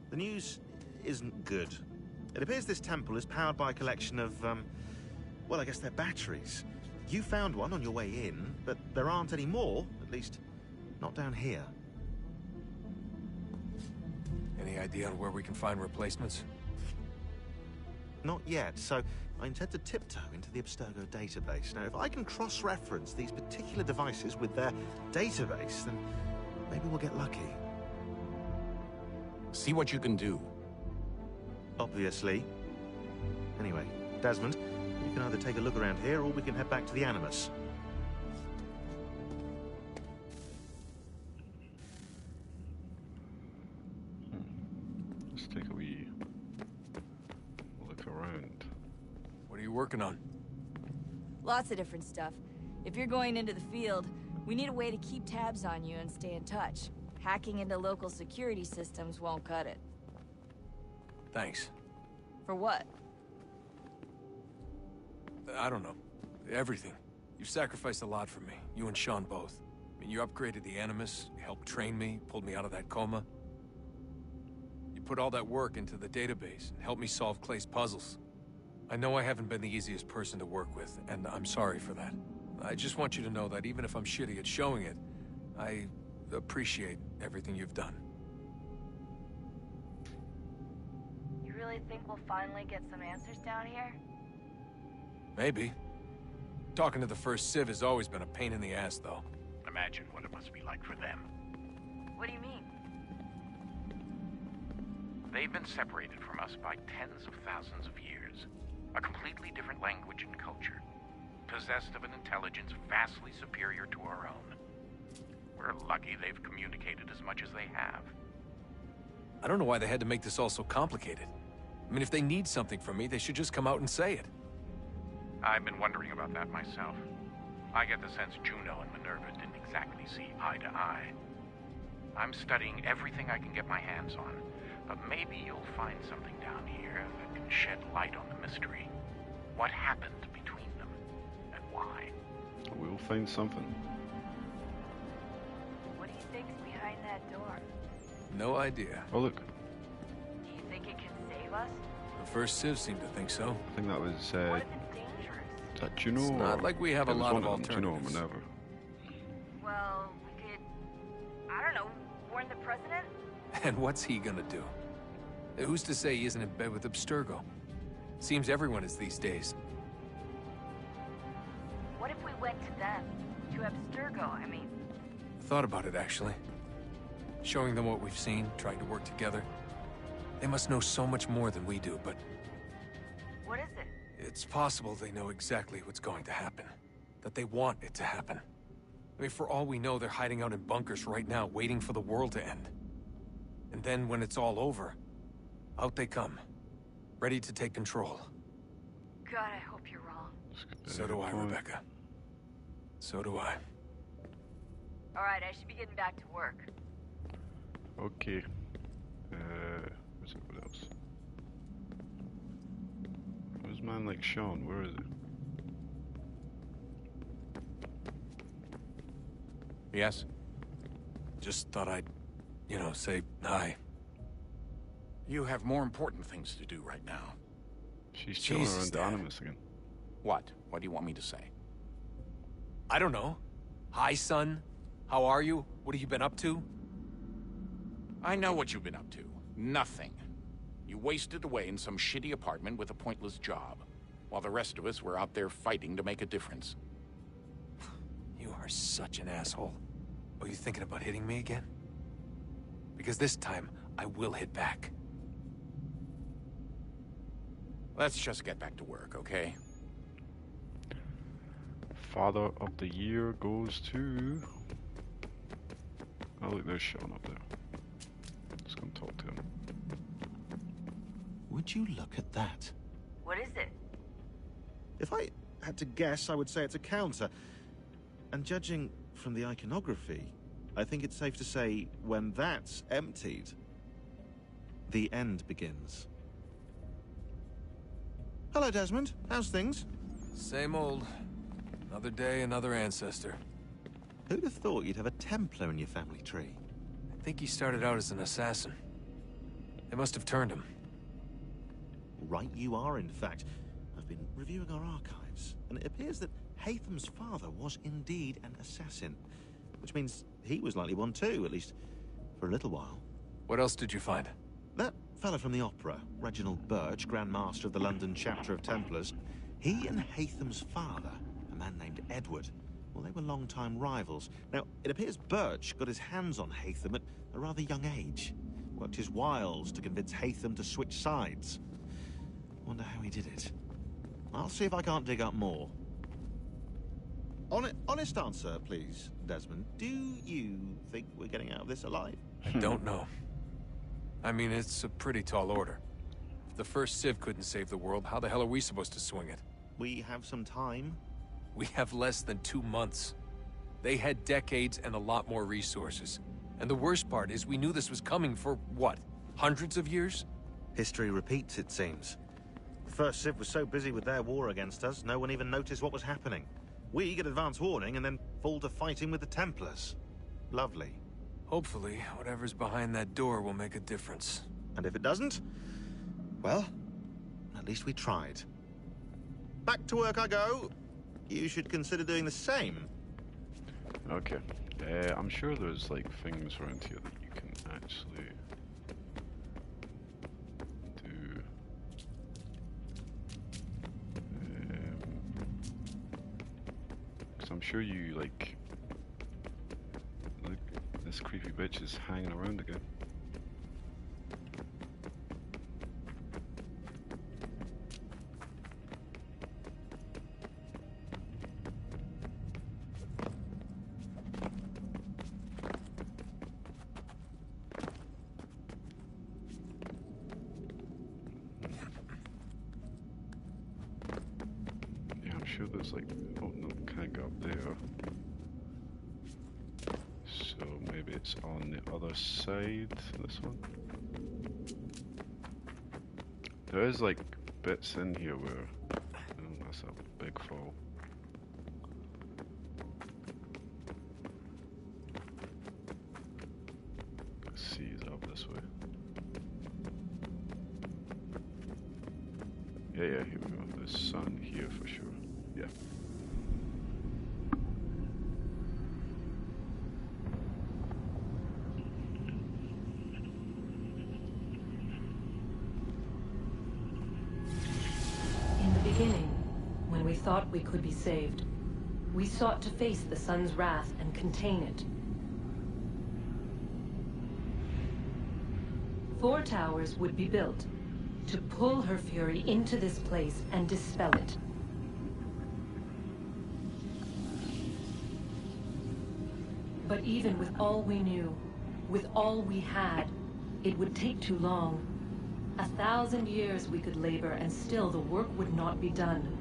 The news isn't good. It appears this temple is powered by a collection of, well, I guess they're batteries. You found one on your way in, but there aren't any more, at least not down here. Any idea on where we can find replacements? Not yet, so I intend to tiptoe into the Abstergo database. Now, if I can cross-reference these particular devices with their database, then maybe we'll get lucky. See what you can do. Obviously. Anyway, Desmond, you can either take a look around here or we can head back to the Animus. Let's take a wee look around. What are you working on? Lots of different stuff. If you're going into the field, we need a way to keep tabs on you and stay in touch. Hacking into local security systems won't cut it. Thanks. For what? I don't know. Everything. You've sacrificed a lot for me. You and Sean both. I mean, you upgraded the Animus, you helped train me, pulled me out of that coma. You put all that work into the database and helped me solve Clay's puzzles. I know I haven't been the easiest person to work with, and I'm sorry for that. I just want you to know that even if I'm shitty at showing it, I appreciate everything you've done. You really think we'll finally get some answers down here? Maybe. Talking to the First Civ has always been a pain in the ass, though. Imagine what it must be like for them. What do you mean? They've been separated from us by tens of thousands of years. A completely different language and culture. Possessed of an intelligence vastly superior to our own. We're lucky they've communicated as much as they have. I don't know why they had to make this all so complicated. I mean, if they need something from me, they should just come out and say it. I've been wondering about that myself. I get the sense Juno and Minerva didn't exactly see eye to eye. I'm studying everything I can get my hands on, but maybe you'll find something down here that can shed light on the mystery. What happened between them, and why? We'll find something. What do you think's behind that door? No idea. Oh, look. Do you think it can save us? The First Civ seemed to think so. I think that was, What if it's dangerous? is that Juno? It's not like we have a It was lot one of them, Juno or alternatives. Minerva. Well, we could... I don't know, warn the president? And what's he gonna do? Who's to say he isn't in bed with Abstergo? Seems everyone is these days. What if we went to them? To Abstergo, I mean. Thought about it, actually. Showing them what we've seen, trying to work together. They must know so much more than we do, but What is it? it's possible they know exactly what's going to happen. That they want it to happen. I mean, for all we know, they're hiding out in bunkers right now, waiting for the world to end. And then when it's all over, out they come. Ready to take control. God, I hope you're wrong. So do I, Rebecca. So do I. Alright, I should be getting back to work. Okay. What's it? What else? Where's man like Sean? Where is it? Yes? Just thought I'd, you know, say hi. You have more important things to do right now. She's chilling around Animus again. What? What do you want me to say? I don't know. Hi, son. How are you? What have you been up to? I know what you've been up to. Nothing. You wasted away in some shitty apartment with a pointless job, while the rest of us were out there fighting to make a difference. You are such an asshole. Are you thinking about hitting me again? Because this time, I will hit back. Let's just get back to work, okay? Father of the Year goes to... Oh look, there's Sean up there. Let's go and talk to him. Would you look at that? What is it? If I had to guess, I would say it's a counter. And judging from the iconography, I think it's safe to say when that's emptied, the end begins. Hello, Desmond. How's things? Same old. Another day, another ancestor. Who'd have thought you'd have a Templar in your family tree? I think he started out as an assassin. They must have turned him. Right you are, in fact. I've been reviewing our archives, and it appears that Haytham's father was indeed an assassin. Which means he was likely one too, at least for a little while. What else did you find? That fella from the opera, Reginald Birch, Grand Master of the London chapter of Templars, he and Haytham's father, a man named Edward, well, they were long-time rivals. Now, it appears Birch got his hands on Haytham at a rather young age. Worked his wiles to convince Haytham to switch sides. Wonder how he did it. I'll see if I can't dig up more. Honest answer, please, Desmond. Do you think we're getting out of this alive? I don't know. I mean, it's a pretty tall order. If the first Civ couldn't save the world, how the hell are we supposed to swing it? We have some time. We have less than 2 months. They had decades and a lot more resources. And the worst part is we knew this was coming for, what, hundreds of years? History repeats, it seems. The first Civ was so busy with their war against us, no one even noticed what was happening. We get advance warning and then fall to fighting with the Templars. Lovely. Hopefully, whatever's behind that door will make a difference. And if it doesn't, well, at least we tried. Back to work I go. You should consider doing the same. Okay. I'm sure there's like things around here that you can actually do. Because I'm sure you like... Look, this creepy bitch is hanging around again. Sure there's like, oh no, can't go up there. So maybe it's on the other side, this one. There is like bits in here where, oh that's a big fall. Let's see, is up this way. Yeah, here we go, there's sun here for sure. Yeah. In the beginning, when we thought we could be saved, we sought to face the sun's wrath and contain it. 4 towers would be built to pull her fury into this place and dispel it. But even with all we knew, with all we had, it would take too long. 1,000 years we could labor and still the work would not be done.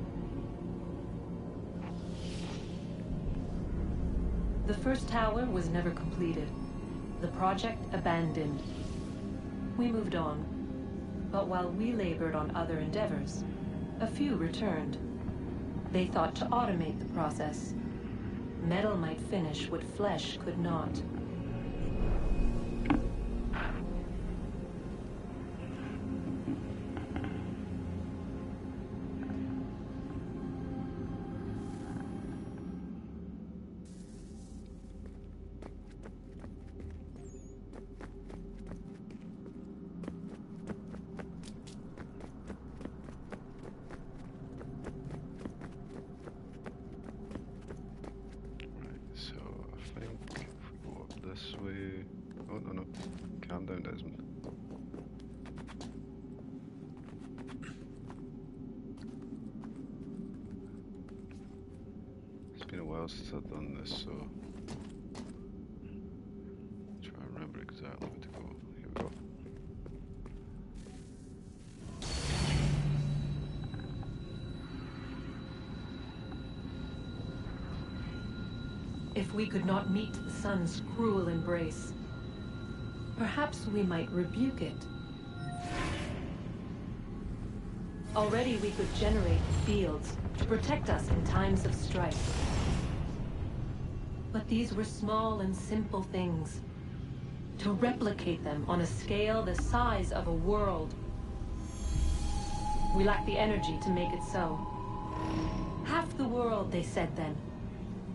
The first tower was never completed. The project abandoned. We moved on. But while we labored on other endeavors, a few returned. They thought to automate the process. Metal might finish what flesh could not. Since I've done this, so try and remember exactly where to go. Here we go. If we could not meet the sun's cruel embrace, perhaps we might rebuke it. Already we could generate fields to protect us in times of strife. But these were small and simple things. To replicate them on a scale the size of a world. We lack the energy to make it so. Half the world, they said then.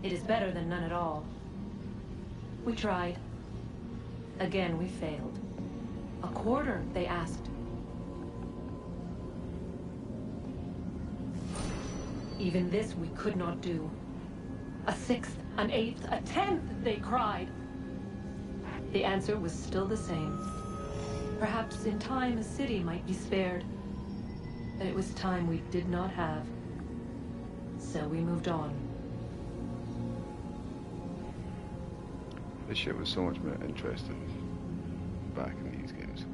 It is better than none at all. We tried. Again, we failed. A quarter, they asked. Even this we could not do. A sixth, an eighth, a tenth, they cried. The answer was still the same. Perhaps in time a city might be spared. But it was time we did not have. So we moved on. This shit was so much more interesting back in these games.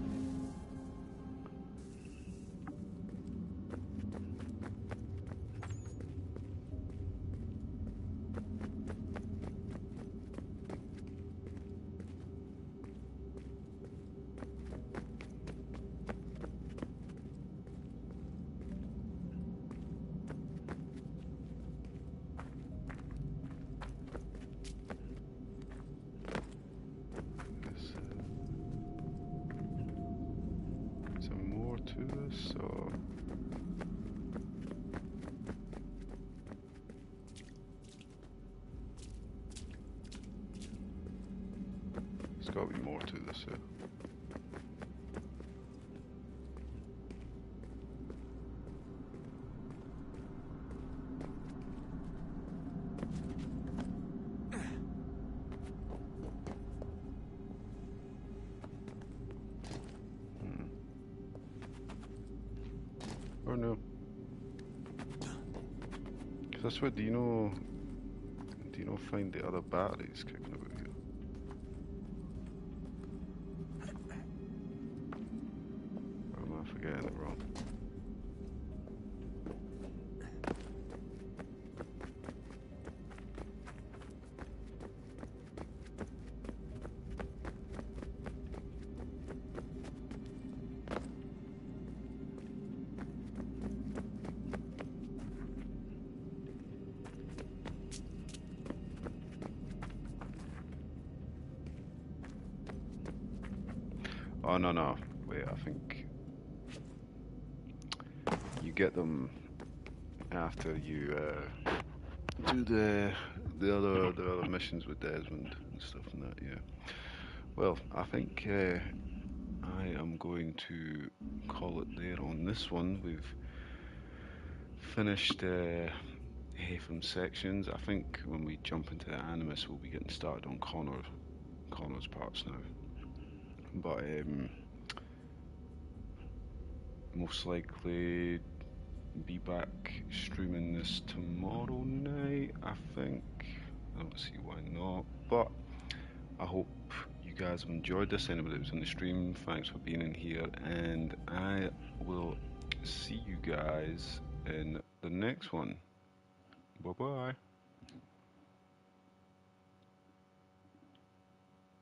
There's got to be more to this, yeah. Or no. Because I swear, do you know find the other batteries kicking about here? Or am I forgetting it wrong? Oh no, wait, I think you get them after you do the other missions with Desmond and stuff and that, yeah. Well, I think I am going to call it there on this one. We've finished Haytham sections. I think when we jump into the Animus we'll be getting started on Connor's parts now. But most likely be back streaming this tomorrow night, I think. I don't see why not, but I hope you guys have enjoyed this. Anybody that was in the stream, thanks for being in here, and I will see you guys in the next one. Bye bye.